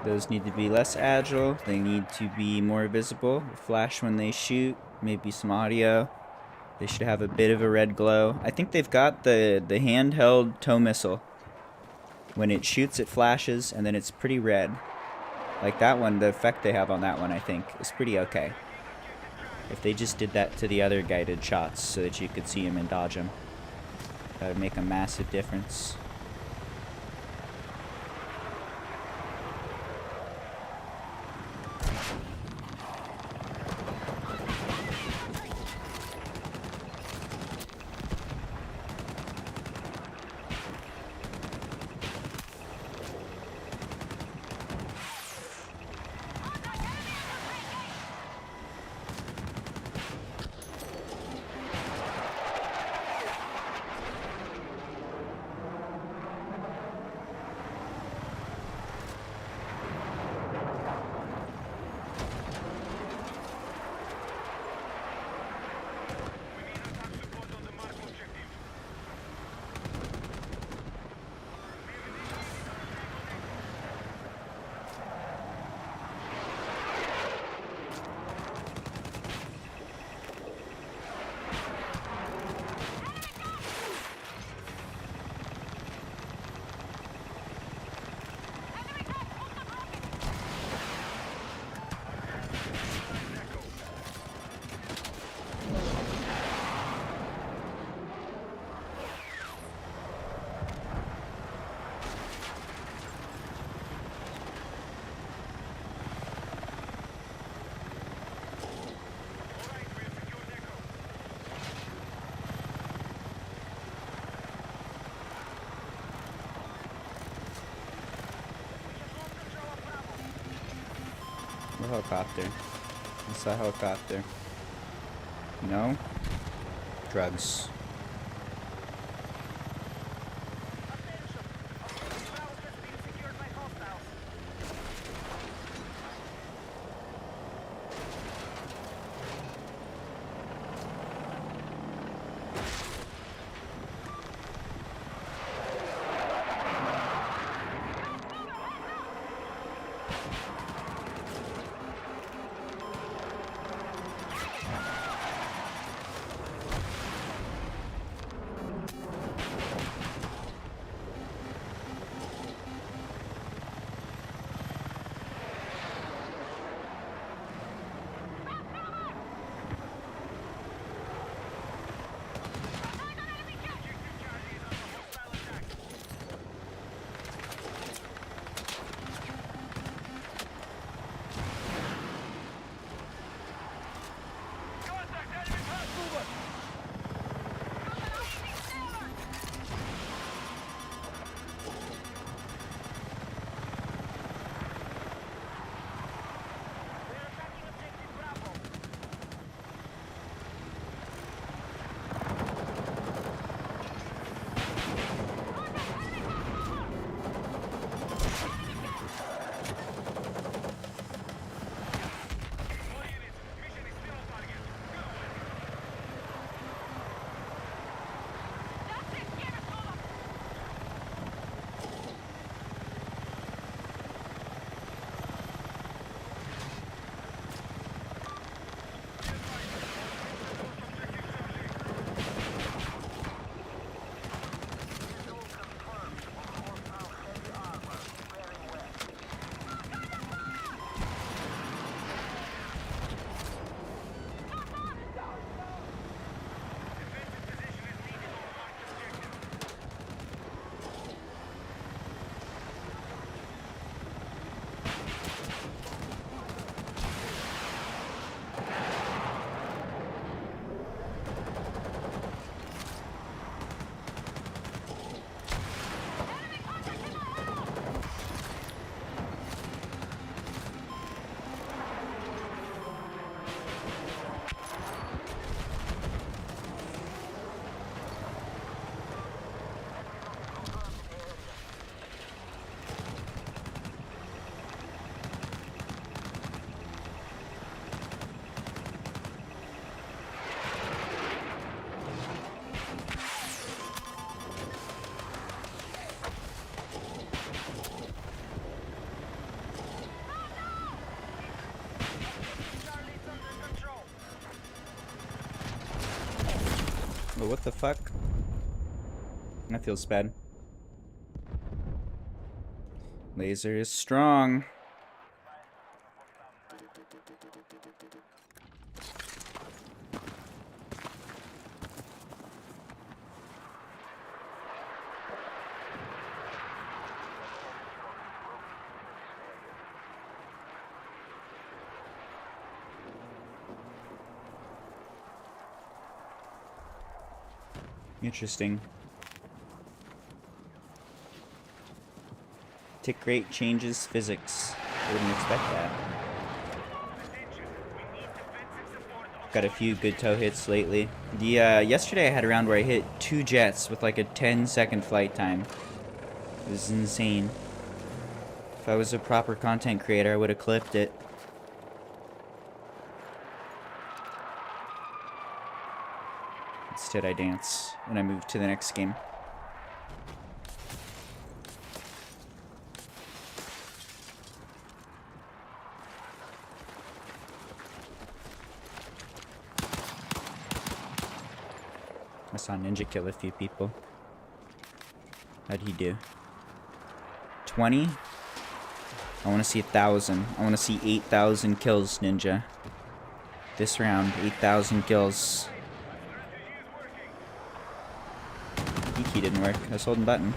Those need to be less agile. They need to be more visible. Flash when they shoot. Maybe some audio. They should have a bit of a red glow. I think they've got the handheld tow missile. When it shoots, it flashes, and then it's pretty red. Like that one, the effect they have on that one, I think, is pretty okay. If they just did that to the other guided shots so that you could see them and dodge them, that would make a massive difference. We need attack support on the mark objective. Alright, we have secured Echo. The helicopter. It's a helicopter. No? Drugs. Oh, what the fuck? That feels bad. Laser is strong. Interesting. Tick rate changes physics. I wouldn't expect that. Got a few good tow hits lately. Yesterday I had a round where I hit 2 jets with like a 10-second flight time. It was insane. If I was a proper content creator, I would have clipped it. Instead I dance and I move to the next game. I saw Ninja kill a few people. How'd he do? 20? I want to see 1,000. I want to see 8,000 kills, Ninja. This round, 8,000 kills. E-key didn't work. I was holding button.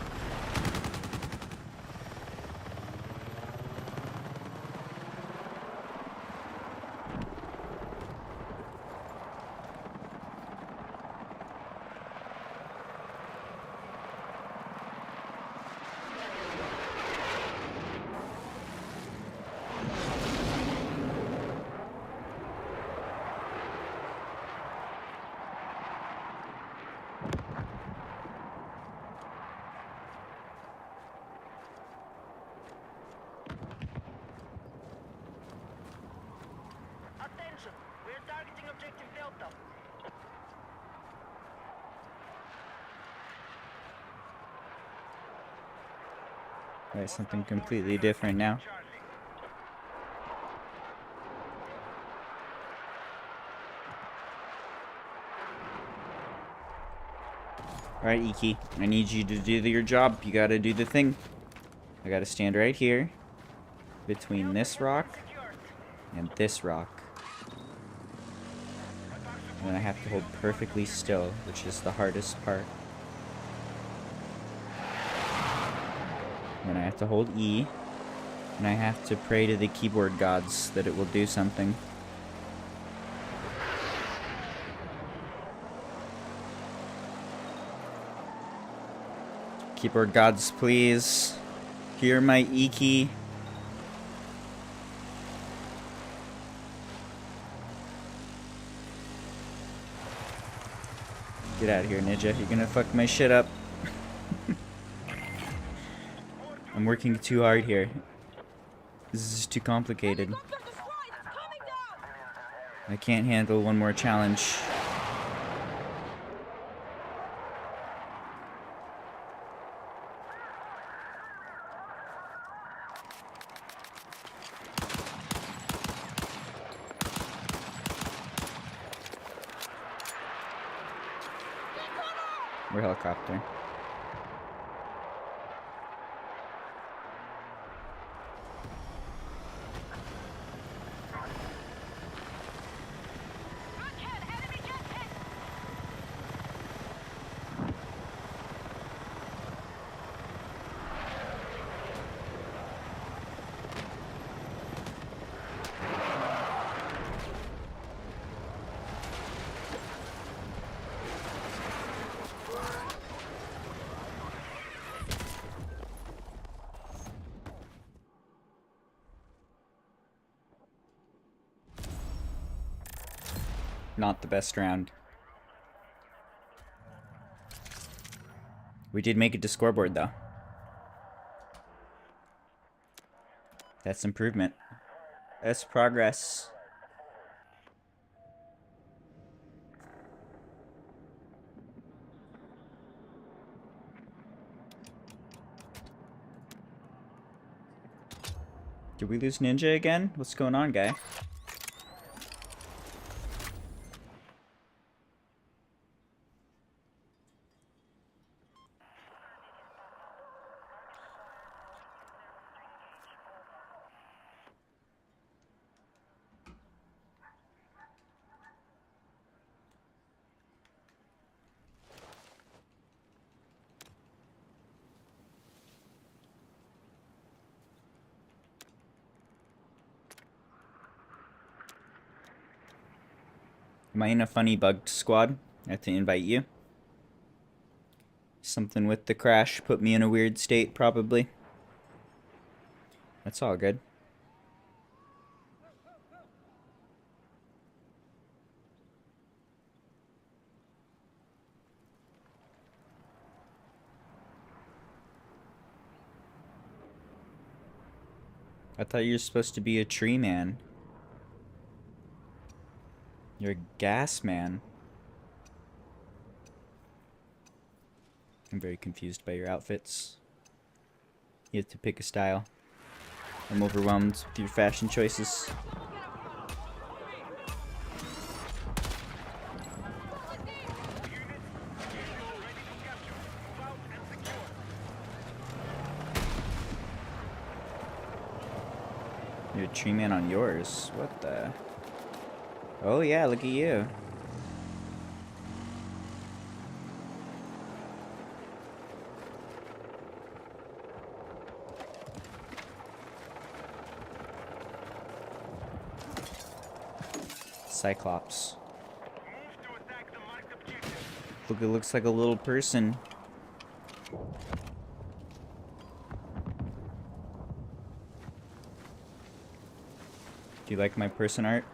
Attention! We're targeting objective Delta. Alright, something completely different now. Alright, Iki, I need you to do your job. You gotta do the thing. I gotta stand right here between this rock and this rock. And then I have to hold perfectly still, which is the hardest part. And I have to hold E, and I have to pray to the keyboard gods that it will do something. Keyboard gods, please. Hear my E key. Get out of here, Ninja. You're gonna fuck my shit up. I'm working too hard here. This is too complicated. I can't handle one more challenge. We're helicopter. Not the best round. We did make it to scoreboard though. That's improvement. That's progress. Did we lose Ninja again? What's going on, guy? Am I in a funny bugged squad? I have to invite you. Something with the crash put me in a weird state, probably. That's all good. I thought you were supposed to be a tree man. You're a gas man. I'm very confused by your outfits. You have to pick a style. I'm overwhelmed with your fashion choices. You're a tree man on yours. What the? Oh yeah, look at you. Cyclops. Move to attack the marked objective. Look, it looks like a little person. Do you like my person art?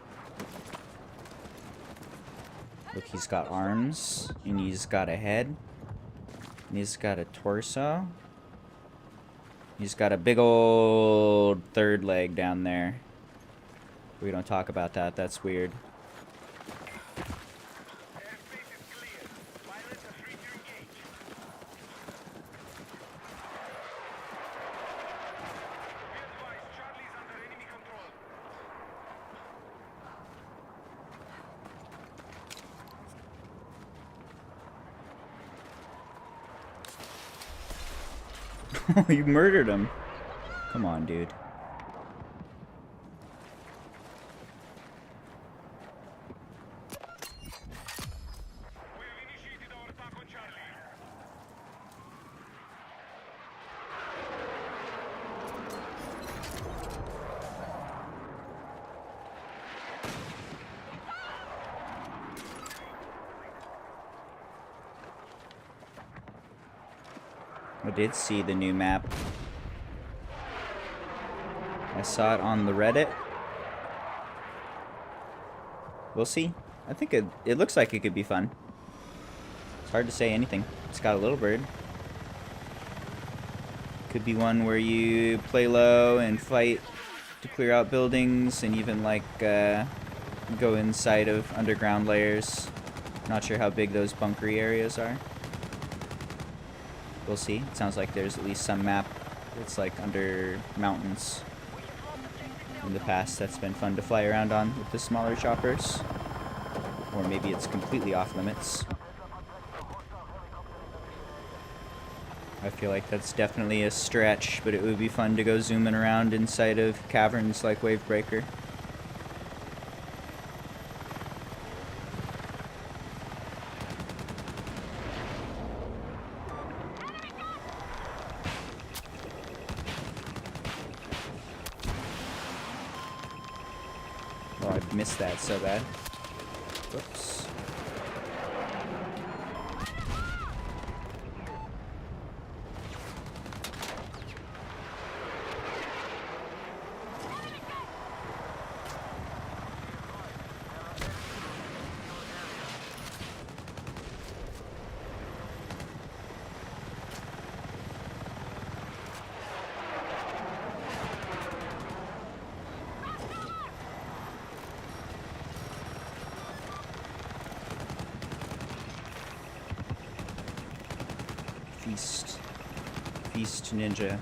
Look, he's got arms, and he's got a head, and he's got a torso. He's got a big old third leg down there. We don't talk about that, that's weird. Airspace is clear. Pilots are free to engage. Be advised, Charlie's under enemy control. You murdered him. Come on, dude. We have initiated our attack on Charlie. I did see the new map. I saw it on the Reddit. We'll see. I think it looks like it could be fun. It's hard to say anything. It's got a little bird. Could be one where you play low and fight to clear out buildings and even like go inside of underground layers. Not sure how big those bunkery areas are. We'll see. It sounds like there's at least some map that's like under mountains. In the past, that's been fun to fly around on with the smaller choppers. Or maybe it's completely off limits. I feel like that's definitely a stretch, but it would be fun to go zooming around inside of caverns like Wavebreaker. Oh, I missed that so bad. Whoops. Feast Ninja.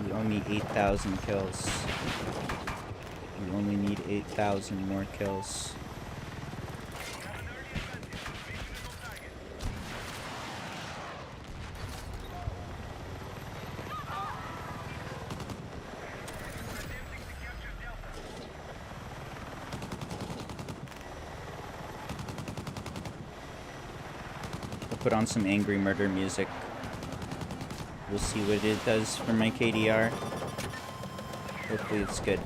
We only need 8,000 kills. We only need 8,000 more kills. I'll put on some angry murder music. We'll see what it does for my KDR. Hopefully it's good.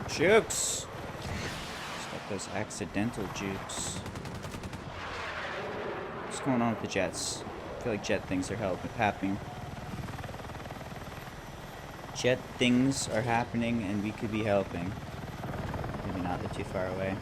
Jukes! Stop those accidental jukes. What's going on with the jets? I feel like jet things are happening. Jet things are happening and we could be helping. Maybe not, they're too far away.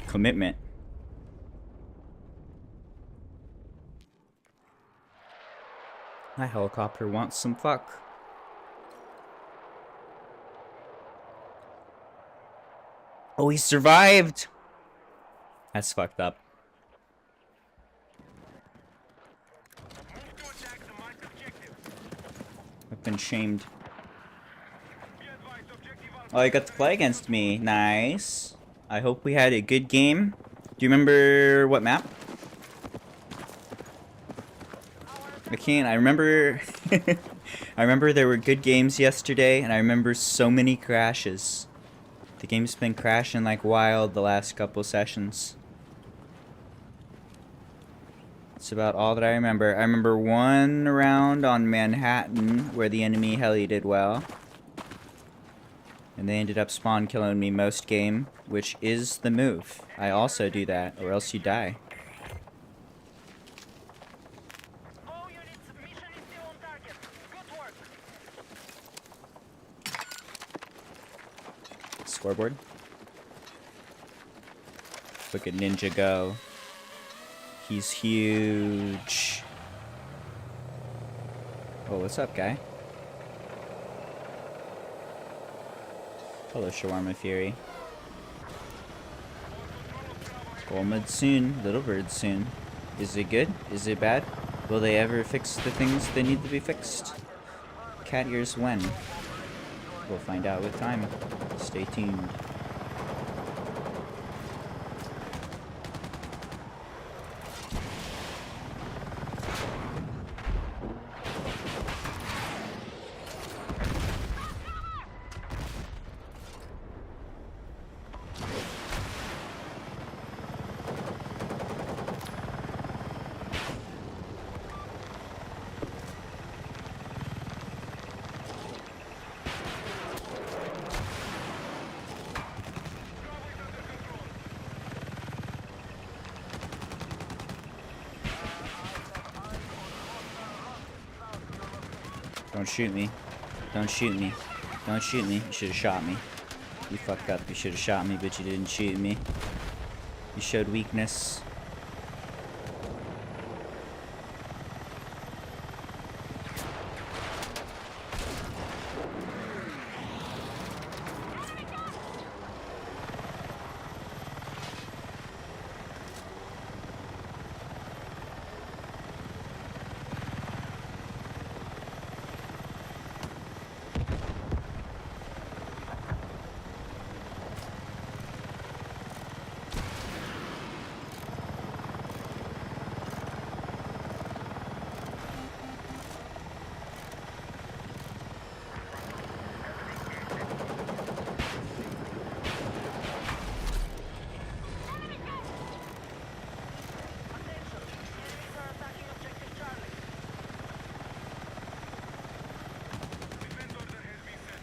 Commitment. My helicopter wants some fuck. Oh, he survived! That's fucked up. Move to attack the marked objective. I've been shamed. Be advised, objective Alpha. Oh, you got to play against me. Nice. I hope we had a good game. Do you remember what map? I can't. I remember... I remember there were good games yesterday, and I remember so many crashes. The game's been crashing like wild the last couple sessions. That's about all that I remember. I remember one round on Manhattan where the enemy heli did well. And they ended up spawn killing me most game, which is the move. I also do that, or else you die. All units, mission is still on target. Good work. Scoreboard. Look at Ninja go. He's huge. Oh, what's up, guy? Hello, Shawarma Fury. Golmud soon, Little Bird soon. Is it good? Is it bad? Will they ever fix the things that need to be fixed? Cat ears when? We'll find out with time. Stay tuned. Don't shoot me. Don't shoot me. Don't shoot me. You should have shot me. You fucked up. You should have shot me, but you didn't shoot me. You showed weakness. Enemies are attacking objective Charlie. Defend order has been set.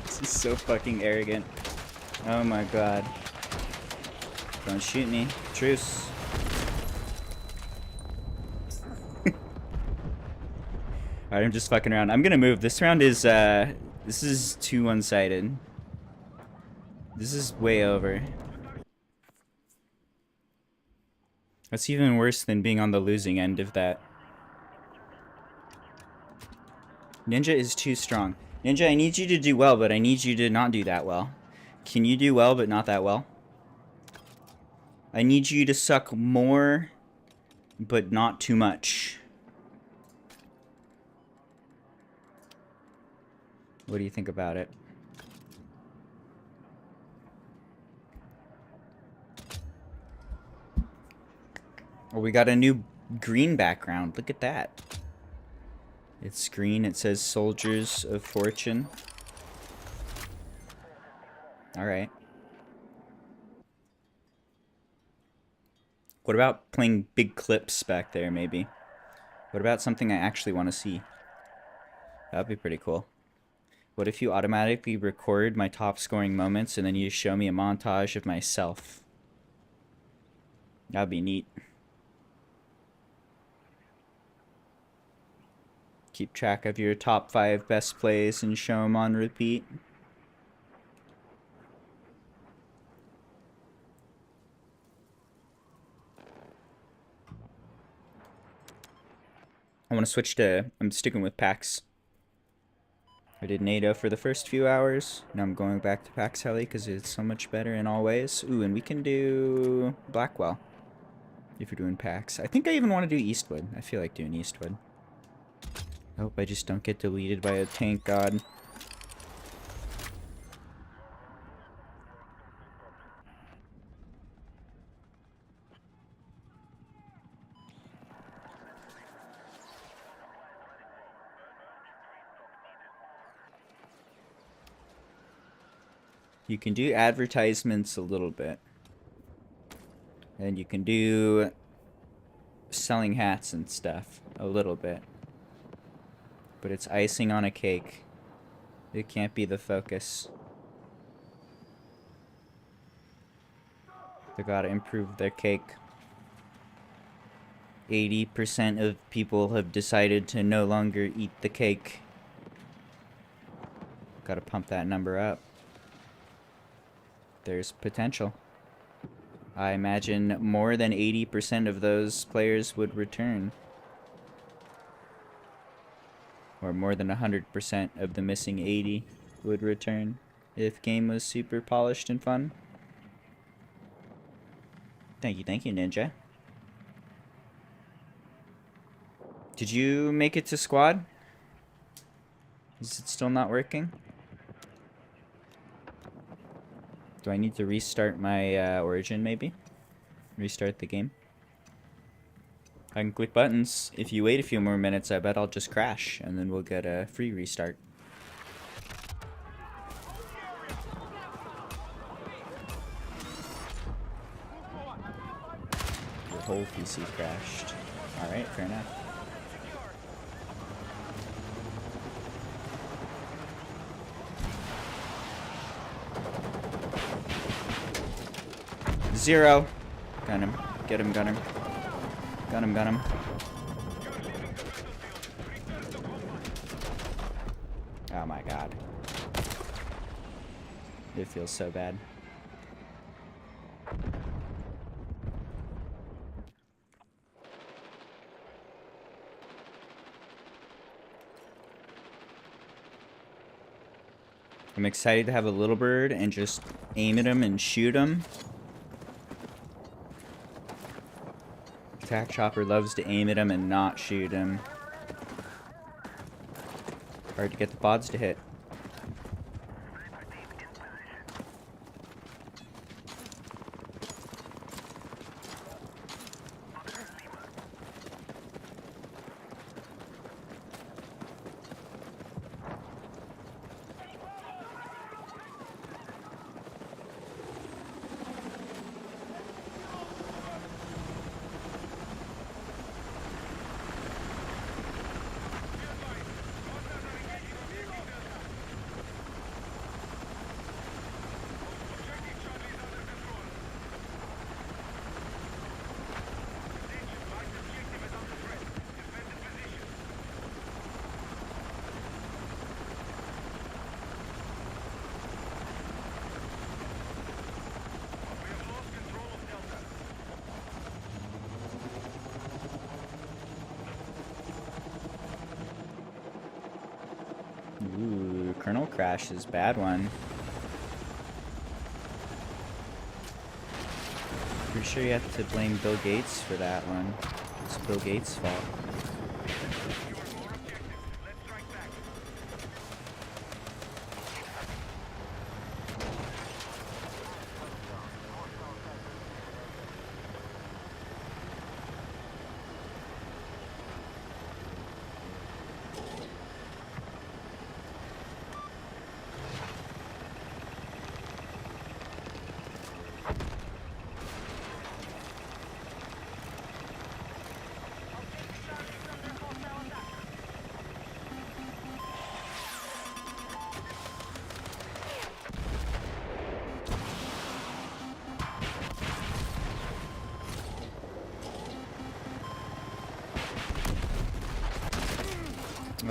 This is so fucking arrogant. Oh my god. Don't shoot me. Truce. Alright, I'm just fucking around. I'm gonna move. This round is, this is too one-sided. This is way over. That's even worse than being on the losing end of that. Ninja is too strong. Ninja, I need you to do well, but I need you to not do that well. Can you do well, but not that well? I need you to suck more, but not too much. What do you think about it? Oh, we got a new green background. Look at that. It's green. It says Soldiers of Fortune. Alright. What about playing big clips back there, maybe? What about something I actually want to see? That'd be pretty cool. What if you automatically record my top scoring moments and then you show me a montage of myself? That'd be neat. Keep track of your top 5 best plays and show them on repeat. I want to switch to... I'm sticking with PAX. I did NATO for the first few hours. Now I'm going back to PAX Heli because it's so much better in all ways. Ooh, and we can do Blackwell if you're doing PAX. I think I even want to do Eastwood. I feel like doing Eastwood. I hope I just don't get deleted by a tank god. You can do advertisements a little bit. And you can do selling hats and stuff a little bit. But it's icing on a cake. It can't be the focus. They gotta improve their cake. 80% of people have decided to no longer eat the cake. Gotta pump that number up. There's potential. I imagine more than 80% of those players would return. Or more than 100% of the missing 80 would return if game was super polished and fun. Thank you, Ninja. Did you make it to squad? Is it still not working? Do I need to restart my origin, maybe? Restart the game? I can click buttons. If you wait a few more minutes, I bet I'll just crash, and then we'll get a free restart. Your whole PC crashed. Alright, fair enough. 0. Gun him. Get him, gun him. Gun him, gun him. Oh my god. It feels so bad. I'm excited to have a little bird and just aim at him and shoot him. Attack chopper loves to aim at him and not shoot him. Hard to get the pods to hit. Ooh, Colonel Crash is a bad one. Pretty sure you have to blame Bill Gates for that one. It's Bill Gates' fault.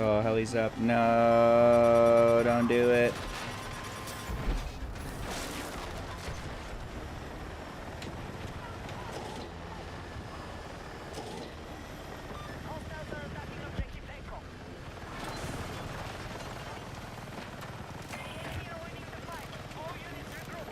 Oh, heli's up. No, don't do it. Hostiles are attacking objective Echo. Enemy are winning the fight. All units regroup.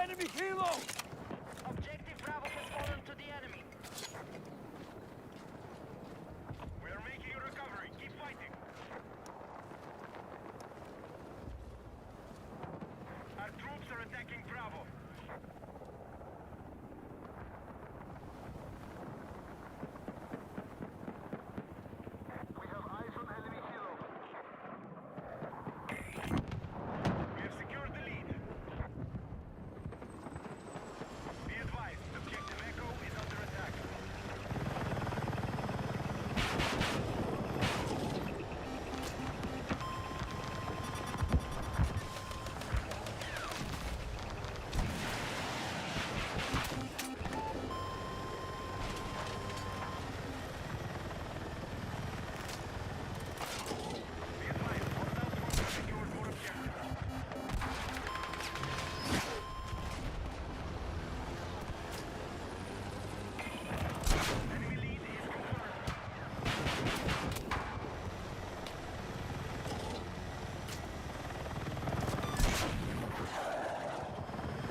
enemy helo! Objective Bravo has fallen to the enemy. We are making a recovery. Keep fighting. Our troops are attacking Bravo. We have eyes on enemy helo. We have secured the lead. Be advised, objective Echo is under attack. Be advised, hostile troops have secured more objectives. Enemy lead is confirmed.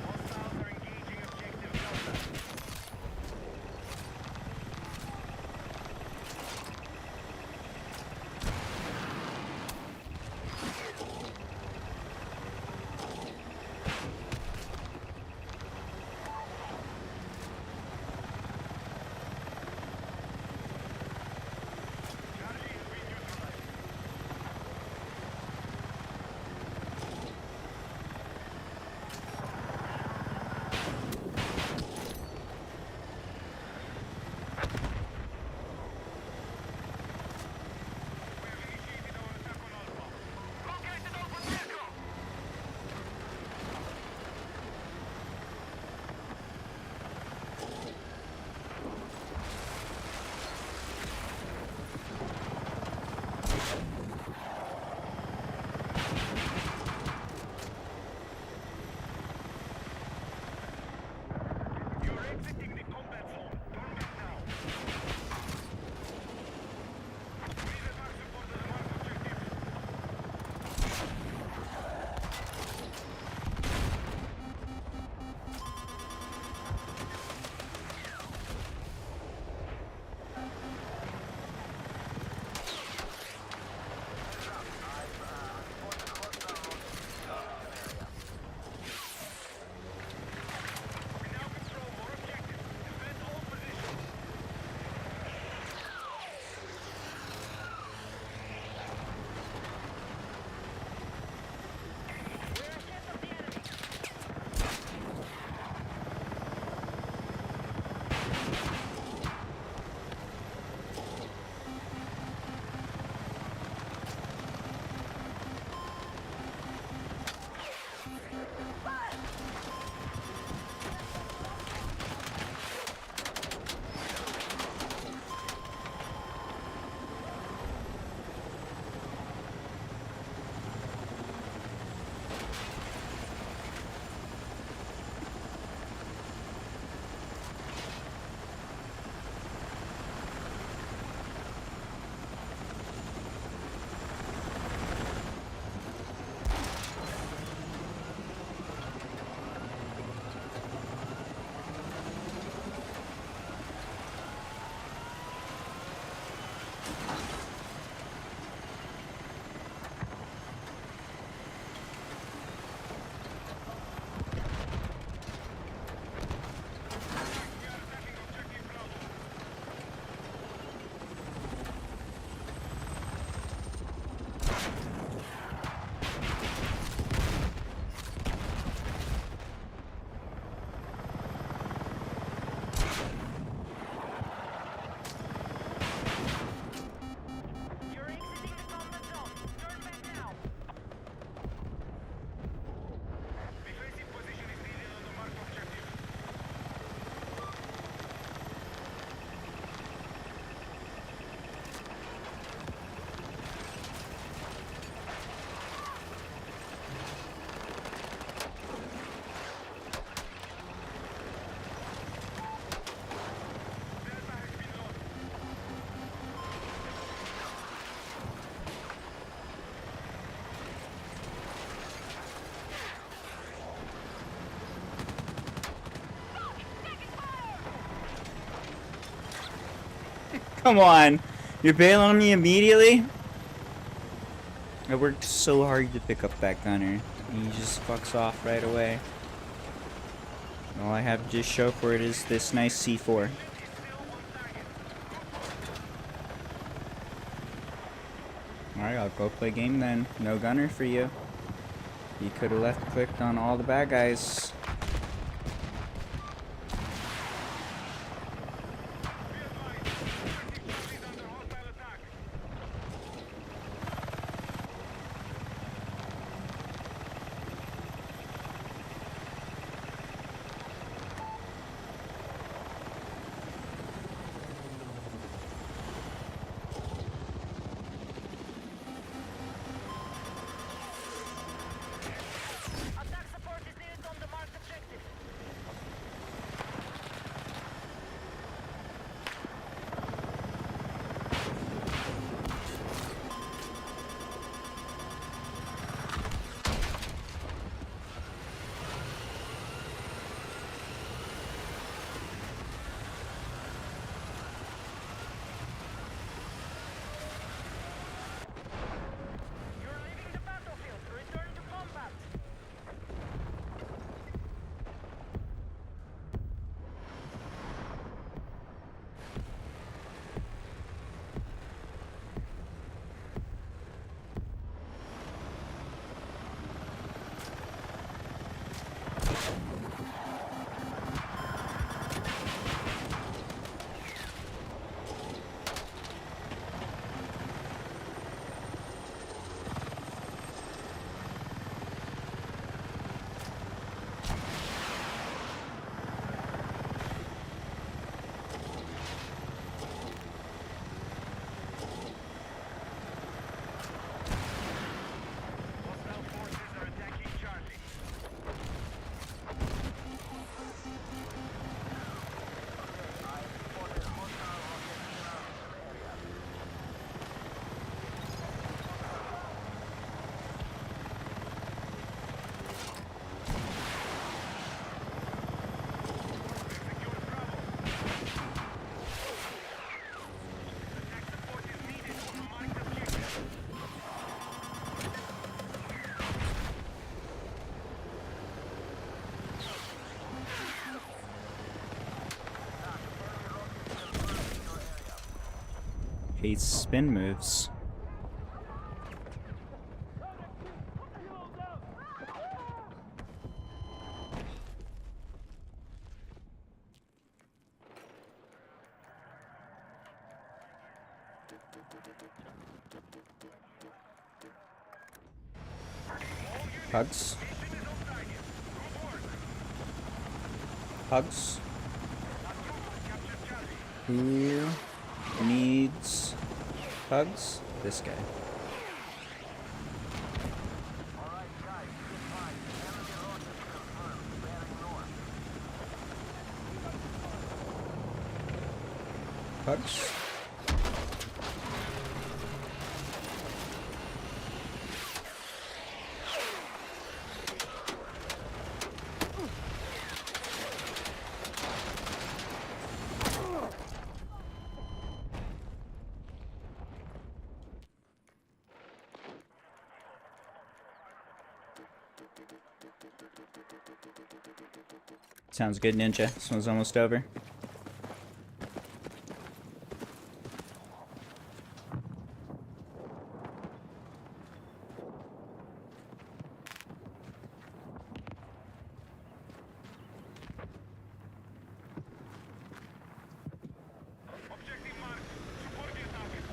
Hostiles are engaging objective Delta. Charlie has been neutralized. We have initiated our attack on Alpha. Located Alpha vehicle! You are exiting the combat zone. Turn back now. We need attack support to the mark objective. We now control more objectives. Come on. You're bailing on me immediately? I worked so hard to pick up that gunner, and he just fucks off right away. All I have to just show for it is this nice C4. Alright, I'll go play game then. No gunner for you. You could have left clicked on all the bad guys. Attack support is needed on the marked objective. You're leaving the battlefield. Return to combat. Hostile forces are attacking Charlie. Attack support is needed on the marked objective. Hates spin moves. Hugs. Hugs. Who needs hugs? This guy. Hugs. Sounds good, Ninja. This one's almost over. Objective marked. Support the target.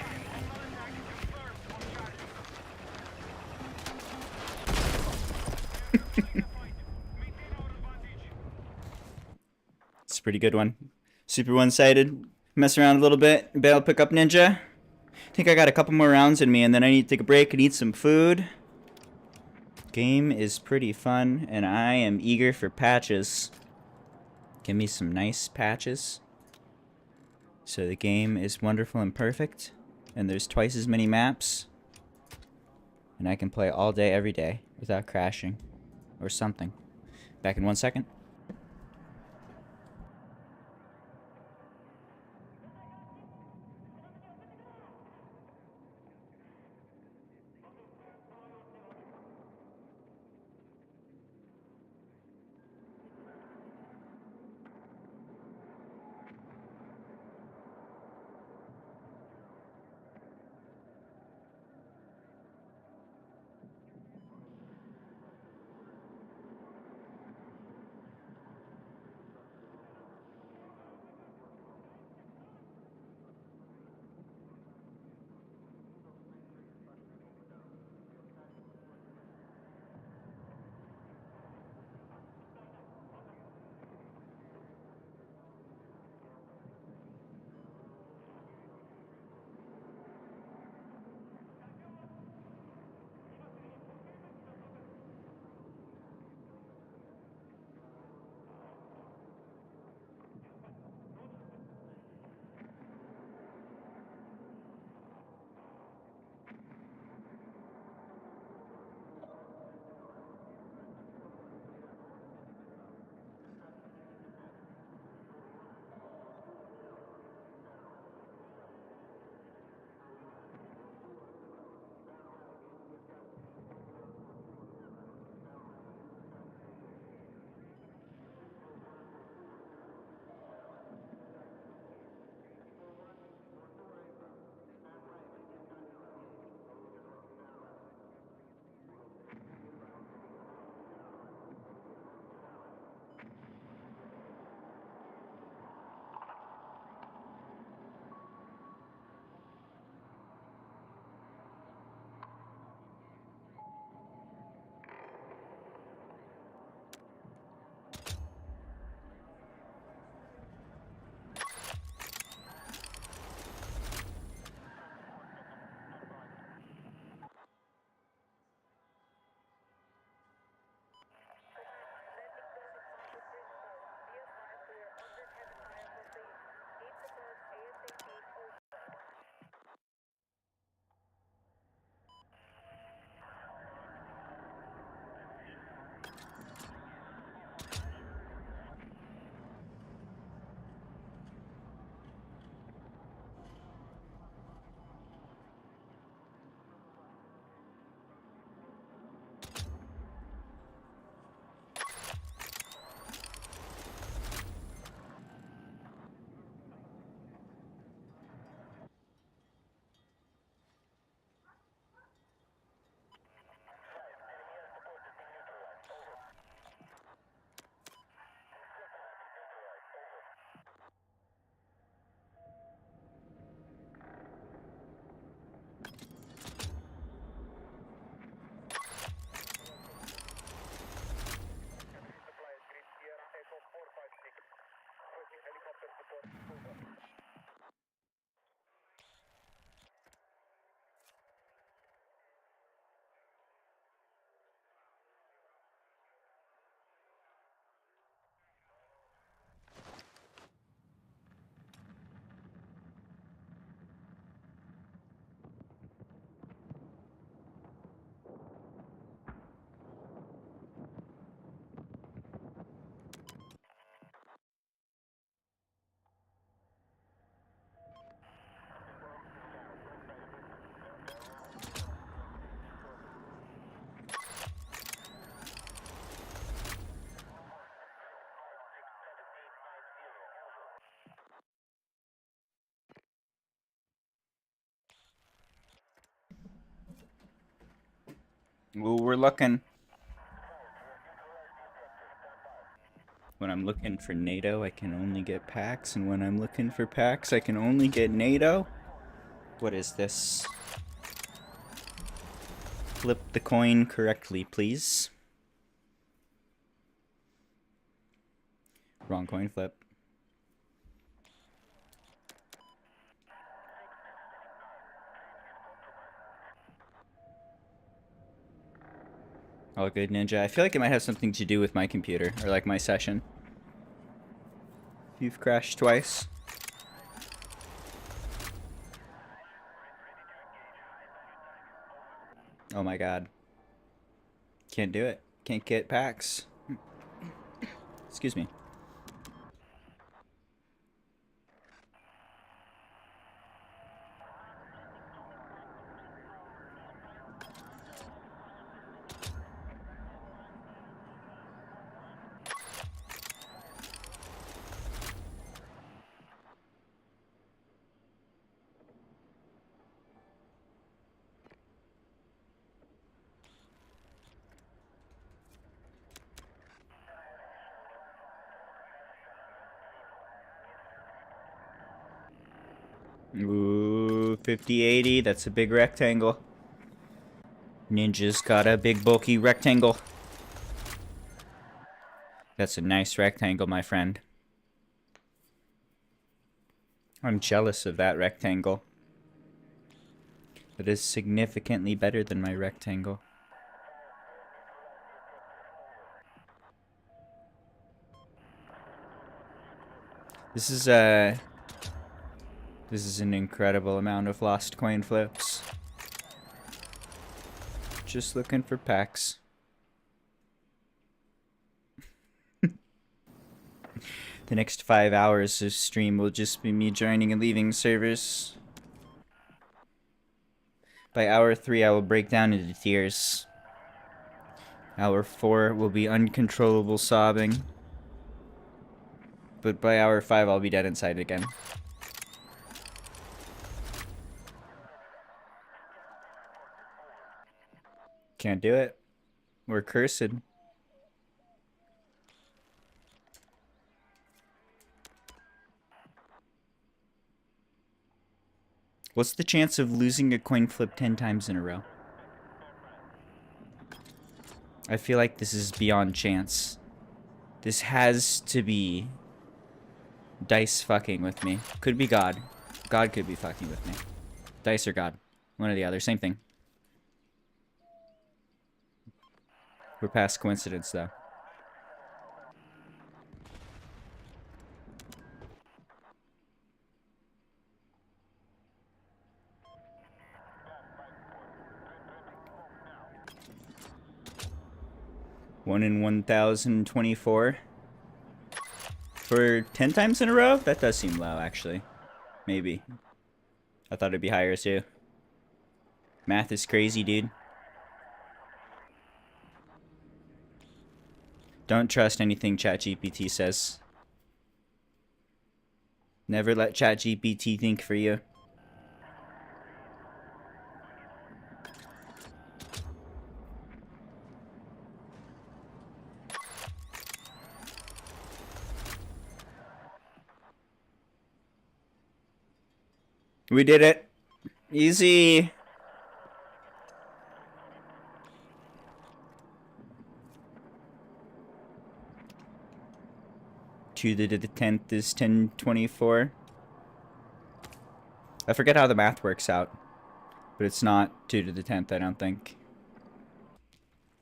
Be advised, hostile attack confirmed on Charlie. We are controlling the fight. Maintain our advantage. It's a pretty good one. Super one-sided. Mess around a little bit. Bail, pick up Ninja. I think I got a couple more rounds in me, and then I need to take a break and eat some food. Game is pretty fun, and I am eager for patches. Give me some nice patches. So the game is wonderful and perfect, and there's twice as many maps, and I can play all day, every day, without crashing, or something. Back in 1 second. Well, we're looking. When I'm looking for NATO, I can only get packs, and when I'm looking for packs, I can only get NATO? What is this? Flip the coin correctly, please. Wrong coin flip. All good, Ninja. I feel like it might have something to do with my computer, or like my session. You've crashed twice. Oh my god. Can't do it. Can't get packs. Excuse me. Ooh, 5080. That's a big rectangle. Ninja's got a big bulky rectangle. That's a nice rectangle, my friend. I'm jealous of that rectangle. It is significantly better than my rectangle. This is an incredible amount of lost coin flips. Just looking for packs. The next 5 hours of stream will just be me joining and leaving servers. By hour 3, I will break down into tears. Hour 4 will be uncontrollable sobbing. But by hour 5, I'll be dead inside again. Can't do it. We're cursed. What's the chance of losing a coin flip 10 times in a row? I feel like this is beyond chance. This has to be dice fucking with me. Could be God. God could be fucking with me. Dice or God. One or the other. Same thing. We're past coincidence, though. One in 1,024. For 10 times in a row? That does seem low, actually. Maybe. I thought it'd be higher, too. Math is crazy, dude. Don't trust anything ChatGPT says. Never let ChatGPT think for you. We did it. Easy. To the 10th is 1024. I forget how the math works out. But it's not 2 to the 10th, I don't think.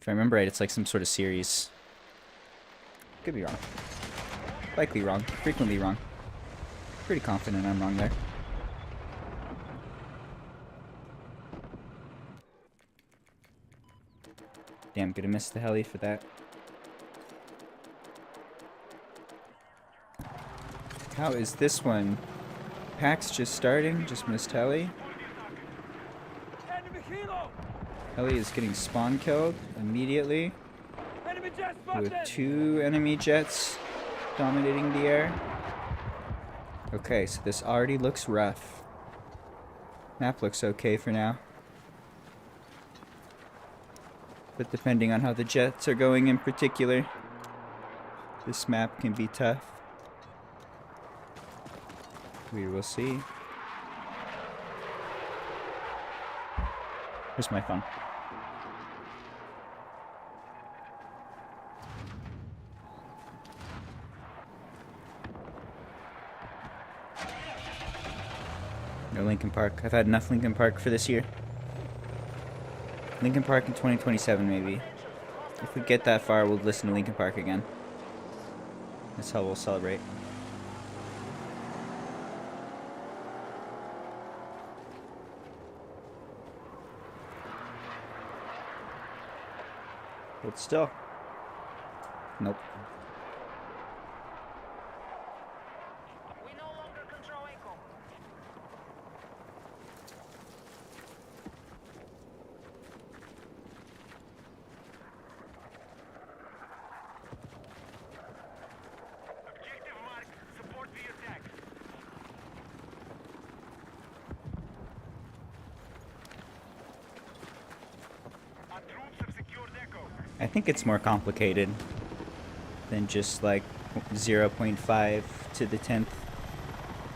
If I remember right, it's like some sort of series. Could be wrong. Likely wrong. Frequently wrong. Pretty confident I'm wrong there. Damn, gonna miss the heli for that. How is this one? Pack's just starting, just missed heli. Enemy helo! Heli is getting spawn killed immediately Enemy jet with spotted! 2 enemy jets dominating the air. Okay, so this already looks rough. Map looks okay for now. But depending on how the jets are going in particular, this map can be tough. We will see. Here's my phone. No Lincoln Park. I've had enough Lincoln Park for this year. Lincoln Park in 2027, maybe. If we get that far, we'll listen to Lincoln Park again. That's how we'll celebrate. Hold still. Nope. We no longer control Echo. Objective mark. Support the attack. Our troops have secured Echo. I think it's more complicated than just like 0.5 to the 10th.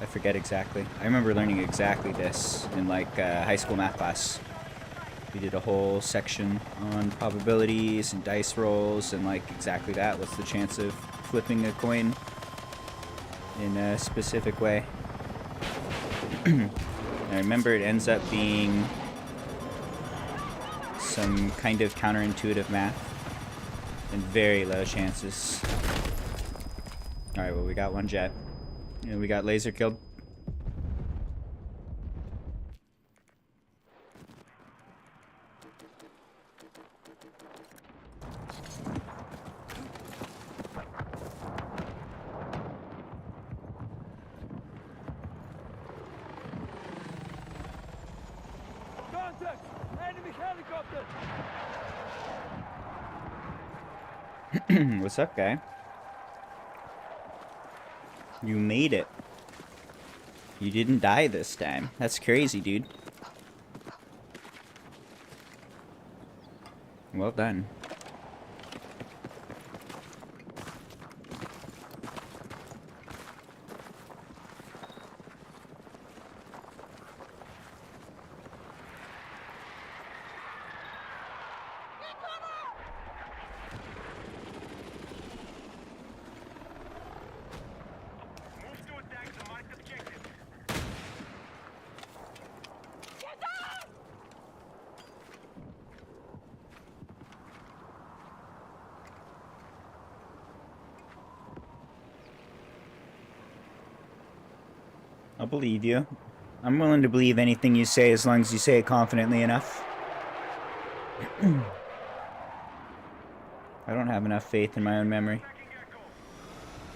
I forget exactly. I remember learning exactly this in like high school math class. We did a whole section on probabilities and dice rolls and like exactly that. What's the chance of flipping a coin in a specific way? I remember it ends up being some kind of counterintuitive math and very low chances. Alright, well, we got one jet. And we got laser killed. Contact! Enemy helicopter! What's up, guy? You made it. You didn't die this time. That's crazy, dude. Well done. Move to attack the marked objective. I'll believe you. I'm willing to believe anything you say as long as you say it confidently enough. I don't have enough faith in my own memory. Attacking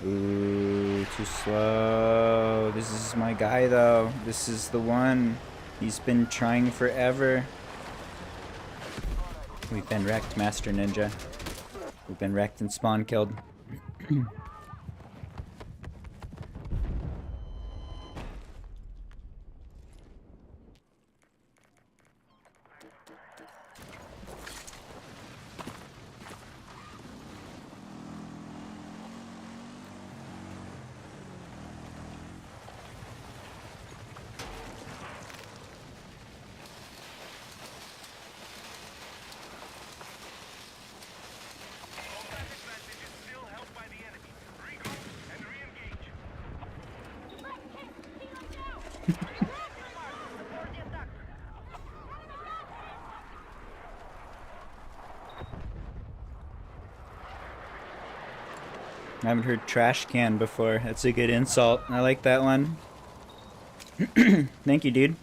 Echo. Ooh, too slow. This is my guy, though. This is the one. He's been trying forever. We've been wrecked, Master Ninja. We've been wrecked and spawn killed. Combat advantage is still held by the enemy. Regroup and re-engage. Support the attack. I haven't heard trash can before. That's a good insult. I like that one. Thank you, dude.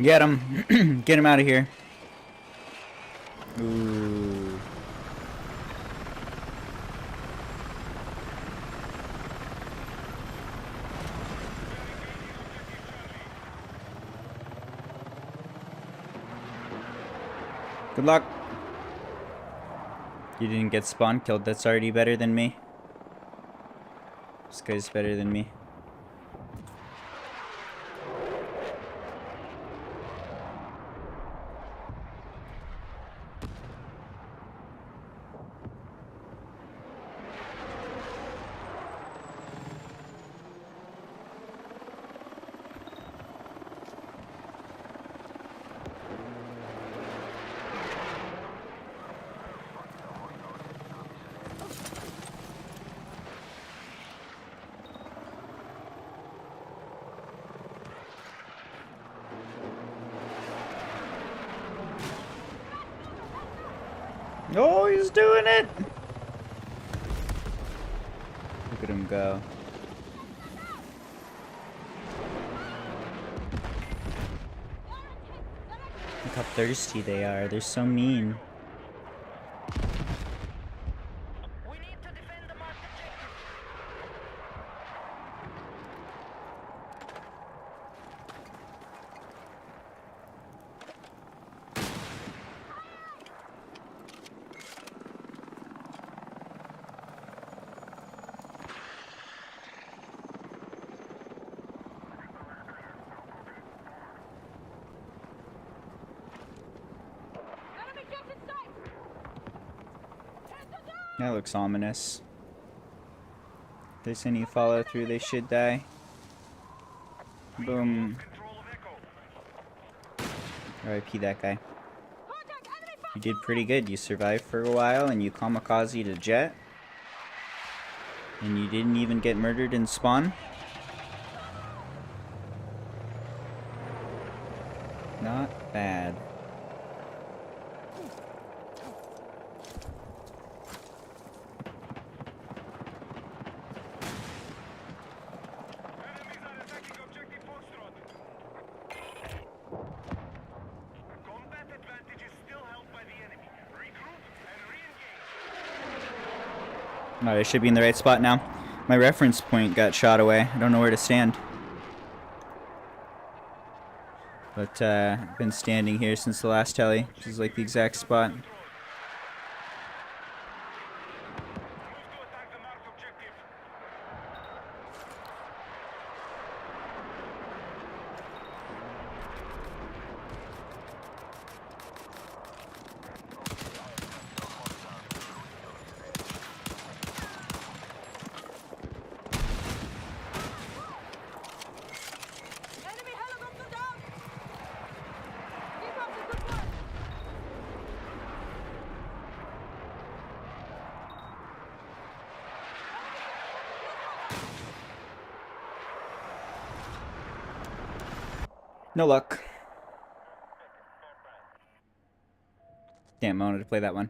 Get him. Get him out of here. Ooh. Good luck. You didn't get spawn killed. That's already better than me. This guy's better than me. Oh, he's doing it! Look at him go. Look how thirsty they are. They're so mean. We need to defend the marked objective. Enemy jet in sight! Hands are down! That looks ominous. If there's any follow through, they should die. Boom. Control of Echo. RIP that guy. Contact enemy You did pretty good. You survived for a while and you kamikazed a jet. And you didn't even get murdered in spawn. Not bad. Enemies are attacking objective Foxtrot. Combat advantage is still held by the enemy. Regroup and re-engage. Alright, I should be in the right spot now. My reference point got shot away. I don't know where to stand. But I've been standing here since the last heli, which is like the exact spot. Move to attack the marked objective. Enemy helicopter down! Keep up the good work! No luck. Damn, I wanted to play that one.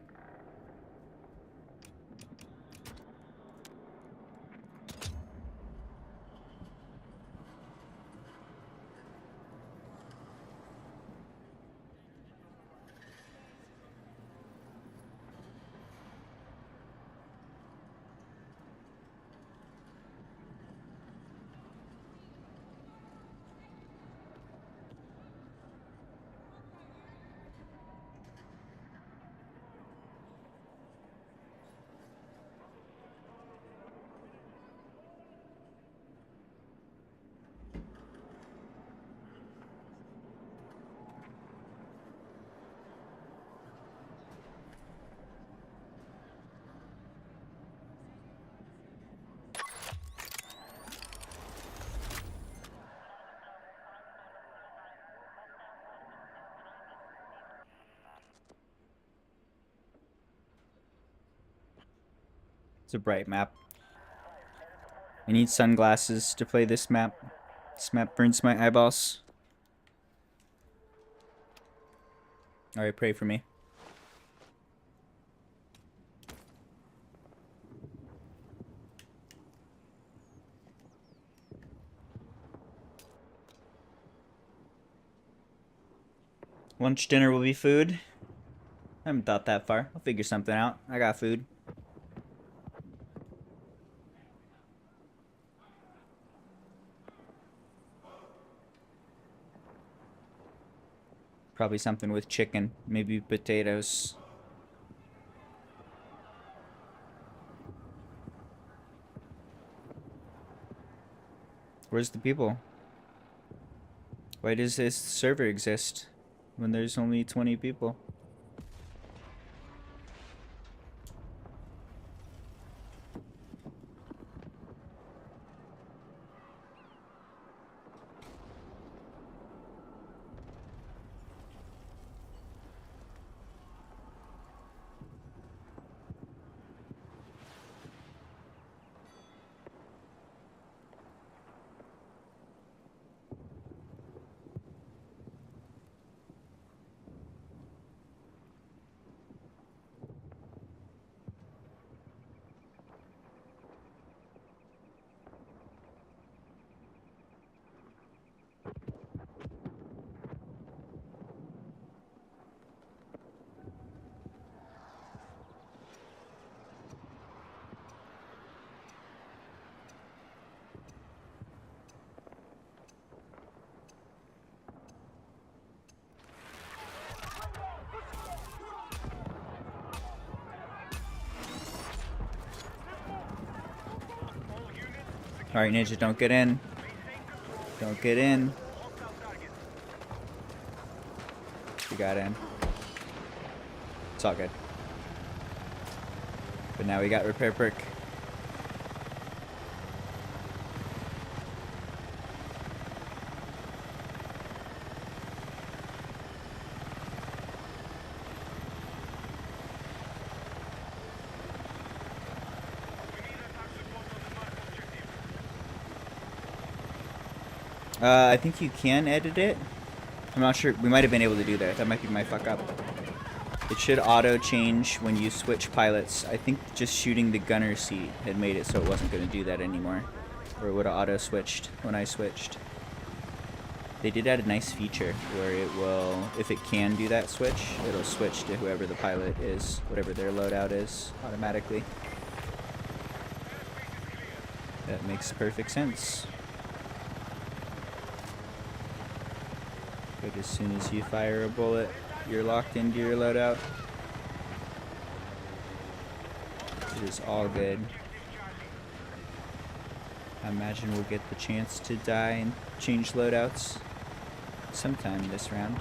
It's a bright map. I need sunglasses to play this map. This map burns my eyeballs. Alright, pray for me. Lunch, dinner will be food. I haven't thought that far. I'll figure something out. I got food. Probably something with chicken. Maybe potatoes. Where's the people? Why does this server exist when there's only 20 people? Alright, Ninja, don't get in. Don't get in. You got in. It's all good. But now we got repair perk. I think you can edit it. I'm not sure. We might have been able to do that. That might be my fuck up. It should auto change when you switch pilots. I think just shooting the gunner seat had made it so it wasn't going to do that anymore. Or it would have auto switched when I switched. They did add a nice feature where it will, if it can do that switch, it'll switch to whoever the pilot is, whatever their loadout is, automatically. That makes perfect sense. But as soon as you fire a bullet, you're locked into your loadout. It is all good. I imagine we'll get the chance to die and change loadouts sometime this round.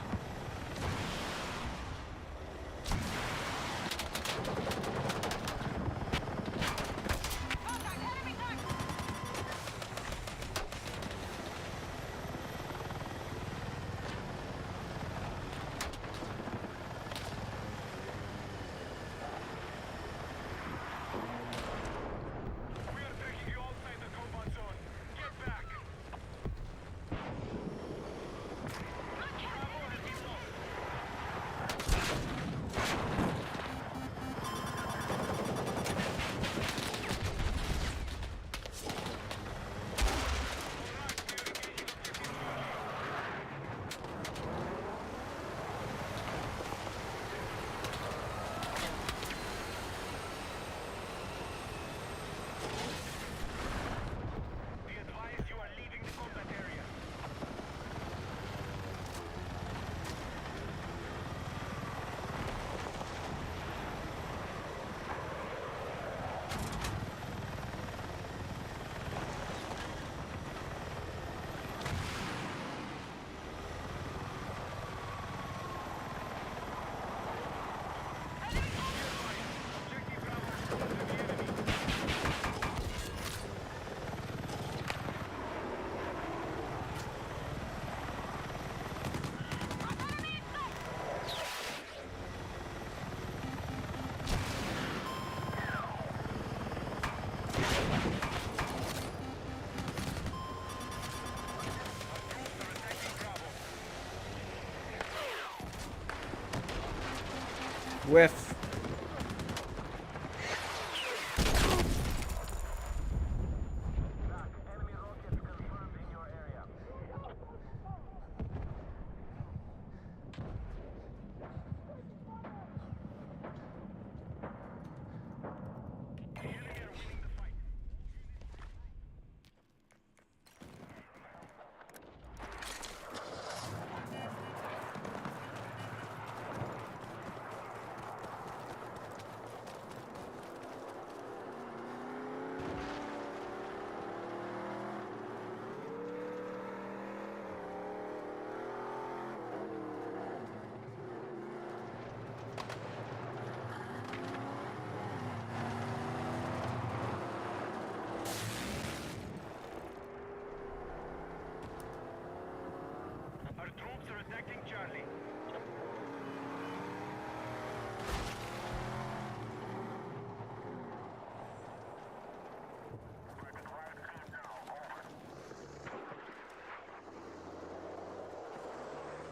Whiff. Our troops are attacking Charlie.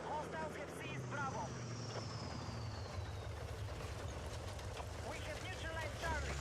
Hostiles have seized Bravo. We have neutralized Charlie.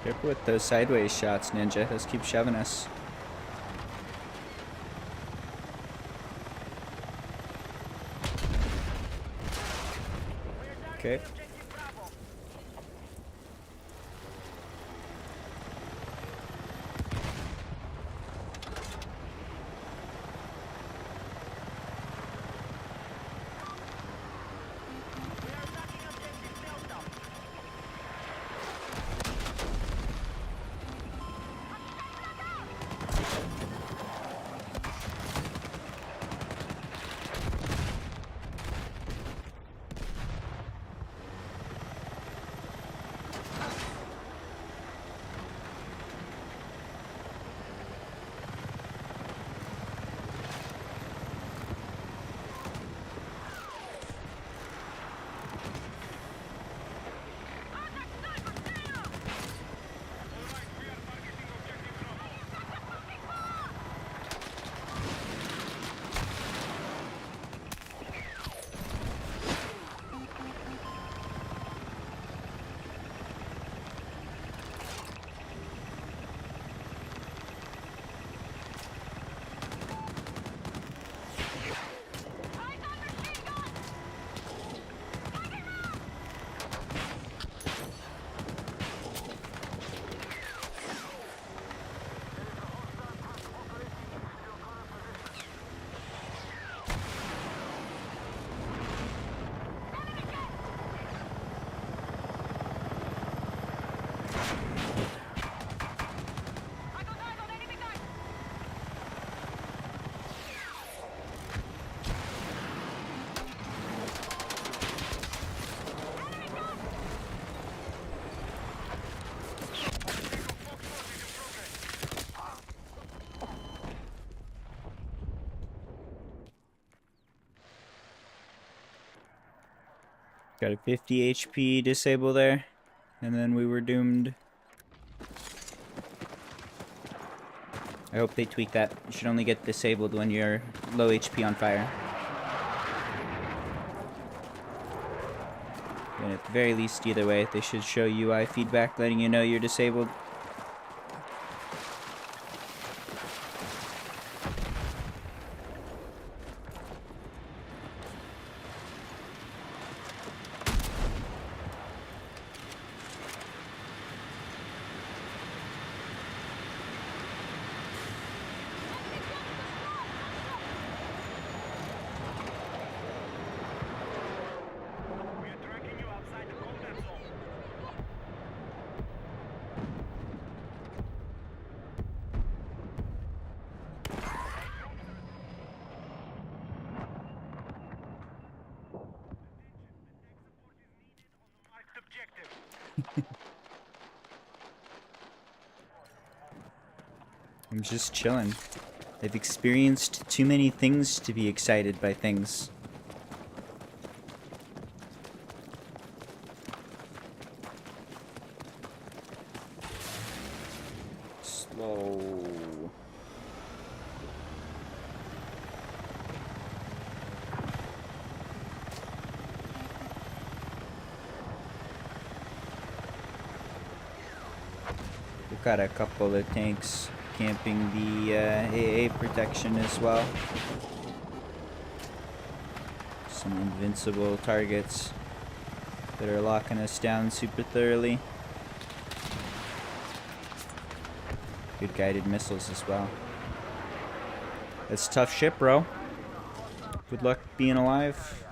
Careful with those sideways shots, Ninja. Those keep shoving us. Okay. Got a 50 HP disable there, and then we were doomed. I hope they tweak that. You should only get disabled when you're low HP on fire. And at the very least, either way, they should show UI feedback letting you know you're disabled. We are tracking you outside the combat zone. Marked objective. I'm just chilling. I've experienced too many things to be excited by things. Slow. We've got a couple of tanks camping the AA protection as well. Some invincible targets that are locking us down super thoroughly. Good guided missiles as well. That's a tough ship, bro. Good luck being alive.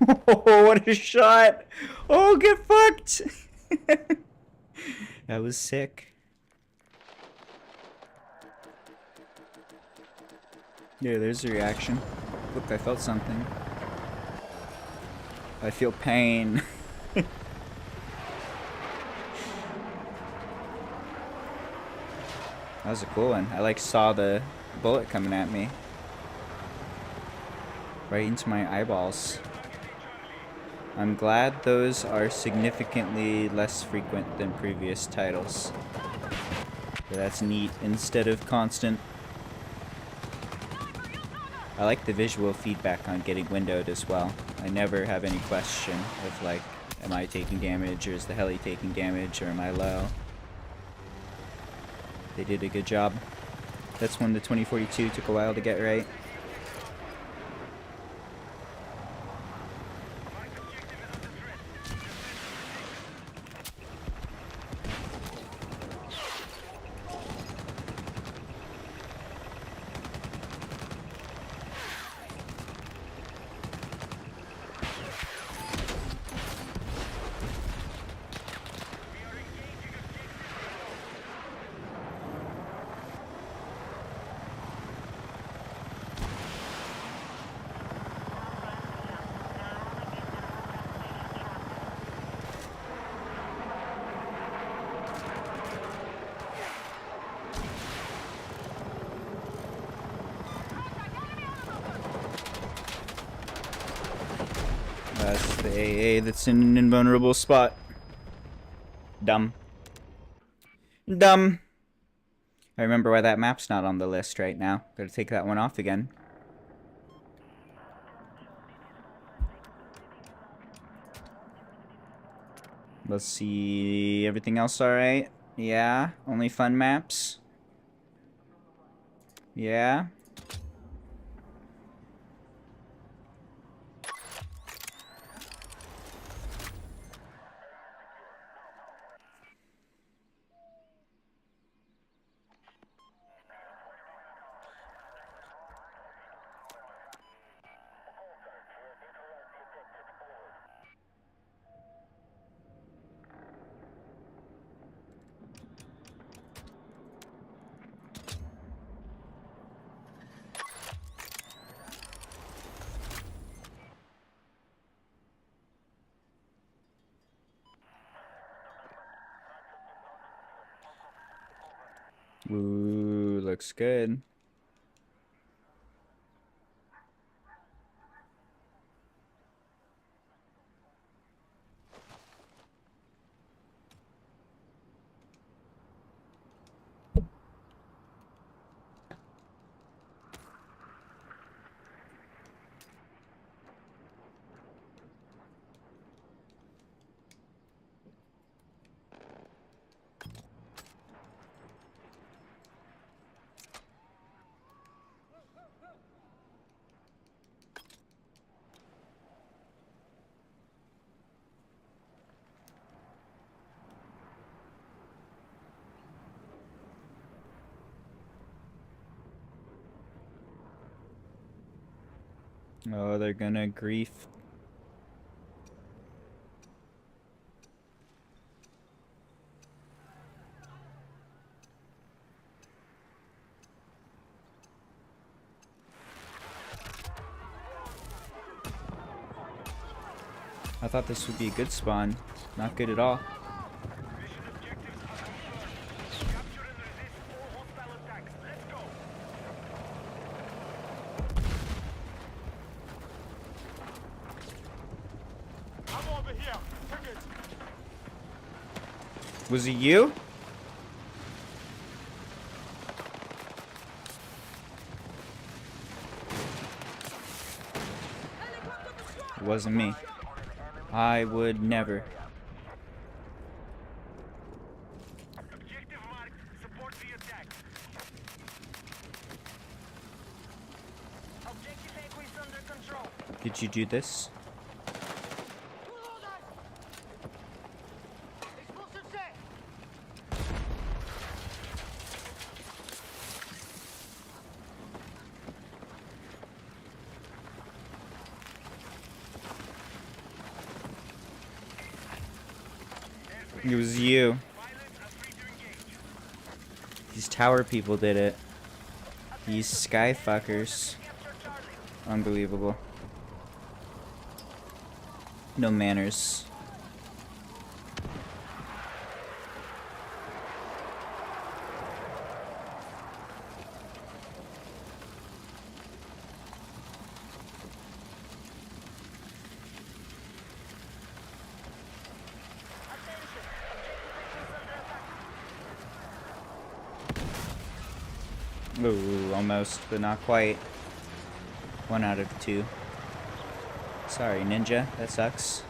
Oh, what a shot! Oh, get fucked! That was sick. Yeah, there's the reaction. Look, I felt something. I feel pain. That was a cool one. I like saw the bullet coming at me. Right into my eyeballs. I'm glad those are significantly less frequent than previous titles. So that's neat instead of constant. I like the visual feedback on getting windowed as well. I never have any question of like, am I taking damage or is the heli taking damage or am I low? They did a good job. That's when the 2042 took a while to get right. That's the AA that's in an invulnerable spot. Dumb. Dumb. I remember why that map's not on the list right now. Gotta take that one off again. Let's see. Everything else alright? Yeah. Only fun maps? Yeah. Ooh, looks good. Oh, they're gonna grief. I thought this would be a good spawn. Not good at all. Mission objectives are confirmed. Capture and resist all hostile attacks. Let's go. I'm over here. Take it. Was it you? It wasn't me. I would never. Objective marked. Support the attack. Objective Equus under control. Did you do this? Explosive set. It was you. Pilots are free to engage. These tower people did it. These sky fuckers. Capture Charlie. Unbelievable. No manners. Attention. Objective is under attack. Ooh, almost, but not quite. 1 out of 2. Sorry, Ninja. That sucks.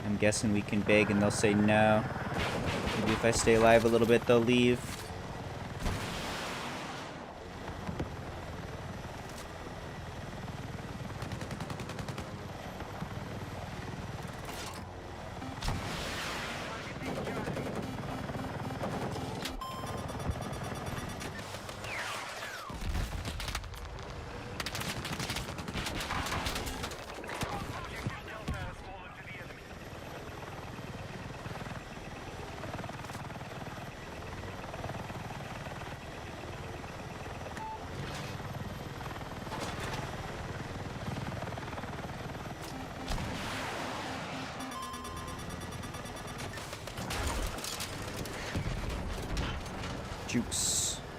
I'm guessing we can beg and they'll say no. Maybe if I stay alive a little bit, they'll leave. Delta has fallen to the enemy. Jukes. Our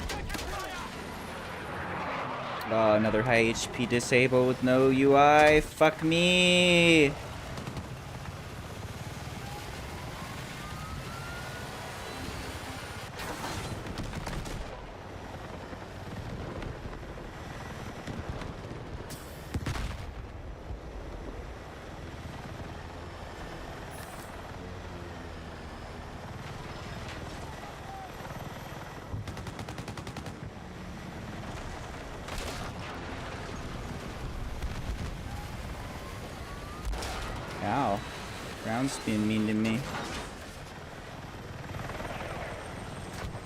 troops have lost objective Echo. Oh, another high HP disable with no UI. Fuck me. Ow. Ground's being mean to me.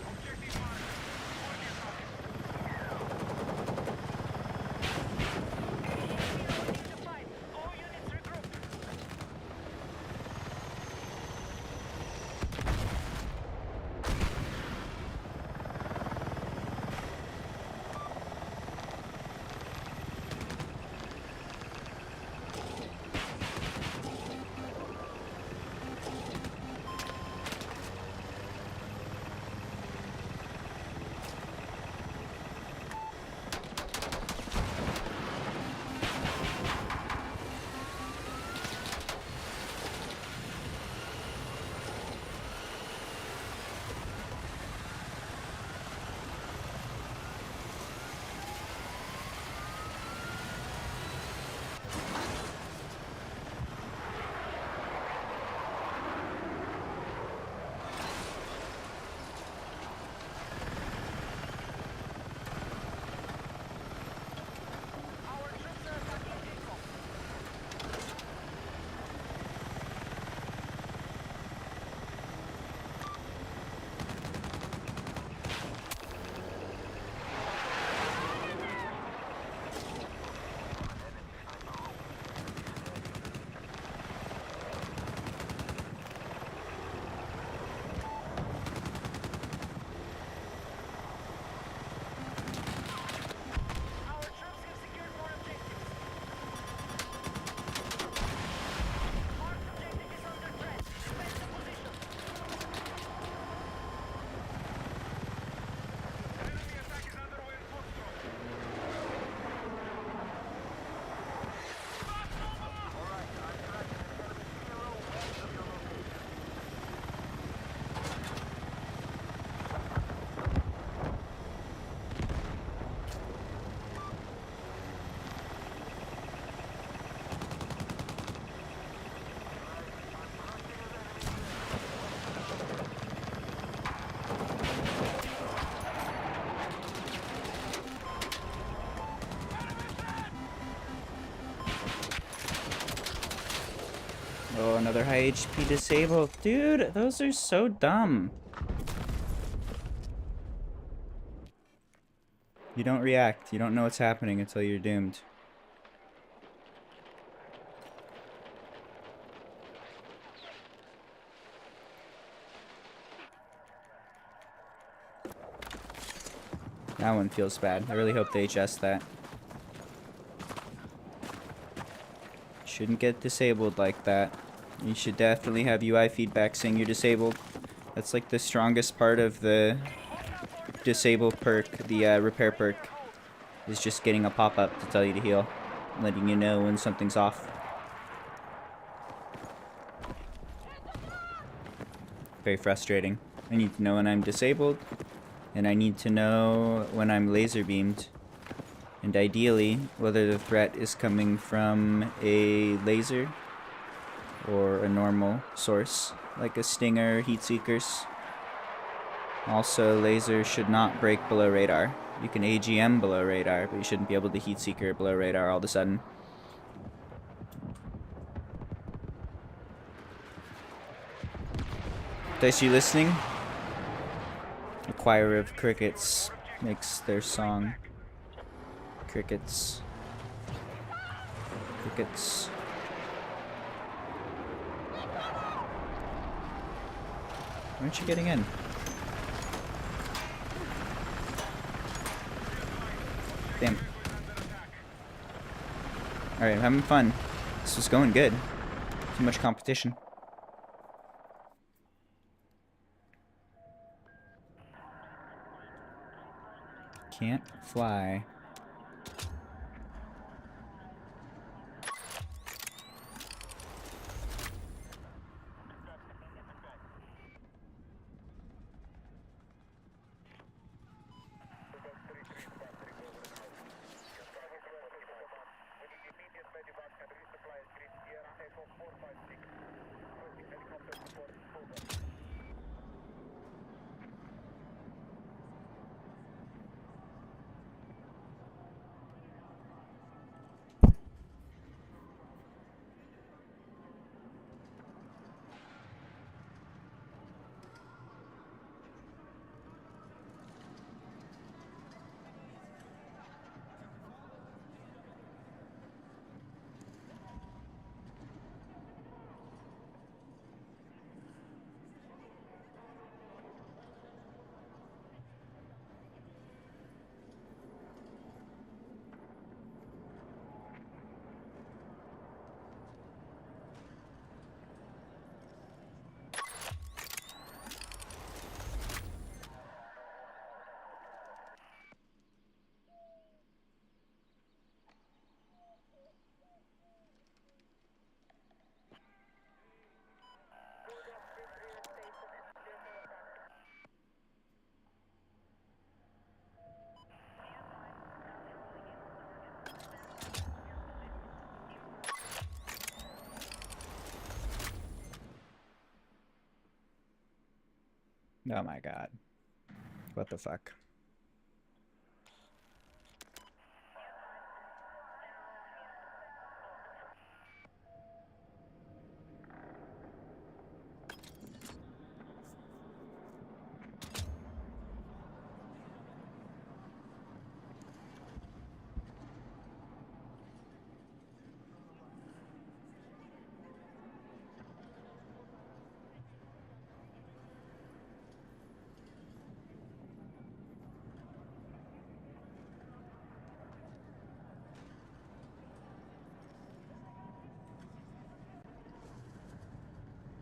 Objective marked. Need to fight. All units regroup. Another high HP disabled. Dude, those are so dumb. You don't react. You don't know what's happening until you're doomed. That one feels bad. I really hope they adjust that. Shouldn't get disabled like that. You should definitely have UI feedback saying you're disabled. That's like the strongest part of the disable perk, the repair perk, is just getting a pop-up to tell you to heal, letting you know when something's off. Very frustrating. I need to know when I'm disabled, and I need to know when I'm laser beamed. And ideally, whether the threat is coming from a laser or a normal source, like a stinger or heat seekers. Also, lasers should not break below radar. You can AGM below radar, but you shouldn't be able to heat seeker below radar all of a sudden. Dice, you listening? A choir of crickets makes their song. Crickets. Crickets. Why aren't you getting in? Damn. Alright, I'm having fun. This was going good. Too much competition. Can't fly. Oh my god. What the fuck?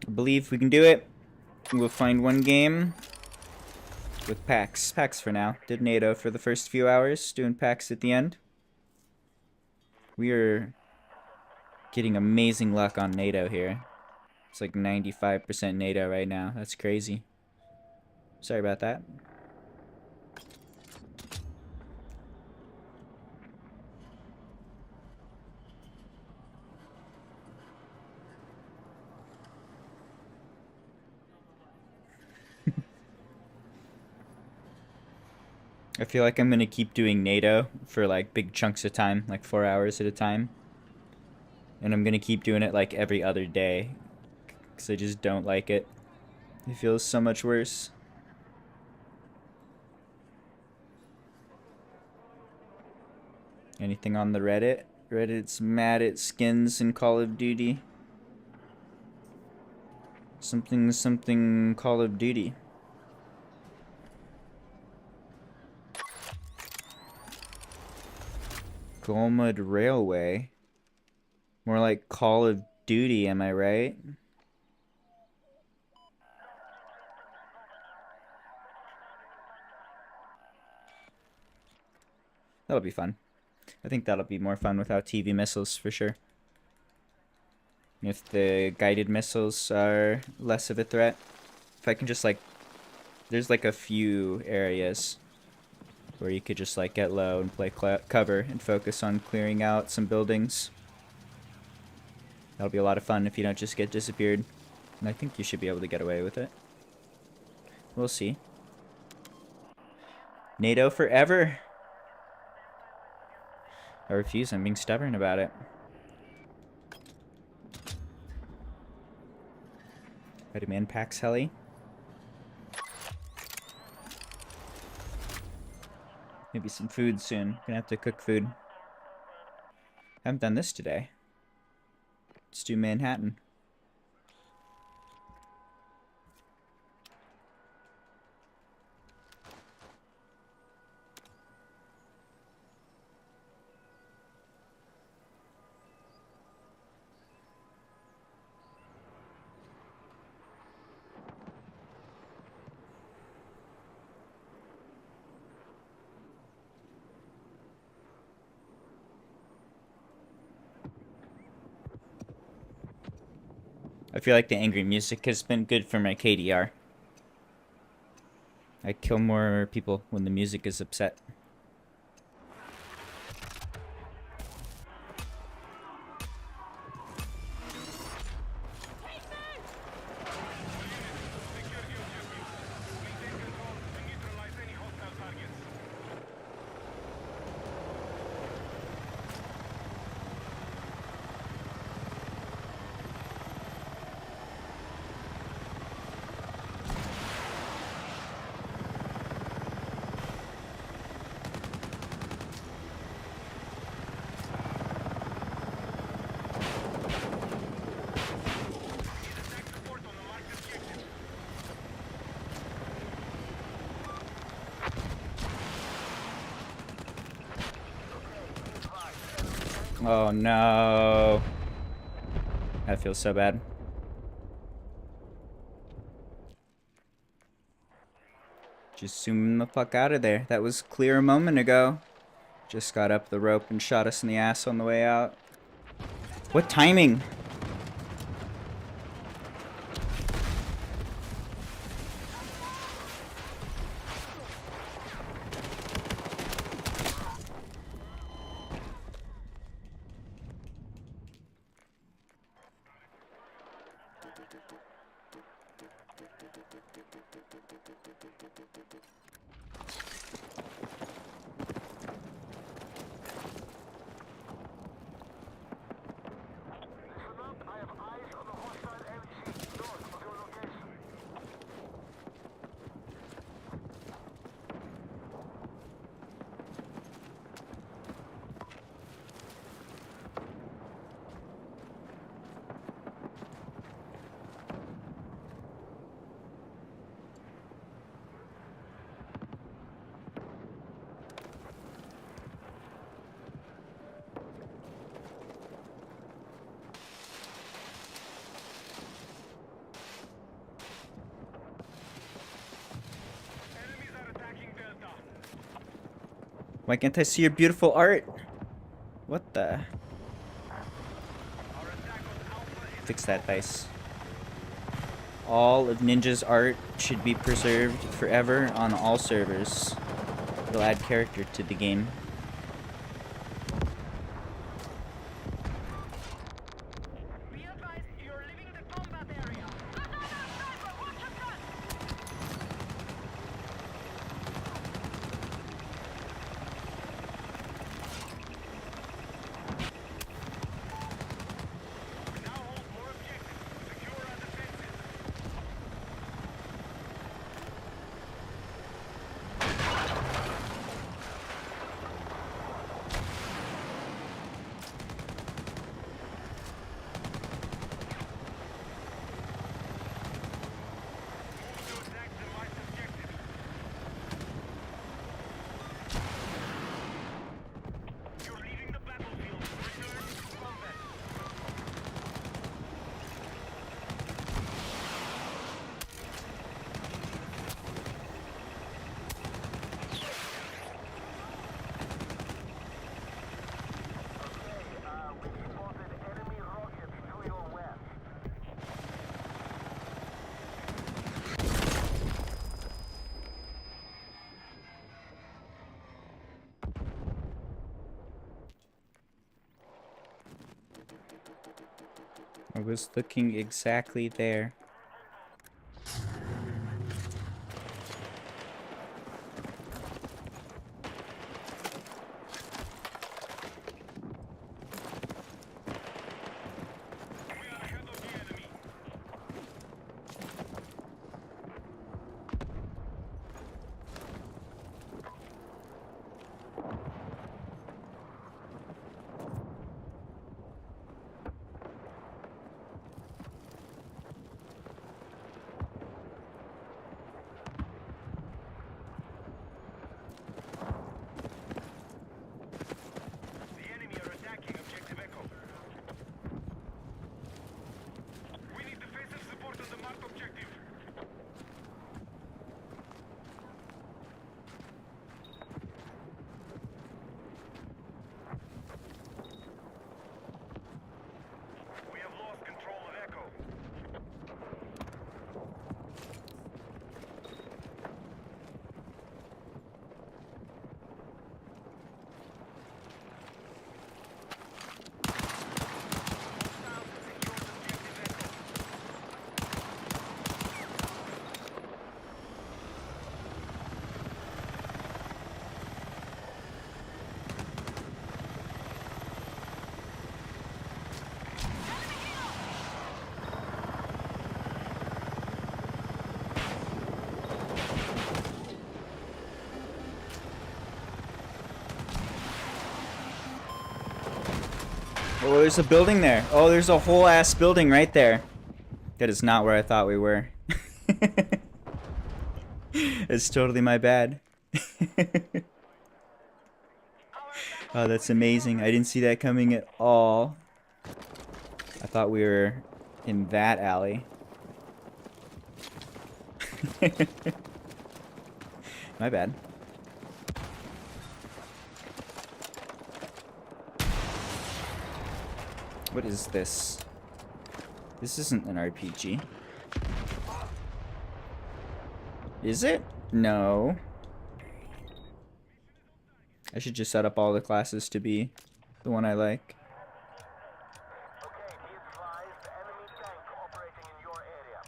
I believe we can do it. We'll find one game with packs. Packs for now. Did NATO for the first few hours, doing packs at the end. We are getting amazing luck on NATO here. It's like 95% NATO right now. That's crazy. Sorry about that. I feel like I'm gonna keep doing NATO for like big chunks of time, like 4 hours at a time. And I'm gonna keep doing it like every other day. Because I just don't like it. It feels so much worse. Anything on the Reddit? Reddit's mad at skins in Call of Duty. Something Call of Duty. Golmud Railway. More like Call of Duty, am I right? That'll be fun. I think that'll be more fun without TV missiles for sure. If the guided missiles are less of a threat. If I can just like... There's like a few areas where you could just like get low and play cover and focus on clearing out some buildings. That'll be a lot of fun if you don't just get disappeared. And I think you should be able to get away with it. We'll see. NATO forever! I refuse, I'm being stubborn about it. I demand Pax Heli. Maybe some food soon. Gonna have to cook food. Haven't done this today. Let's do Manhattan. I feel like the angry music has been good for my KDR. I kill more people when the music is upset. Oh no. That feels so bad. Just zoom the fuck out of there. That was clear a moment ago. Just got up the rope and shot us in the ass on the way out. What timing? Why can't I see your beautiful art? What the? Fix that, dice. All of Ninja's art should be preserved forever on all servers. It'll add character to the game. Be advised, you're leaving the combat area. Now hold more objectives. Secure and defend I was looking exactly there. We are ahead of the enemy. The enemy are attacking objective Echo. We need defensive support on the marked objective. We have lost control of Echo. Hostiles have secured objective Echo. Oh, there's a building there. Oh, there's a whole ass building right there. That is not where I thought we were. It's totally my bad. Oh, that's amazing. I didn't see that coming at all. I thought we were in that alley. My bad. What is this? This isn't an RPG. Is it? No. I should just set up all the classes to be the one I like. Okay, be advised, enemy tank operating in your area.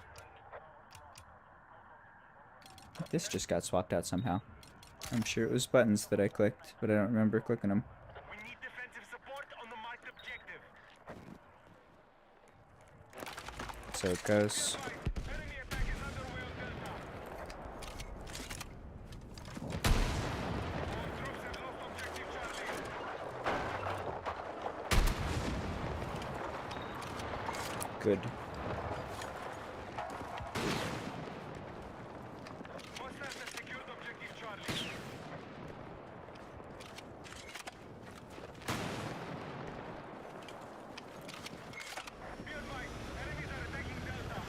This just got swapped out somehow. I'm sure it was buttons that I clicked, but I don't remember clicking them. We need defensive support on the marked objective. So it goes. Enemy attack is underway on Delta. All troops have lost objective Charlie. Good. Hostiles have secured objective Charlie. Be advised, enemies are attacking Delta.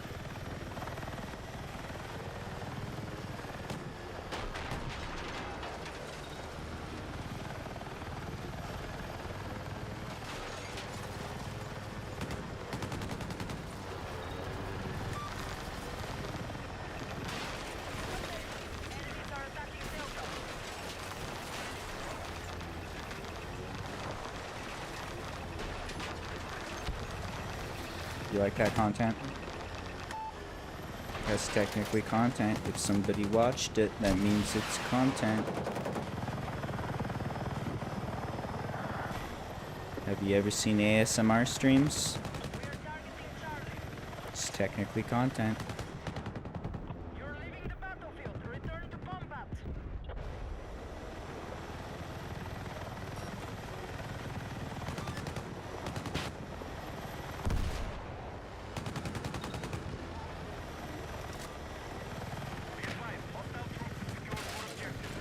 Enemies are attacking Delta. You like that content? That's technically content. If somebody watched it, that means it's content. Have you ever seen ASMR streams? We are targeting Charlie. It's technically content. You're leaving the battlefield. Return to combat. Be advised, hostile troops have secured more objectives.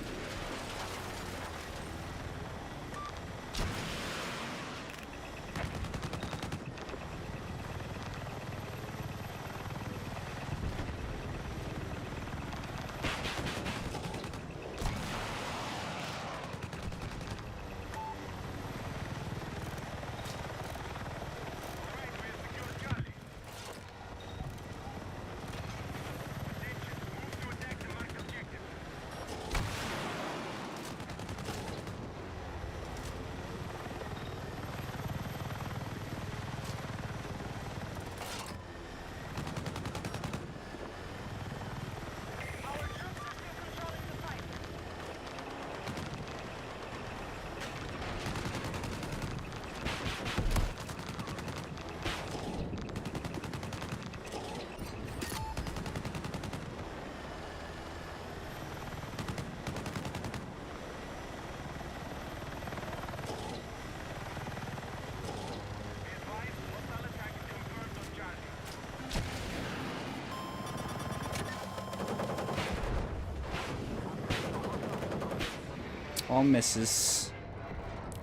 All misses.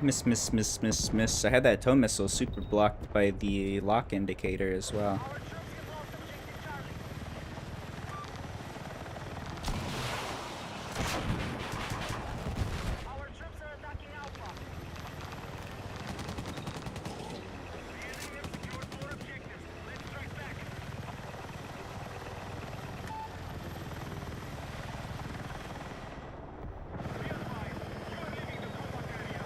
Miss, miss, miss, miss, miss. I had that tow missile super blocked by the lock indicator as well. Our troops have lost objective Charlie. Our troops are attacking Alpha. The enemy have secured more objectives. Let's strike back. Be advised, you are leaving the combat area. All right, we now control objective Echo. There are enemy rockets in your area.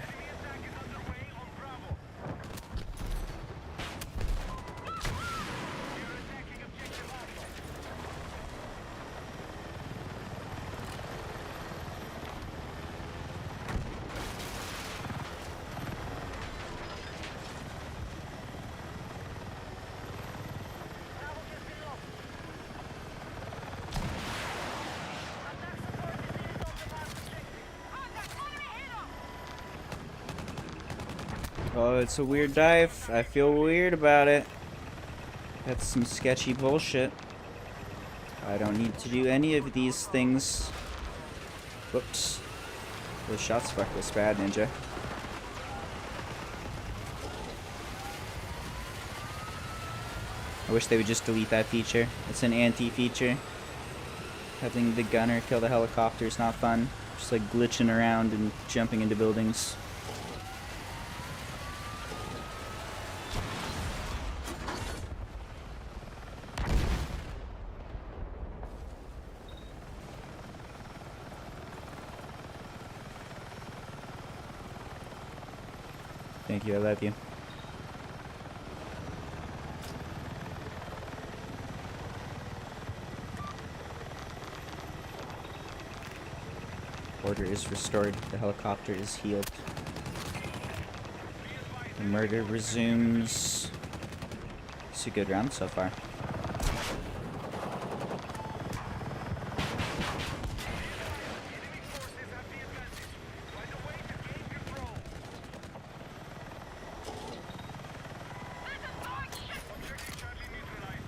Enemy attack is underway on Bravo. We are attacking objective Alpha. Bravo has been lost. Attack support is needed on the last objective. Contact enemy helo! Oh, it's a weird dive. I feel weird about it. That's some sketchy bullshit. I don't need to do any of these things. Whoops. Those shots fuck this bad, Ninja. I wish they would just delete that feature. It's an anti-feature. Having the gunner kill the helicopter is not fun. Just like glitching around and jumping into buildings. Thank you, I love you. Order is restored. The helicopter is healed. The murder resumes. It's a good round so far. Enemy forces have the advantage. Find a way to gain control. Objective Charlie neutralized.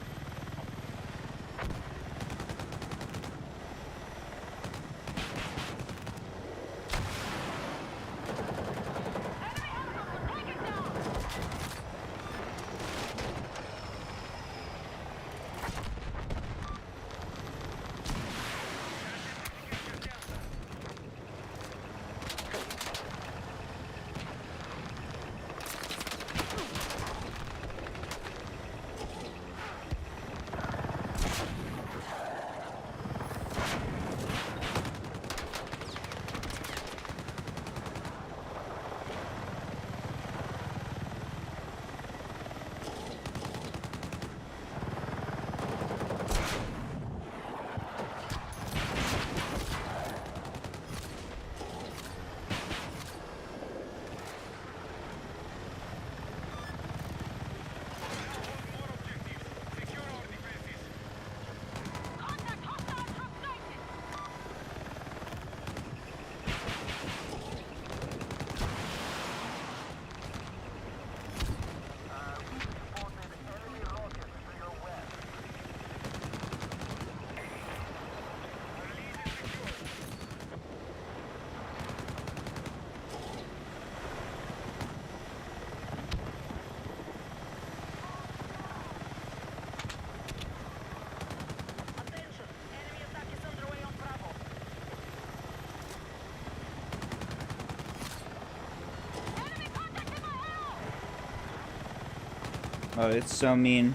Oh, it's so mean.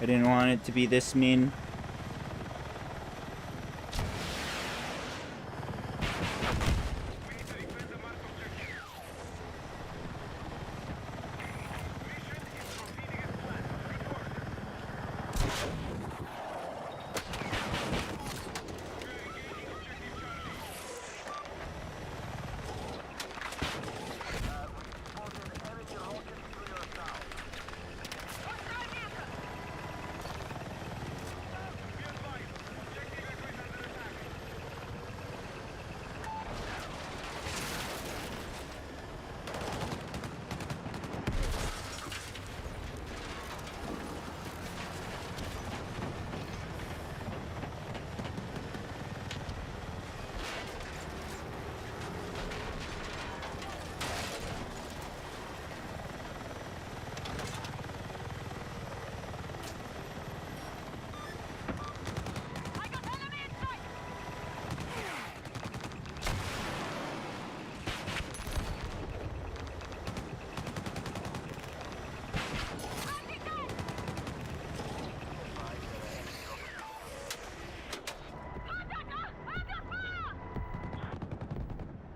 I didn't want it to be this mean. We need to defend the marked objective. Mission is proceeding as planned. Good work. We're engaging objective Charlie. Be advised, objective Echo is under attack. I got enemy in sight! Anti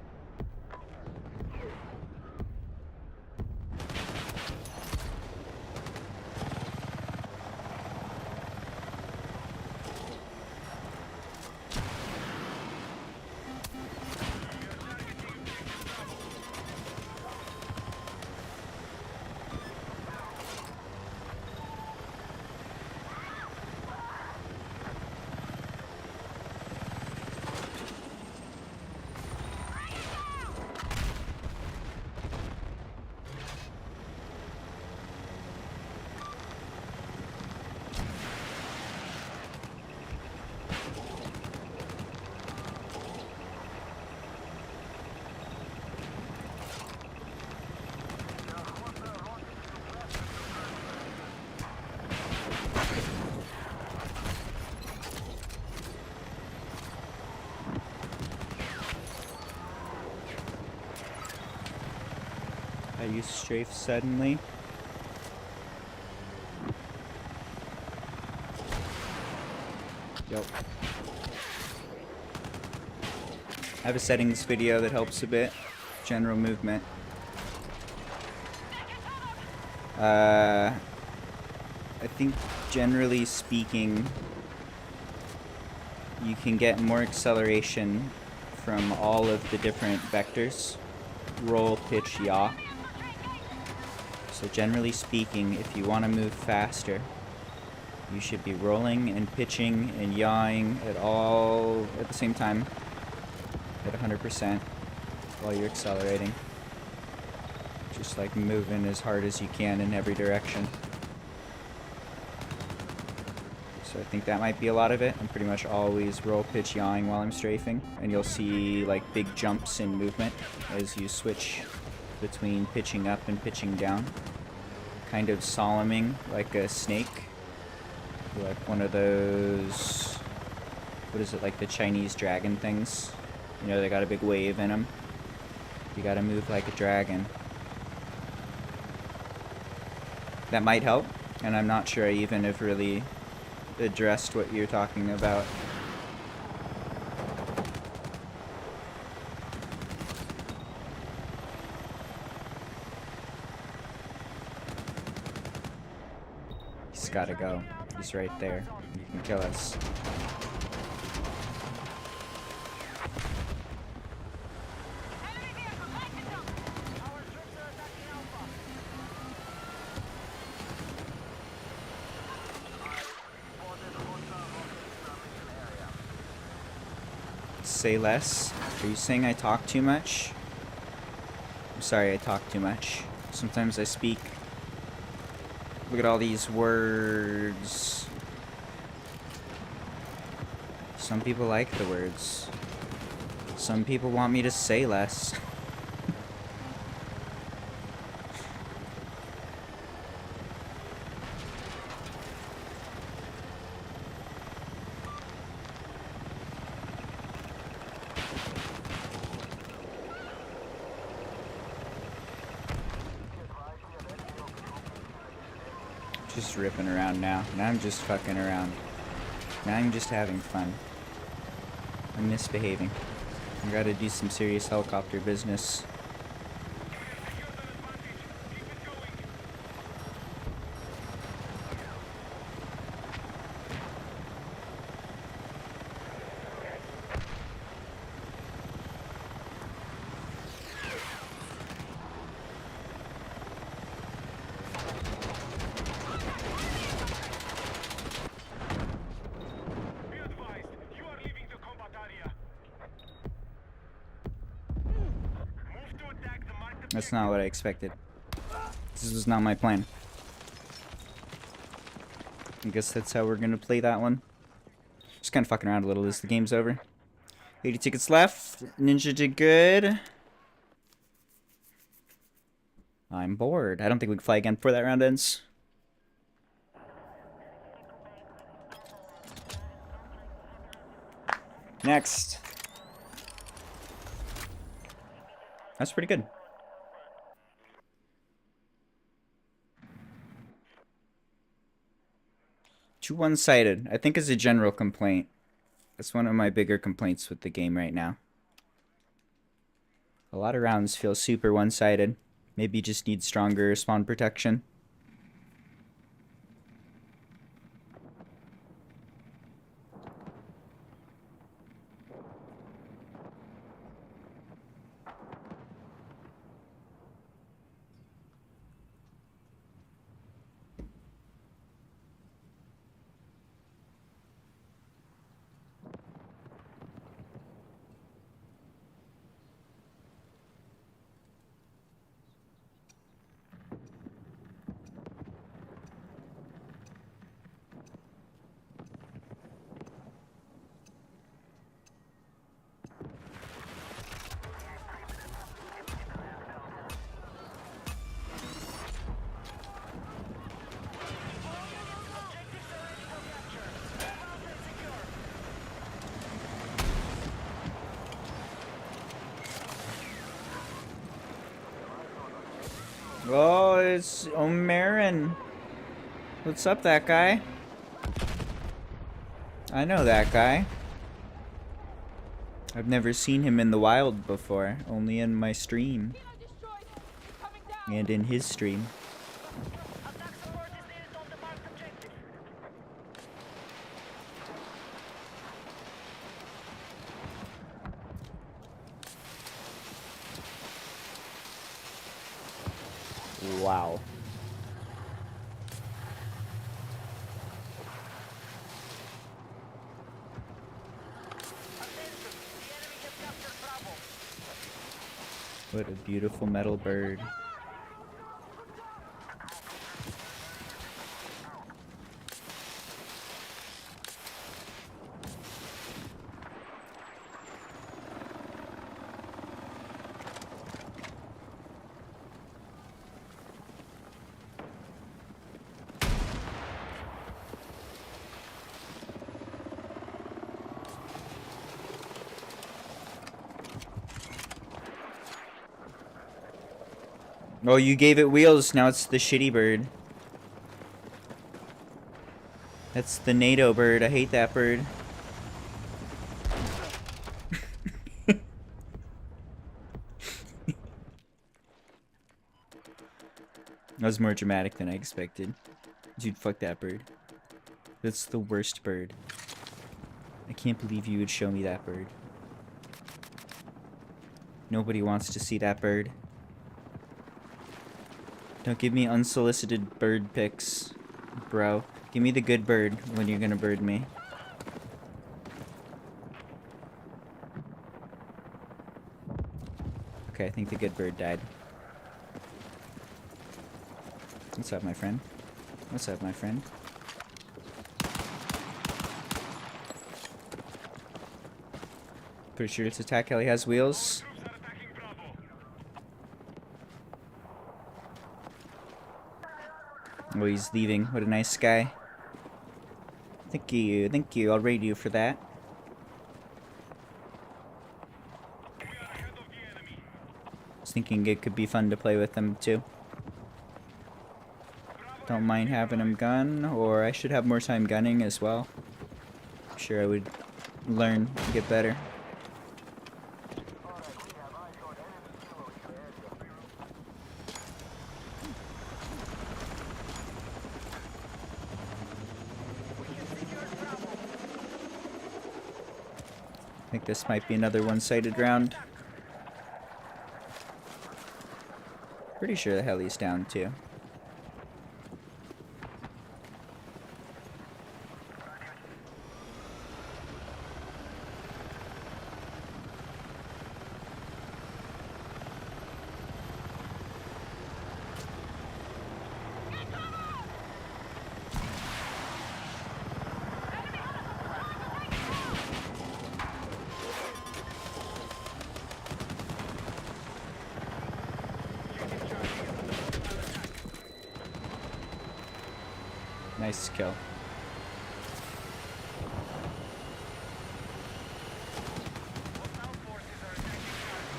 down! Attacker! Under fire! I use strafe suddenly. Yep. I have a settings video that helps a bit. General movement. I think generally speaking, you can get more acceleration from all of the different vectors. Roll, pitch, yaw. So generally speaking, if you want to move faster, you should be rolling and pitching and yawing at the same time at 100% while you're accelerating. Just like moving as hard as you can in every direction. So I think that might be a lot of it. I'm pretty much always roll, pitch, yawing while I'm strafing, and you'll see like big jumps in movement as you switch between pitching up and pitching down. Kind of solemning like a snake. Like one of those, what is it, like the Chinese dragon things? You know, they got a big wave in them. You gotta move like a dragon. That might help, and I'm not sure I even have really addressed what you're talking about. He's gotta go. He's right there. He can kill us. Enemy vehicle, light it up! Our troops are attacking Alpha. Say less? Are you saying I talk too much? I'm sorry I talk too much. Sometimes I speak. Look at all these words. Some people like the words. Some people want me to say less. Just ripping around now. Now I'm just fucking around. Now I'm just having fun. I'm misbehaving. I gotta do some serious helicopter business. Be advised, you are leaving the combat area. Move to attack the marked That's not what I expected. This was not my plan. I guess that's how we're gonna play that one. Just kind of fucking around a little as the game's over. 80 tickets left. Ninja did good. I'm bored. I don't think we can fly again before that round ends. Next. That's pretty good. Too one-sided. I think is a general complaint. That's one of my bigger complaints with the game right now. A lot of rounds feel super one-sided. Maybe you just need stronger spawn protection. Oh, it's Omarin. What's up, that guy? I know that guy. I've never seen him in the wild before, only in my stream. And in his stream. Attack support is needed on the marked objective. Wow. Attention, the enemy has captured Bravo. What a beautiful metal bird. Oh, you gave it wheels, now it's the shitty bird. That's the NATO bird, I hate that bird. That was more dramatic than I expected. Dude, fuck that bird. That's the worst bird. I can't believe you would show me that bird. Nobody wants to see that bird. Don't give me unsolicited bird pics, bro. Give me the good bird when you're gonna bird me. Okay, I think the good bird died. What's up, my friend? What's up, my friend? Pretty sure it's attack heli has wheels. Troops are attacking Bravo. Oh, he's leaving. What a nice guy. Thank you, thank you. I'll raid you for that. We are ahead of the enemy. I was thinking it could be fun to play with them too. Bravo Don't mind having him gun, or I should have more time gunning as well. I'm sure I would learn to get better. I think this might be another one-sided round. Pretty sure the heli's down too. Nice kill. Hostile forces are attacking Charlie.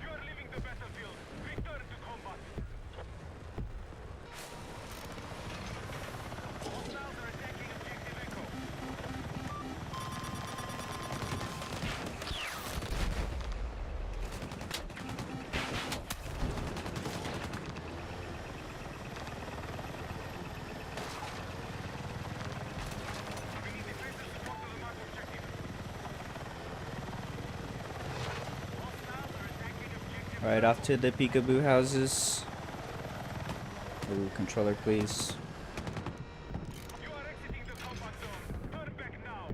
You are leaving the battlefield. Return to combat. Hostiles are attacking objective Echo. We need defensive support to the mark objective. Hostiles are attacking objective. Alright, off to the peekaboo houses. Ooh, controller please. You are exiting the combat zone. Turn back now.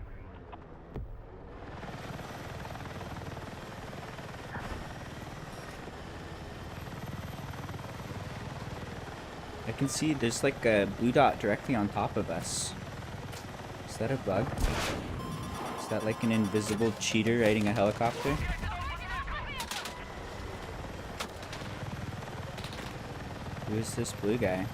I can see there's like a blue dot directly on top of us. Is that a bug? Is that like an invisible cheater riding a helicopter? Who is this blue guy?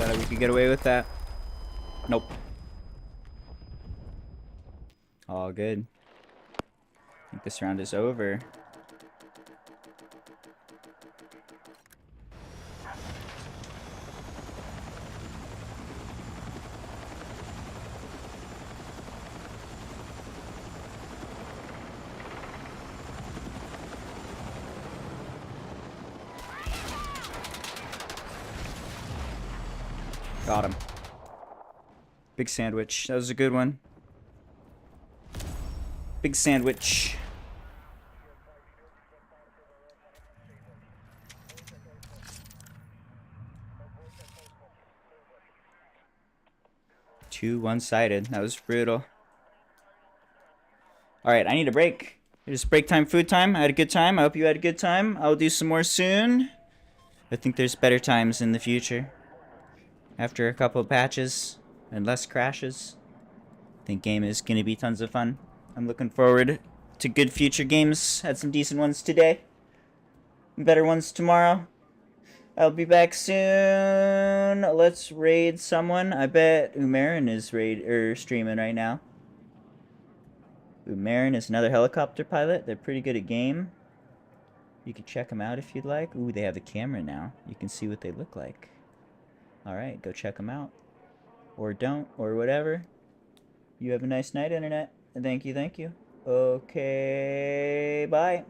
Thought we could get away with that. Nope. All good. I think this round is over. Got him. Big sandwich. That was a good one. Big sandwich. Two one-sided. That was brutal. Alright, I need a break. It's break time, food time. I had a good time. I hope you had a good time. I'll do some more soon. I think there's better times in the future. After a couple of patches and less crashes, I think game is going to be tons of fun. I'm looking forward to good future games. Had some decent ones today. Better ones tomorrow. I'll be back soon. Let's raid someone. I bet Umarin is streaming right now. Umarin is another helicopter pilot. They're pretty good at game. You can check them out if you'd like. Ooh, they have a camera now. You can see what they look like. Alright, go check them out. Or don't, or whatever. You have a nice night, Internet. And thank you, thank you. Okay, bye.